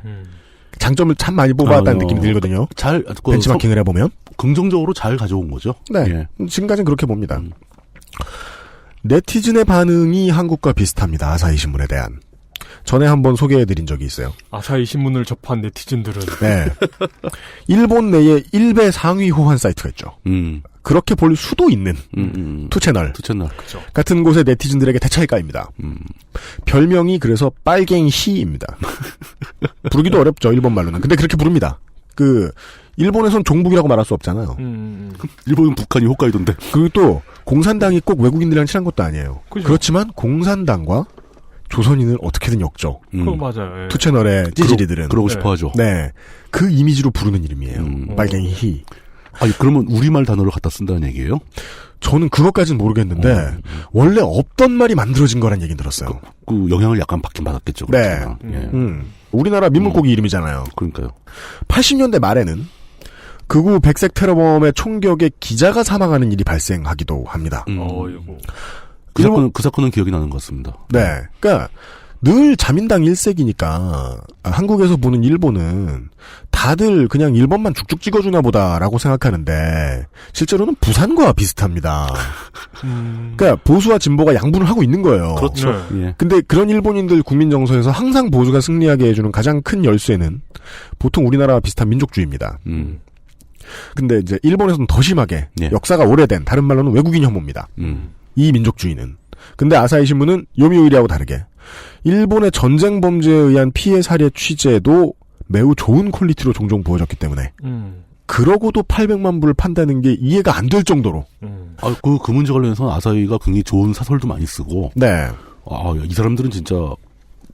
장점을 참 많이 뽑아왔다는 느낌이 들거든요. 잘 벤치마킹을 해보면 긍정적으로 잘 가져온 거죠. 네. 예. 지금까지는 그렇게 봅니다. 네티즌의 반응이 한국과 비슷합니다. 아사히 신문에 대한. 전에 한번 소개해드린 적이 있어요. 아사히 신문을 접한 네티즌들은 네. 일본 내에 일배 상위 호환 사이트가 있죠. 그렇게 볼 수도 있는 투채널 그쵸. 같은 곳의 네티즌들에게 대차일까입니다. 별명이 그래서 빨갱이희입니다. 부르기도 어렵죠. 일본 말로는. 근데 그렇게 부릅니다. 일본에선 종북이라고 말할 수 없잖아요. 일본은 북한이 홋카이도인데. 그리고 또 공산당이 꼭 외국인들이랑 친한 것도 아니에요. 그죠. 그렇지만 공산당과 조선인을 어떻게든 엮죠. 그거 맞아요. 예. 투채널의 찌질이들은. 그러고 싶어 하죠. 네. 그 이미지로 부르는 이름이에요. 빨갱이희. 아니, 그러면 우리말 단어를 갖다 쓴다는 얘기예요? 저는 그것까지는 모르겠는데, 원래 없던 말이 만들어진 거란 얘기는 들었어요. 그 영향을 약간 받긴 받았겠죠. 네. 예. 우리나라 민물고기 이름이잖아요. 그러니까요. 80년대 말에는 극우 백색 테러범의 총격에 기자가 사망하는 일이 발생하기도 합니다. 그 사건은 기억이 나는 것 같습니다. 네. 그러니까 늘 자민당 1색이니까 한국에서 보는 일본은 다들 그냥 일본만 쭉쭉 찍어주나 보다라고 생각하는데 실제로는 부산과 비슷합니다. 그러니까 보수와 진보가 양분을 하고 있는 거예요. 그렇죠. 예. 근데 그런 일본인들 국민 정서에서 항상 보수가 승리하게 해주는 가장 큰 열쇠는 보통 우리나라와 비슷한 민족주의입니다. 근데 이제 일본에서는 더 심하게 역사가 오래된 다른 말로는 외국인 혐오입니다. 이 민족주의는. 근데 아사히 신문은 요미우리하고 다르게 일본의 전쟁 범죄에 의한 피해 사례 취재도 매우 좋은 퀄리티로 종종 보여졌기 때문에 그러고도 800만 부를 판다는 게 이해가 안 될 정도로 그 문제 관련해서 아사히가 굉장히 좋은 사설도 많이 쓰고 네. 이 사람들은 진짜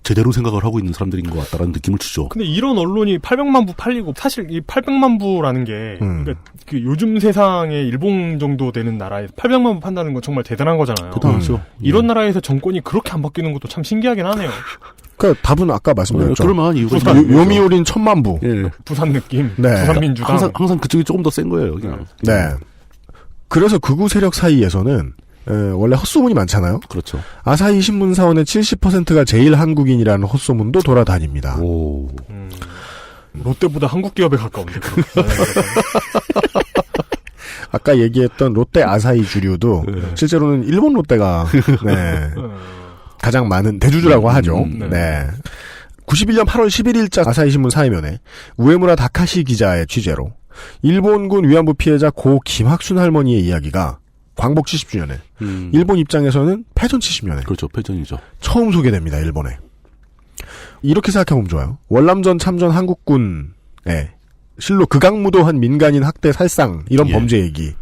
제대로 생각을 하고 있는 사람들인 것 같다라는 느낌을 주죠. 근데 이런 언론이 800만 부 팔리고 사실 이 800만 부라는 게 그러니까 그 요즘 세상에 일본 정도 되는 나라에서 800만 부 판다는 건 정말 대단한 거잖아요. 대단하죠. 이런 나라에서 정권이 그렇게 안 바뀌는 것도 참 신기하긴 하네요. 그러니까 답은 아까 말씀드렸죠. 그럴만한 이유가 요미우린 1000만 부. 예. 부산 느낌. 네. 부산 민주당. 항상 그쪽이 조금 더 센 거예요. 그냥. 네. 그래서 극우 세력 사이에서는 원래 헛소문이 많잖아요. 그렇죠. 아사히 신문사원의 70%가 제일 한국인이라는 헛소문도 돌아다닙니다. 롯데보다 한국 기업에 가까운데. 아까 얘기했던 롯데 아사히 주류도 실제로는 일본 롯데가 가장 많은 대주주라고 하죠. 네. 91년 8월 11일자 아사히 신문 사회면에 우에무라 다카시 기자의 취재로 일본군 위안부 피해자 고 김학순 할머니의 이야기가 광복 70주년에 일본 입장에서는 패전 70년에 그렇죠. 패전이죠. 처음 소개됩니다. 일본에. 이렇게 생각해보면 좋아요. 월남전 참전 한국군에 실로 극악무도한 민간인 학대 살상 이런 범죄 얘기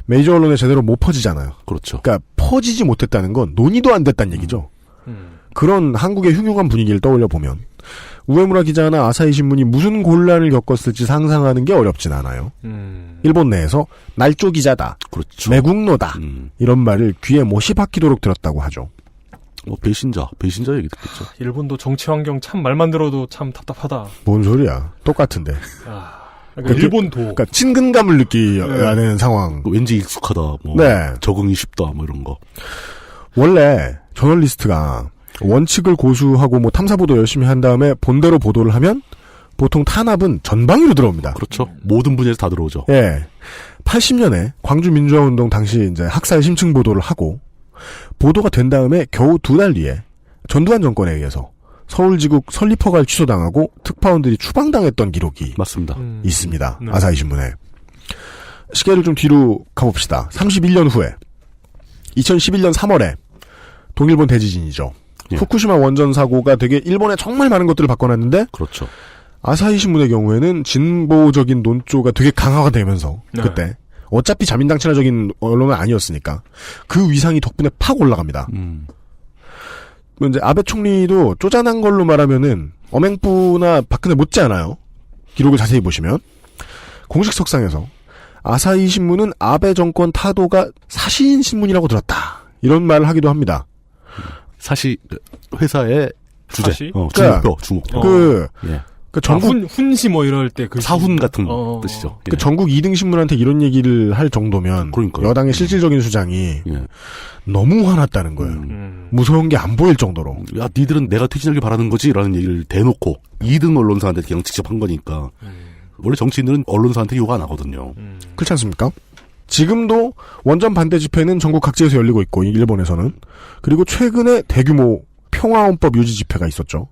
메이저 언론에 제대로 못 퍼지잖아요. 그렇죠. 그러니까 퍼지지 못했다는 건 논의도 안 됐다는 얘기죠. 그런 한국의 흉흉한 분위기를 떠올려 보면 우에무라 기자나 아사히 신문이 무슨 곤란을 겪었을지 상상하는 게 어렵진 않아요. 일본 내에서 날조 기자다, 그렇죠. 매국노다 이런 말을 귀에 못이 박히도록 들었다고 하죠. 배신자 얘기 듣겠죠. 일본도 정치 환경 참 말만 들어도 참 답답하다. 뭔 소리야? 똑같은데. 그러니까 일본도. 그러니까 친근감을 느끼는 상황. 왠지 익숙하다. 적응이 쉽다. 이런 거. 원래 저널리스트가 원칙을 고수하고 탐사보도 열심히 한 다음에 본대로 보도를 하면 보통 탄압은 전방위로 들어옵니다. 그렇죠. 모든 분야에서 다 들어오죠. 예. 80년에 광주 민주화운동 당시 이제 학살 심층 보도를 하고 보도가 된 다음에 겨우 2달 뒤에 전두환 정권에 의해서 서울지국 설립허가를 취소당하고 특파원들이 추방당했던 기록이 맞습니다. 있습니다. 아사히 신문에. 시계를 좀 뒤로 가봅시다. 31년 후에 2011년 3월에 동일본 대지진이죠. 후쿠시마 원전 사고가 되게 일본에 정말 많은 것들을 바꿔놨는데 그렇죠. 아사히 신문의 경우에는 진보적인 논조가 되게 강화가 되면서 그때 어차피 자민당 친화적인 언론은 아니었으니까 그 위상이 덕분에 팍 올라갑니다. 이제 아베 총리도 쪼잔한 걸로 말하면은 엄행부나 박근혜 못지않아요. 기록을 자세히 보시면 공식 석상에서 아사히 신문은 아베 정권 타도가 사시인 신문이라고 들었다. 이런 말을 하기도 합니다. 사시 회사의 주제, 사시? 주목표. 전국 훈시 이럴 때 그 사훈 같은 뜻이죠. 전국 2등 신문한테 이런 얘기를 할 정도면 여당의 실질적인 수장이 너무 화났다는 거예요. 무서운 게 안 보일 정도로. 야, 니들은 내가 퇴진하길 바라는 거지라는 얘기를 대놓고 2등 언론사한테 그냥 직접 한 거니까. 원래 정치인들은 언론사한테 욕 안 하거든요. 그렇지 않습니까? 지금도 원전 반대 집회는 전국 각지에서 열리고 있고 일본에서는. 그리고 최근에 대규모 평화헌법 유지 집회가 있었죠.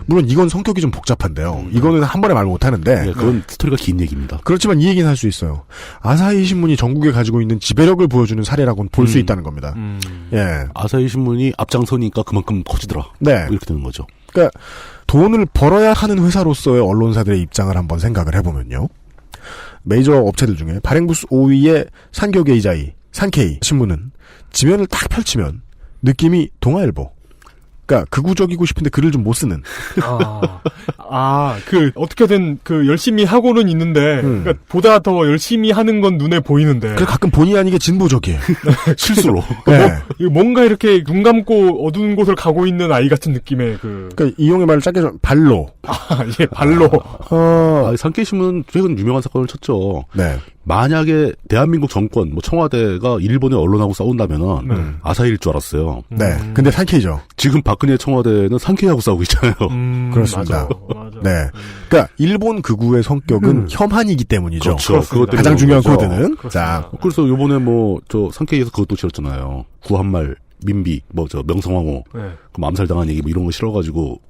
물론 이건 성격이 좀 복잡한데요. 이거는 한 번에 말 못하는데. 그건 스토리가 긴 얘기입니다. 그렇지만 이 얘기는 할 수 있어요. 아사히 신문이 전국에 가지고 있는 지배력을 보여주는 사례라고는 볼 수 있다는 겁니다. 예. 아사히 신문이 앞장서니까 그만큼 커지더라. 네. 이렇게 되는 거죠. 그러니까 돈을 벌어야 하는 회사로서의 언론사들의 입장을 한번 생각을 해보면요. 메이저 업체들 중에 발행부수 5위의 산교게이자이, 산케이 신문은 지면을 딱 펼치면 느낌이 동아일보. 그러니까 극우적이고 싶은데 글을 좀 못 쓰는. 어떻게든 열심히 하고는 있는데, 그러니까 보다 더 열심히 하는 건 눈에 보이는데. 가끔 본의 아니게 진보적이에요. 실수로. 뭔가 이렇게 눈 감고 어두운 곳을 가고 있는 아이 같은 느낌의 그러니까 이용의 말을 짧게 좀 발로. 발로. 산케이 신문은 최근 유명한 사건을 쳤죠. 네. 만약에 대한민국 정권, 청와대가 일본의 언론하고 싸운다면은 아사히일 줄 알았어요. 네. 근데 산케이죠. 지금 박근혜 청와대는 산케이하고 싸우고 있잖아요. 그렇습니다. 네. 그러니까 일본 극우의 성격은 혐한이기 때문이죠. 그렇죠. 그것 가장 중요한 거죠. 코드는. 자. 그래서 요번에 산케이에서 그것도 실었잖아요. 구한말, 민비, 명성황후, 그 암살당한 얘기 이런 거 실어가지고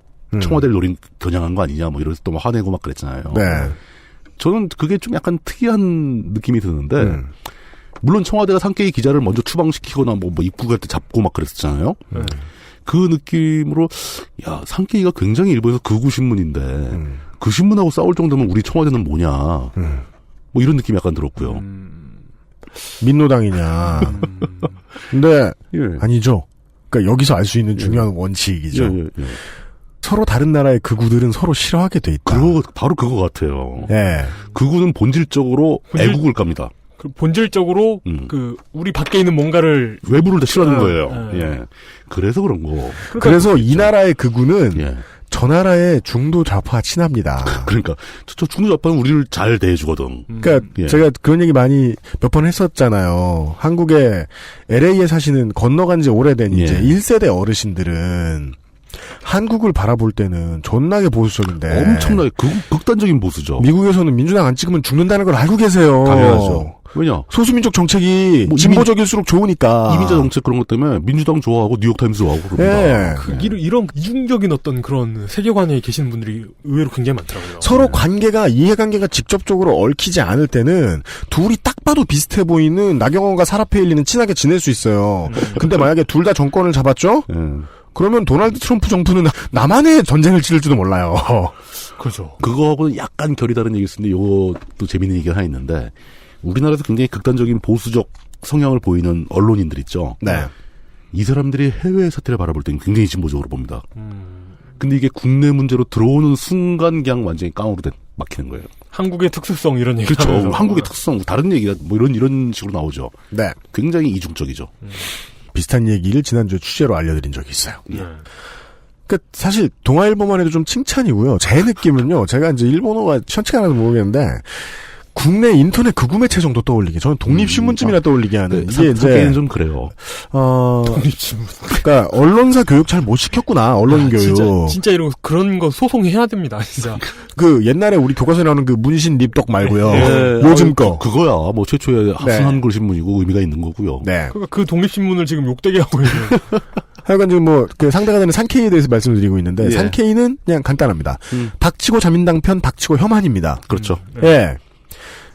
청와대를 노린 겨냥한 거 아니냐 이러면서 또 화내고 막 그랬잖아요. 네. 저는 그게 좀 약간 특이한 느낌이 드는데, 물론 청와대가 산케이 기자를 먼저 추방시키거나 입국 갈 때 잡고 막 그랬었잖아요. 그 느낌으로, 야, 산케이가 굉장히 일본에서 극우 신문인데, 그 신문하고 싸울 정도면 우리 청와대는 뭐냐. 이런 느낌이 약간 들었고요. 민노당이냐. 근데, 아니죠. 그러니까 여기서 알 수 있는 중요한 원칙이죠. 서로 다른 나라의 극우들은 서로 싫어하게 돼 있다. 바로 그거 같아요. 예. 극우는 본질적으로 애국을 깝니다. 본질적으로 우리 밖에 있는 뭔가를 외부를 다 싫어하는 거예요. 예. 그래서 그런 거. 그래서 이 나라의 극우는 저 나라의 중도 좌파 친합니다. 그러니까 저 중도 좌파는 우리를 잘 대해주거든. 그러니까 제가 그런 얘기 많이 몇 번 했었잖아요. 한국에 LA에 사시는 건너간 지 오래된 이제 1세대 어르신들은 한국을 바라볼 때는 존나게 보수적인데 엄청나게 극단적인 보수죠. 미국에서는 민주당 안 찍으면 죽는다는 걸 알고 계세요. 당연하죠. 왜냐? 소수민족 정책이 진보적일수록 좋으니까. 이민자 정책 그런 것 때문에 민주당 좋아하고 뉴욕타임스 좋아하고 그럽니다. 이런 이중적인 어떤 그런 세계관에 계시는 분들이 의외로 굉장히 많더라고요. 서로 관계가 이해관계가 직접적으로 얽히지 않을 때는 둘이 딱 봐도 비슷해 보이는 나경원과 사라페일리는 친하게 지낼 수 있어요. 근데 만약에 둘 다 정권을 잡았죠? 그러면 도널드 트럼프 정부는 나만의 전쟁을 치를지도 몰라요. 그렇죠. 그거하고는 약간 결이 다른 얘기일 수 있는데 이것도 재밌는 얘기가 하나 있는데 우리나라에서 굉장히 극단적인 보수적 성향을 보이는 언론인들 있죠. 네. 이 사람들이 해외 사태를 바라볼 때는 굉장히 진보적으로 봅니다. 근데 이게 국내 문제로 들어오는 순간 그냥 완전히 깡으로 막히는 거예요. 한국의 특수성 이런 얘기. 그렇죠. 하면서. 한국의 특수성 다른 얘기가 뭐 이런 식으로 나오죠. 네. 굉장히 이중적이죠. 비슷한 얘기를 지난주에 취재로 알려드린 적이 있어요. 그러니까 사실 동아일보만 해도 좀 칭찬이고요. 제 느낌은요. 제가 이제 일본어가 시원치가 않아서 모르겠는데 국내 인터넷 극우매체 정도 떠올리게 저는 독립신문쯤이나 떠올리게 하는 네, 이게 이제 상태는 좀 그래요. 독립신문. 그러니까 언론사 교육 잘 못 시켰구나. 언론 교육. 진짜 이런 그런 거 소송해야 됩니다. 진짜. 그 옛날에 우리 교과서에 나오는 그 문신 립덕 말고요. 네, 요즘 거. 그거야. 뭐 최초의 합순 한글 신문이고 의미가 있는 거고요. 네. 그러니까 그 독립신문을 지금 욕되게 하고 있는. 하여간 지금 뭐 그 상대가 되는 산케이에 대해서 말씀을 드리고 있는데 예. 산케이는 그냥 간단합니다. 닥치고 자민당 편, 닥치고 혐한입니다. 그렇죠. 예.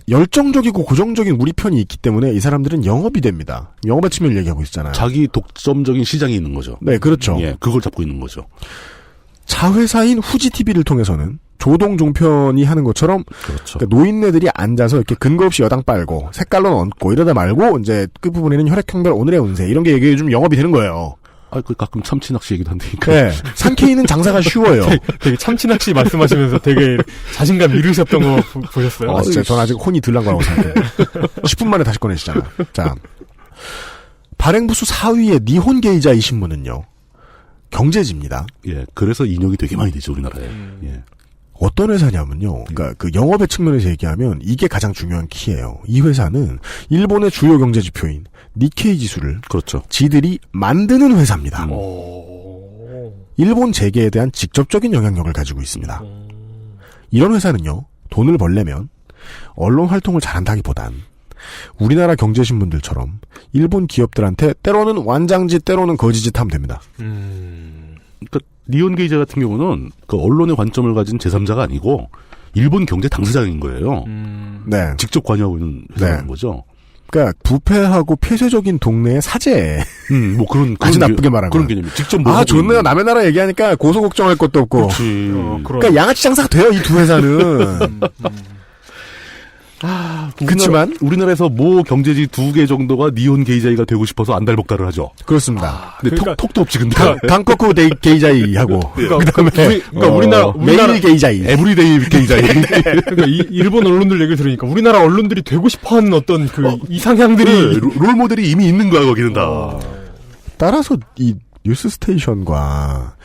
열정적이고 고정적인 우리 편이 있기 때문에 이 사람들은 영업이 됩니다. 영업의 측면을 얘기하고 있잖아요. 자기 독점적인 시장이 있는 거죠. 네, 그렇죠. 예, 그걸 잡고 있는 거죠. 자회사인 후지TV를 통해서는 조동종편이 하는 것처럼 그렇죠. 그러니까 노인네들이 앉아서 이렇게 근거 없이 여당 빨고 색깔론 얹고 이러다 말고 이제 끝부분에는 혈액형별 오늘의 운세 이런 게 얘기해 좀 영업이 되는 거예요. 그 가끔 참치낚시 얘기도 한다니까. 네. 산케이는 장사가 쉬워요. 되게 참치낚시 말씀하시면서 되게 자신감 잃으셨던 거 보셨어요? 아, 진짜 전 아직 혼이 들난 거라고 생각해요. 10분 만에 다시 꺼내시잖아. 자. 발행부수 4위의 니혼 게이자이 신문은요. 경제지입니다. 예. 그래서 인용이 되게 많이 되죠, 우리나라에. 예. 어떤 회사냐면요. 그러니까 그 영업의 측면에서 얘기하면 이게 가장 중요한 키예요. 이 회사는 일본의 주요 경제 지표인 니케이 지수를 그렇죠. 지들이 만드는 회사입니다. 일본 재계에 대한 직접적인 영향력을 가지고 있습니다. 이런 회사는요. 돈을 벌려면 언론 활동을 잘한다기보단 우리나라 경제신문들처럼 일본 기업들한테 때로는 완장짓 때로는 거지짓 하면 됩니다. 그러니까 니온 게이자 같은 경우는 그 언론의 관점을 가진 제3자가 아니고 일본 경제 당사자인 거예요. 네. 직접 관여하고 있는 회사인 거죠. 그러니까 부패하고 폐쇄적인 동네의 사제. 뭐 그런 아주 나쁘게 말하면 그런 개념이 직접 좋네요. 남의 나라 얘기하니까 고소 걱정할 것도 없고. 그러니까 양아치 장사가 돼요. 이 두 회사는. 그렇지만 우리나라에서 모 경제지 2개 정도가 니온 게이자이가 되고 싶어서 안달복달을 하죠. 그렇습니다. 근데 그러니까, 톡도 없지 근데. 강커쿠 게이자이 하고. 그다음에 우리나라 매일 게이자이. 에브리데이 게이자이. 그러니까 일본 언론들 얘기를 들으니까 우리나라 언론들이 되고 싶어하는 어떤 그 이상향들이 롤 모델이 이미 있는 거야 거기는 다. 따라서 이 뉴스 스테이션과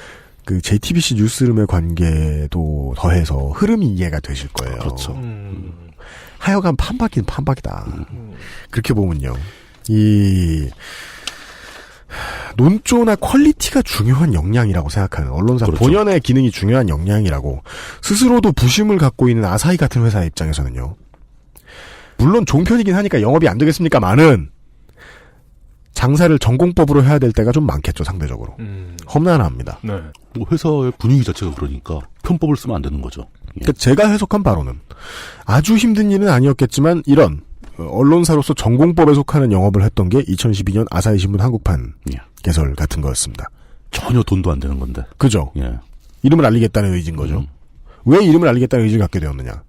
그 JTBC 뉴스룸의 관계도 더해서 흐름이 이해가 되실 거예요. 그렇죠. 하여간 판박이는 판박이다. 그렇게 보면요. 이 논조나 퀄리티가 중요한 역량이라고 생각하는 언론사 그렇죠. 본연의 기능이 중요한 역량이라고 스스로도 부심을 갖고 있는 아사히 같은 회사의 입장에서는요. 물론 종편이긴 하니까 영업이 안 되겠습니까만은 장사를 전공법으로 해야 될 때가 좀 많겠죠, 상대적으로. 험난합니다. 네. 뭐 회사의 분위기 자체가 그러니까 편법을 쓰면 안 되는 거죠. 그러니까 제가 해석한 바로는 아주 힘든 일은 아니었겠지만 이런 언론사로서 전공법에 속하는 영업을 했던 게 2012년 아사히 신문 한국판 개설 같은 거였습니다. 전혀 돈도 안 되는 건데. 그죠? 예. 이름을 알리겠다는 의지인 거죠. 왜 이름을 알리겠다는 의지를 갖게 되었느냐.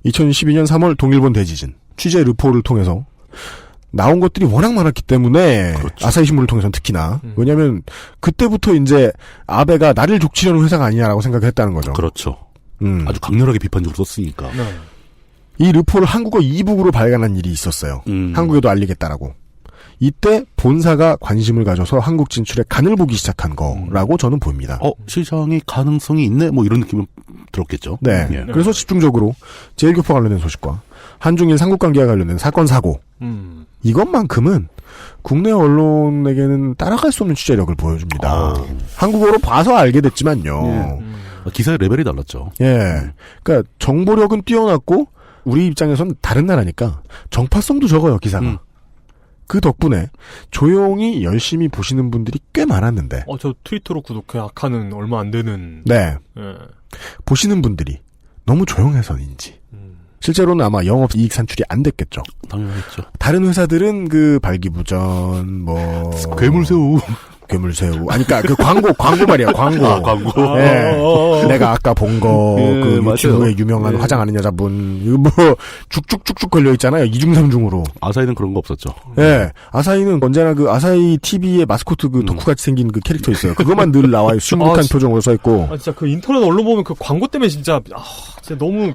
2012년 3월 동일본 대지진 취재 르포를 통해서 나온 것들이 워낙 많았기 때문에 그렇죠. 아사히 신문을 통해서는 특히나 왜냐하면 그때부터 이제 아베가 나를 족치려는 회사가 아니냐라고 생각을 했다는 거죠. 그렇죠. 아주 강렬하게 비판적으로 썼으니까. 네. 이 르포를 한국어 이북으로 발간한 일이 있었어요. 한국에도 알리겠다라고. 이때 본사가 관심을 가져서 한국 진출에 간을 보기 시작한 거라고 저는 봅니다. 시장이 가능성이 있네? 뭐 이런 느낌은 들었겠죠. 네. 예. 그래서 집중적으로 제일교포 관련된 소식과 한중일 삼국관계와 관련된 사건 사고 이것만큼은 국내 언론에게는 따라갈 수 없는 취재력을 보여줍니다. 한국어로 봐서 알게 됐지만요. 기사의 레벨이 달랐죠. 예, 그러니까 정보력은 뛰어났고 우리 입장에서는 다른 나라니까 정파성도 적어요 기사가. 그 덕분에 조용히 열심히 보시는 분들이 꽤 많았는데. 저 트위터로 구독하는 얼마 안 되는. 네. 보시는 분들이 너무 조용해서인지. 실제로는 아마 영업 이익 산출이 안 됐겠죠. 당연했죠. 다른 회사들은 그 발기부전, 괴물새우. 아니, 그니까 그 광고 말이야, 광고. 광고. 네. 내가 아까 본 거, 그 유튜브에 유명한 화장 아는 여자분, 이거 쭉쭉쭉쭉 걸려있잖아요. 2중, 3중으로. 아사히는 그런 거 없었죠. 네. 아사히는 언제나 그 아사히 TV의 마스코트 그 덕후같이 생긴 그 캐릭터 있어요. 그것만 늘 나와요. 수묵한 표정으로 써있고. 진짜 그 인터넷 언론 보면 그 광고 때문에 진짜 너무,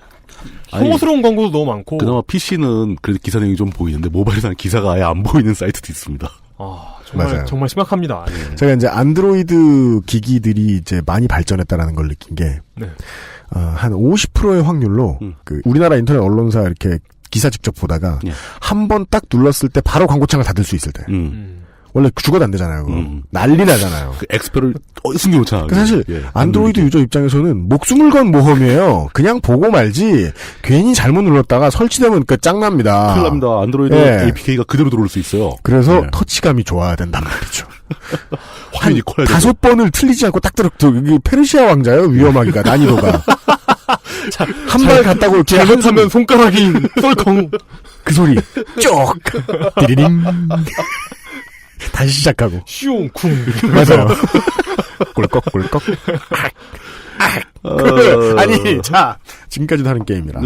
혐오스러운 광고도 너무 많고. 그나마 PC는 그래도 기사 내용이 좀 보이는데 모바일에서는 기사가 아예 안 보이는 사이트도 있습니다. 정말 심각합니다. 제가 이제 안드로이드 기기들이 이제 많이 발전했다라는 걸 느낀 게, 한 50%의 확률로, 그, 우리나라 인터넷 언론사 이렇게 기사 직접 보다가, 한 번 딱 눌렀을 때 바로 광고창을 닫을 수 있을 때. 원래 죽어도 안 되잖아요. 난리 나잖아요. 그 엑스표를 숨겨놓잖아요. 사실 안드로이드 유저 입장에서는 목숨을 건 모험이에요. 그냥 보고 말지 괜히 잘못 눌렀다가 설치되면 그 짱납니다. 큰일 납니다. 안드로이드 APK가 그대로 들어올 수 있어요. 그래서 터치감이 좋아야 된단 말이죠. 화면이 커야 돼요. 5번을 틀리지 않고 딱 들어. 이게 페르시아 왕자예요. 위험하기가 난이도가. 한 발 갔다고 이렇게 잘못하면 손가락이 썰컹. 그 소리 쪽 디리링. 다시 시작하고. 슝, 쿵. 맞아요. 꿀꺽꿀꺽. 아니, 자, 지금까지도 하는 게임이라.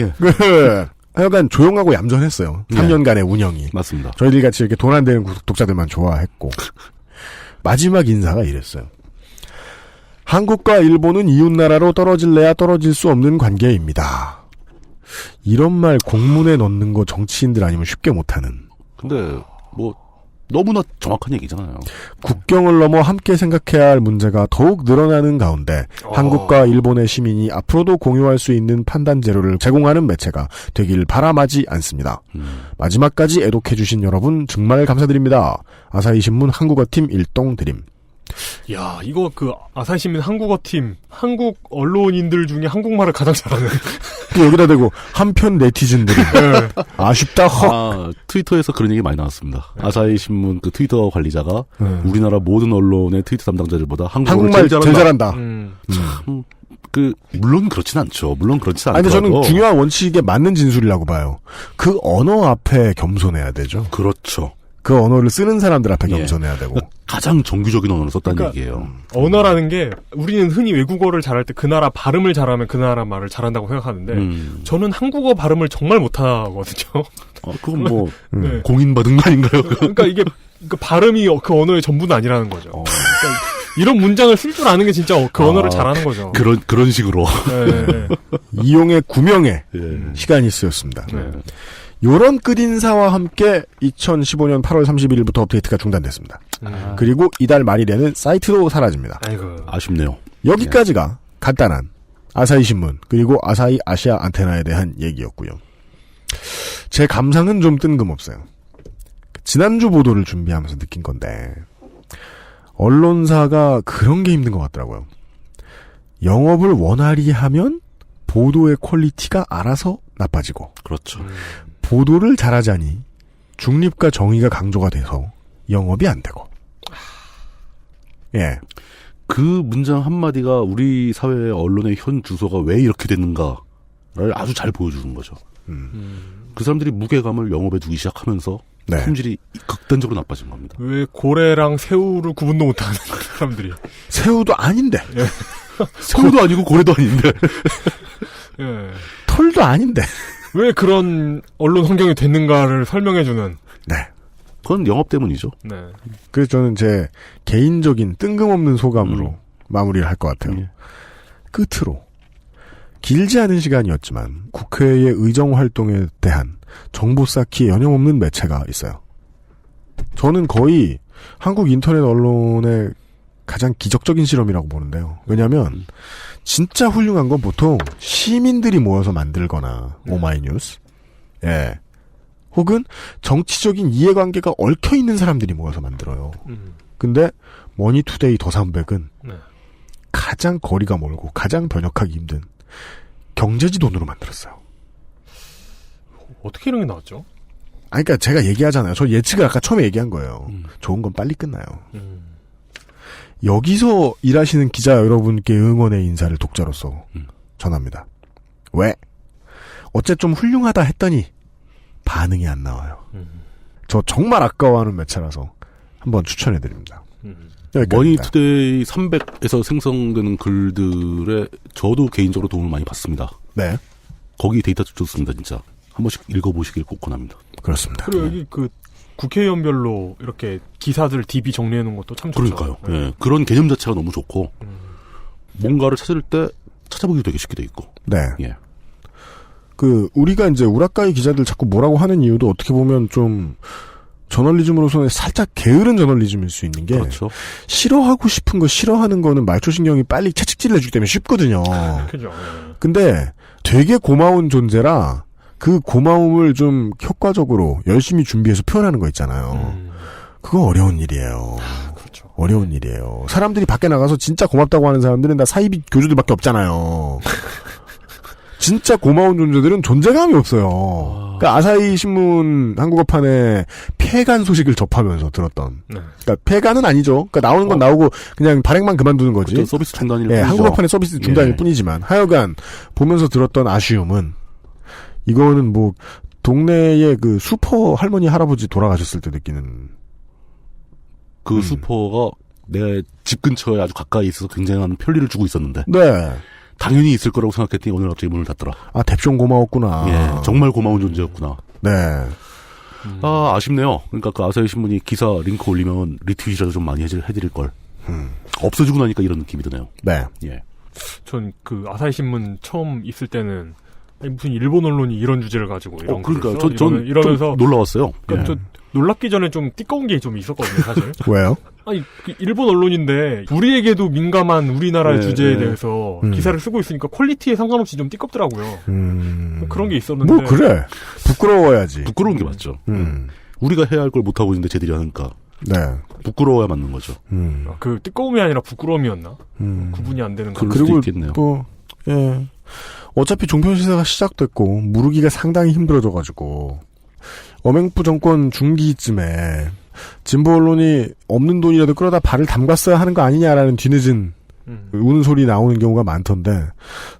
하여간 조용하고 얌전했어요. 3년간의 운영이. 맞습니다. 저희들 같이 이렇게 돈 안 되는 독자들만 좋아했고. 마지막 인사가 이랬어요. 한국과 일본은 이웃나라로 떨어질래야 떨어질 수 없는 관계입니다. 이런 말 공문에 넣는 거 정치인들 아니면 쉽게 못하는. 근데, 너무나 정확한 얘기잖아요. 국경을 넘어 함께 생각해야 할 문제가 더욱 늘어나는 가운데 한국과 일본의 시민이 앞으로도 공유할 수 있는 판단 재료를 제공하는 매체가 되길 바람하지 않습니다. 마지막까지 애독해주신 여러분 정말 감사드립니다. 아사히신문 한국어팀 일동드림. 야, 이거 아사히신문 한국어팀, 한국 언론인들 중에 한국말을 가장 잘하는. 여기다 대고 한편 네티즌들이 아쉽다 헉. 트위터에서 그런 얘기 많이 나왔습니다. 아사히신문 그 트위터 관리자가 우리나라 모든 언론의 트위터 담당자들보다 한국말 제일 잘한다. 참, 물론 그렇진 않죠. 물론 그렇지 않죠. 아니, 근데 저는 중요한 원칙에 맞는 진술이라고 봐요. 그 언어 앞에 겸손해야 되죠. 그렇죠. 그 언어를 쓰는 사람들 앞에 겸손해야 되고. 가장 정규적인 언어를 썼다는 얘기예요. 언어라는 게 우리는 흔히 외국어를 잘할 때 그 나라 발음을 잘하면 그 나라 말을 잘한다고 생각하는데 저는 한국어 발음을 정말 못하거든요. 그건 공인받은 거 아닌가요? 그러니까 이게 발음이 그 언어의 전부는 아니라는 거죠. 그러니까 이런 문장을 쓸 줄 아는 게 진짜 그 언어를 잘하는 거죠. 그런 식으로. 이용의 구명의 시간이 쓰였습니다. 요런 끝인사와 함께 2015년 8월 31일부터 업데이트가 중단됐습니다. 그리고 이달 말이 되는 사이트도 사라집니다. 아이고. 아쉽네요. 여기까지가 간단한 아사히신문 그리고 아사히 아시아 안테나에 대한 얘기였고요. 제 감상은 좀 뜬금없어요. 지난주 보도를 준비하면서 느낀 건데 언론사가 그런 게 힘든 것 같더라고요. 영업을 원활히 하면 보도의 퀄리티가 알아서 나빠지고 그렇죠. 보도를 잘하자니 중립과 정의가 강조가 돼서 영업이 안 되고. 예. 그 문장 한마디가 우리 사회의 언론의 현 주소가 왜 이렇게 됐는가를 아주 잘 보여주는 거죠. 그 사람들이 무게감을 영업에 두기 시작하면서 품질이 극단적으로 나빠진 겁니다. 왜 고래랑 새우를 구분도 못하는 사람들이. 새우도 아닌데. 예. 새우도 아니고 고래도 아닌데. 예. 털도 아닌데. 왜 그런 언론 환경이 됐는가를 설명해주는. 네. 그건 영업 때문이죠. 네. 그래서 저는 제 개인적인 뜬금없는 소감으로 마무리를 할 것 같아요. 끝으로. 길지 않은 시간이었지만 국회의 의정 활동에 대한 정보 쌓기에 여념없는 매체가 있어요. 저는 거의 한국 인터넷 언론의 가장 기적적인 실험이라고 보는데요. 왜냐하면 진짜 훌륭한 건 보통 시민들이 모여서 만들거나 오마이뉴스, 예. 혹은 정치적인 이해관계가 얽혀있는 사람들이 모여서 만들어요. 근데 머니투데이 더삼백은 네. 가장 거리가 멀고 가장 번역하기 힘든 경제지 돈으로 만들었어요. 어떻게 이런 게 나왔죠? 그러니까 제가 얘기하잖아요. 저 예측을 아까 처음에 얘기한 거예요. 좋은 건 빨리 끝나요. 여기서 일하시는 기자 여러분께 응원의 인사를 독자로서 전합니다. 왜? 어째 좀 훌륭하다 했더니 반응이 안 나와요. 저 정말 아까워하는 매체라서 한번 추천해드립니다. 머니투데이 300에서 생성되는 글들에 저도 개인적으로 도움을 많이 받습니다. 네. 거기 데이터 좋습니다, 진짜. 한 번씩 읽어보시길 권합니다. 그렇습니다. 그리고 여기 그 국회의원별로 이렇게 기사들 DB 정리해놓은 것도 참 좋죠. 그러니까요. 네. 그런 개념 자체가 너무 좋고 뭔가를 찾을 때 찾아보기도 되게 쉽게 돼 있고. 네. 예. 우리가 이제 우라카이 기자들 자꾸 뭐라고 하는 이유도 어떻게 보면 좀 저널리즘으로서는 살짝 게으른 저널리즘일 수 있는 게 그렇죠. 싫어하고 싶은 거 싫어하는 거는 말초신경이 빨리 채찍질을 해주기 때문에 쉽거든요. 그죠. 근데 되게 고마운 존재라 그 고마움을 좀 효과적으로 열심히 준비해서 표현하는 거 있잖아요. 그거 어려운 일이에요. 그렇죠. 어려운 일이에요. 사람들이 밖에 나가서 진짜 고맙다고 하는 사람들은 다 사이비 교주들밖에 없잖아요. 진짜 고마운 존재들은 존재감이 없어요. 그러니까 아사히 신문 한국어판에 폐간 소식을 접하면서 들었던. 네. 그러니까 폐간은 아니죠. 그러니까 나오는 건 나오고 그냥 발행만 그만두는 거지. 그렇죠. 서비스 중단일 예, 뿐이죠. 한국어판의 서비스 중단일 뿐이지만 하여간 보면서 들었던 아쉬움은 이거는 뭐 동네에 그 슈퍼 할머니 할아버지 돌아가셨을 때 느끼는 그 슈퍼가 내 집 근처에 아주 가까이 있어서 굉장한 편리를 주고 있었는데. 네. 당연히 있을 거라고 생각했더니 오늘 갑자기 문을 닫더라. 아, 대표님 고마웠구나. 예, 정말 고마운 존재였구나. 네. 아쉽네요. 그러니까 그 아사히 신문이 기사 링크 올리면 리트윗이라도 좀 많이 해드릴 걸. 없어지고 나니까 이런 느낌이 드네요. 네. 예. 전 그 아사히 신문 처음 있을 때는 아니, 무슨 일본 언론이 이런 주제를 가지고 이런 그러니까 전 이러면서 좀 놀라웠어요. 그러니까 저 놀랍기 전에 좀 띠꺼운 게 좀 있었거든요, 사실. 왜요? 아니 그 일본 언론인데 우리에게도 민감한 우리나라의 주제에 대해서 기사를 쓰고 있으니까 퀄리티에 상관없이 좀 띠껍더라고요. 그런 게 있었는데. 뭐 그래. 부끄러워야지. 부끄러운 게 맞죠. 우리가 해야 할 걸 못하고 있는데 쟤들이 하니까. 네. 부끄러워야 맞는 거죠. 그 띠꺼움이 아니라 부끄러움이었나? 구분이 안 되는 거. 그리고 있겠네요. 뭐 예. 어차피 종편 시대가 시작됐고 무르기가 상당히 힘들어져가지고 엄행부 정권 중기쯤에 진보 언론이 없는 돈이라도 끌어다 발을 담갔어야 하는 거 아니냐라는 뒤늦은 우는 소리 나오는 경우가 많던데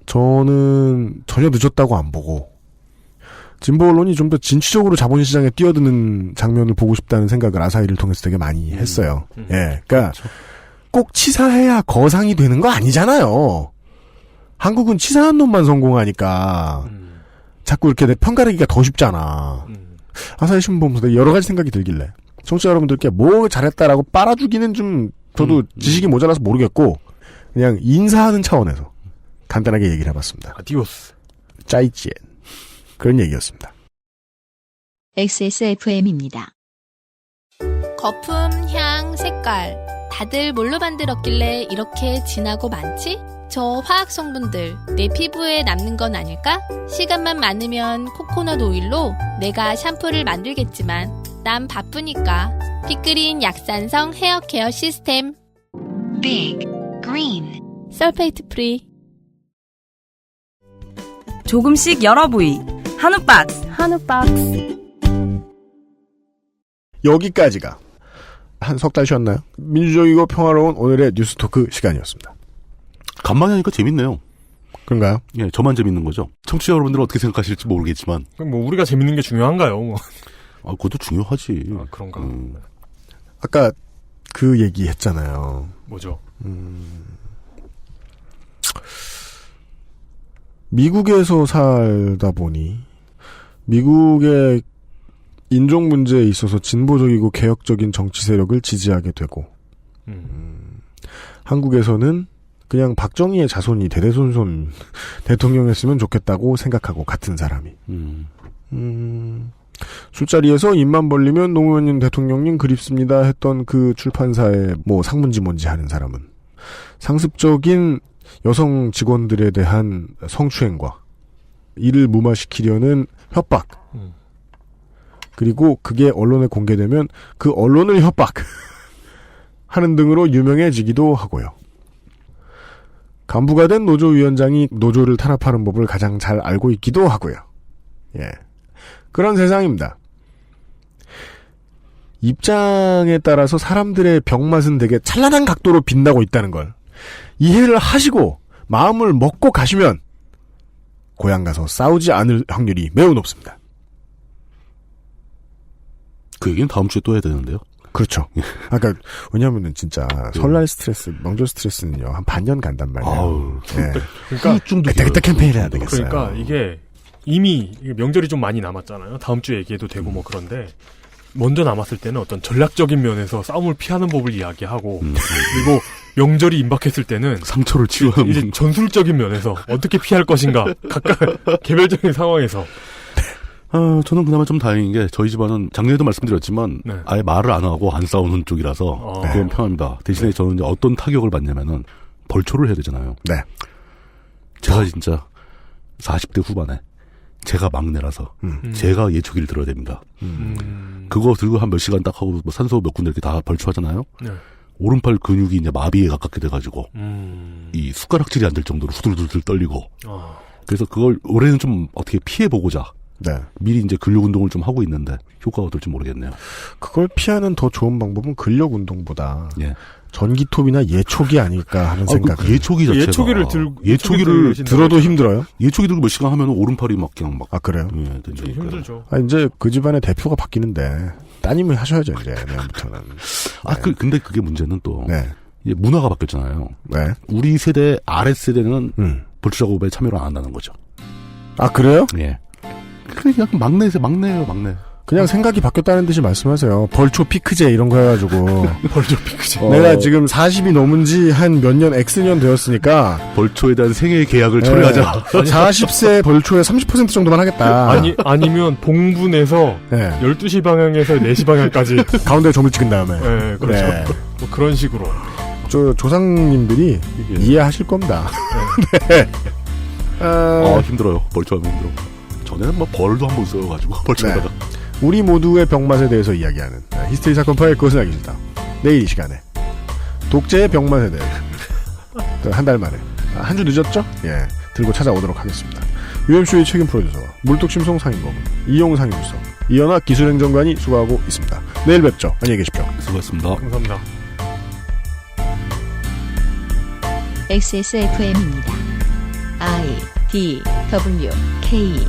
저는 전혀 늦었다고 안 보고 진보 언론이 좀 더 진취적으로 자본시장에 뛰어드는 장면을 보고 싶다는 생각을 아사히를 통해서 되게 많이 했어요. 예, 그러니까 그렇죠. 꼭 치사해야 거상이 되는 거 아니잖아요. 한국은 치사한 놈만 성공하니까 자꾸 이렇게 내 편가르기가 더 쉽잖아. 아사히 신문 보면서 여러 가지 생각이 들길래 청취자 여러분들께 뭐 잘했다라고 빨아주기는 좀 저도 지식이 모자라서 모르겠고 그냥 인사하는 차원에서 간단하게 얘기를 해봤습니다. 아디오스. 짜이찌엔. 그런 얘기였습니다. XSFM입니다. 거품, 향, 색깔 다들 뭘로 만들었길래 이렇게 진하고 많지? 저 화학 성분들 내 피부에 남는 건 아닐까? 시간만 많으면 코코넛 오일로 내가 샴푸를 만들겠지만 난 바쁘니까 빅그린 약산성 헤어케어 시스템 빅 그린 설페이트 프리 조금씩 여러 부위 한우 박스 여기까지가 한 석 달 쉬었나요? 민주적이고 평화로운 오늘의 뉴스토크 시간이었습니다. 간만에 하니까 재밌네요. 그런가요? 예, 저만 재밌는 거죠. 청취자 여러분들은 어떻게 생각하실지 모르겠지만. 뭐 우리가 재밌는 게 중요한가요? 뭐. 아, 그것도 중요하지. 아, 그런가. 아까 그 얘기 했잖아요. 뭐죠? 미국에서 살다 보니 미국의 인종 문제에 있어서 진보적이고 개혁적인 정치 세력을 지지하게 되고 한국에서는 그냥 박정희의 자손이 대대손손 대통령이었으면 좋겠다고 생각하고 같은 사람이 술자리에서 입만 벌리면 노무현 대통령님 그립습니다 했던 그 출판사의 뭐 상문지 뭔지 하는 사람은 상습적인 여성 직원들에 대한 성추행과 이를 무마시키려는 협박. 그리고 그게 언론에 공개되면 그 언론을 협박하는 등으로 유명해지기도 하고요. 간부가 된 노조위원장이 노조를 탄압하는 법을 가장 잘 알고 있기도 하고요. 예. 그런 세상입니다. 입장에 따라서 사람들의 병맛은 되게 찬란한 각도로 빛나고 있다는 걸 이해를 하시고 마음을 먹고 가시면 고향 가서 싸우지 않을 확률이 매우 높습니다. 그 얘기는 다음 주에 또 해야 되는데요. 그렇죠. 그러니까 왜냐하면은 진짜 설날 스트레스, 명절 스트레스는요 한 반년 간단 말이에요. 네. 그러니까 그때 캠페인을 해야 되겠어요. 그러니까 이게 이미 명절이 좀 많이 남았잖아요. 다음 주에 얘기해도 되고 뭐 그런데 먼저 남았을 때는 어떤 전략적인 면에서 싸움을 피하는 법을 이야기하고 그리고 명절이 임박했을 때는 상처를 치유하는 이제 전술적인 면에서 어떻게 피할 것인가 각각 개별적인 상황에서. 저는 그나마 좀 다행인 게 저희 집안은 작년에도 말씀드렸지만 네. 아예 말을 안 하고 안 싸우는 쪽이라서 그건 편합니다. 대신에 저는 이제 어떤 타격을 받냐면은 벌초를 해야 되잖아요. 네. 제가 진짜 40대 후반에 제가 막내라서 제가 예초기를 들어야 됩니다. 그거 들고 한 몇 시간 딱 하고 뭐 산소 몇 군데 이렇게 다 벌초하잖아요. 네. 오른팔 근육이 이제 마비에 가깝게 돼가지고 이 숟가락질이 안 될 정도로 후들후들 떨리고 그래서 그걸 올해는 좀 어떻게 피해보고자 네. 미리 이제 근력 운동을 좀 하고 있는데 효과가 어떨지 모르겠네요. 그걸 피하는 더 좋은 방법은 근력 운동보다 예. 전기톱이나 예초기 아닐까 하는 생각. 그 예초기 자체가 예초기를 들어도 힘들어요? 예초기 들고 몇 시간 하면 오른팔이 막 그냥 막. 아 그래요? 예, 힘들죠. 이제 그 집안의 대표가 바뀌는데 따님을 하셔야죠 이제 내년부터는. 근데 그게 문제는 또 네. 이제 문화가 바뀌었잖아요. 네. 우리 세대 아래 세대는 벌초 작업에 참여를 안 한다는 거죠. 아 그래요? 예. 그냥 막내예요, 막내. 그냥 생각이 바뀌었다는 듯이 말씀하세요. 벌초 피크제 이런 거 해가지고. 벌초 피크제. 내가 지금 40이 넘은 지 한 몇 년, X년 되었으니까. 벌초에 대한 생애 계약을 철회하자. 40세 벌초의 30% 정도만 하겠다. 아니면 동분해서 12시 방향에서 4시 방향까지. 가운데 점을 찍은 다음에. 네, 그렇죠. 네. 뭐 그런 식으로. 조상님들이 이해하실 겁니다. 네. 힘들어요. 벌초하면 힘들어. 전에는 뭐 벌도 한번 써가지고 벌초하다가. 네. 우리 모두의 병맛에 대해서 이야기하는 히스테리 사건 파일 그것은 알기 싫다. 내일 이 시간에 독재의 병맛에 대해 한 달 만에 한 주 늦었죠? 예, 들고 찾아오도록 하겠습니다. UMC의 책임 프로듀서와 물뚝심송 상임고문 이용 상임수석 이현아 기술행정관이 수고하고 있습니다. 내일 뵙죠. 안녕히 계십시오. 수고하셨습니다. 감사합니다. XSFM입니다. I, D, W, K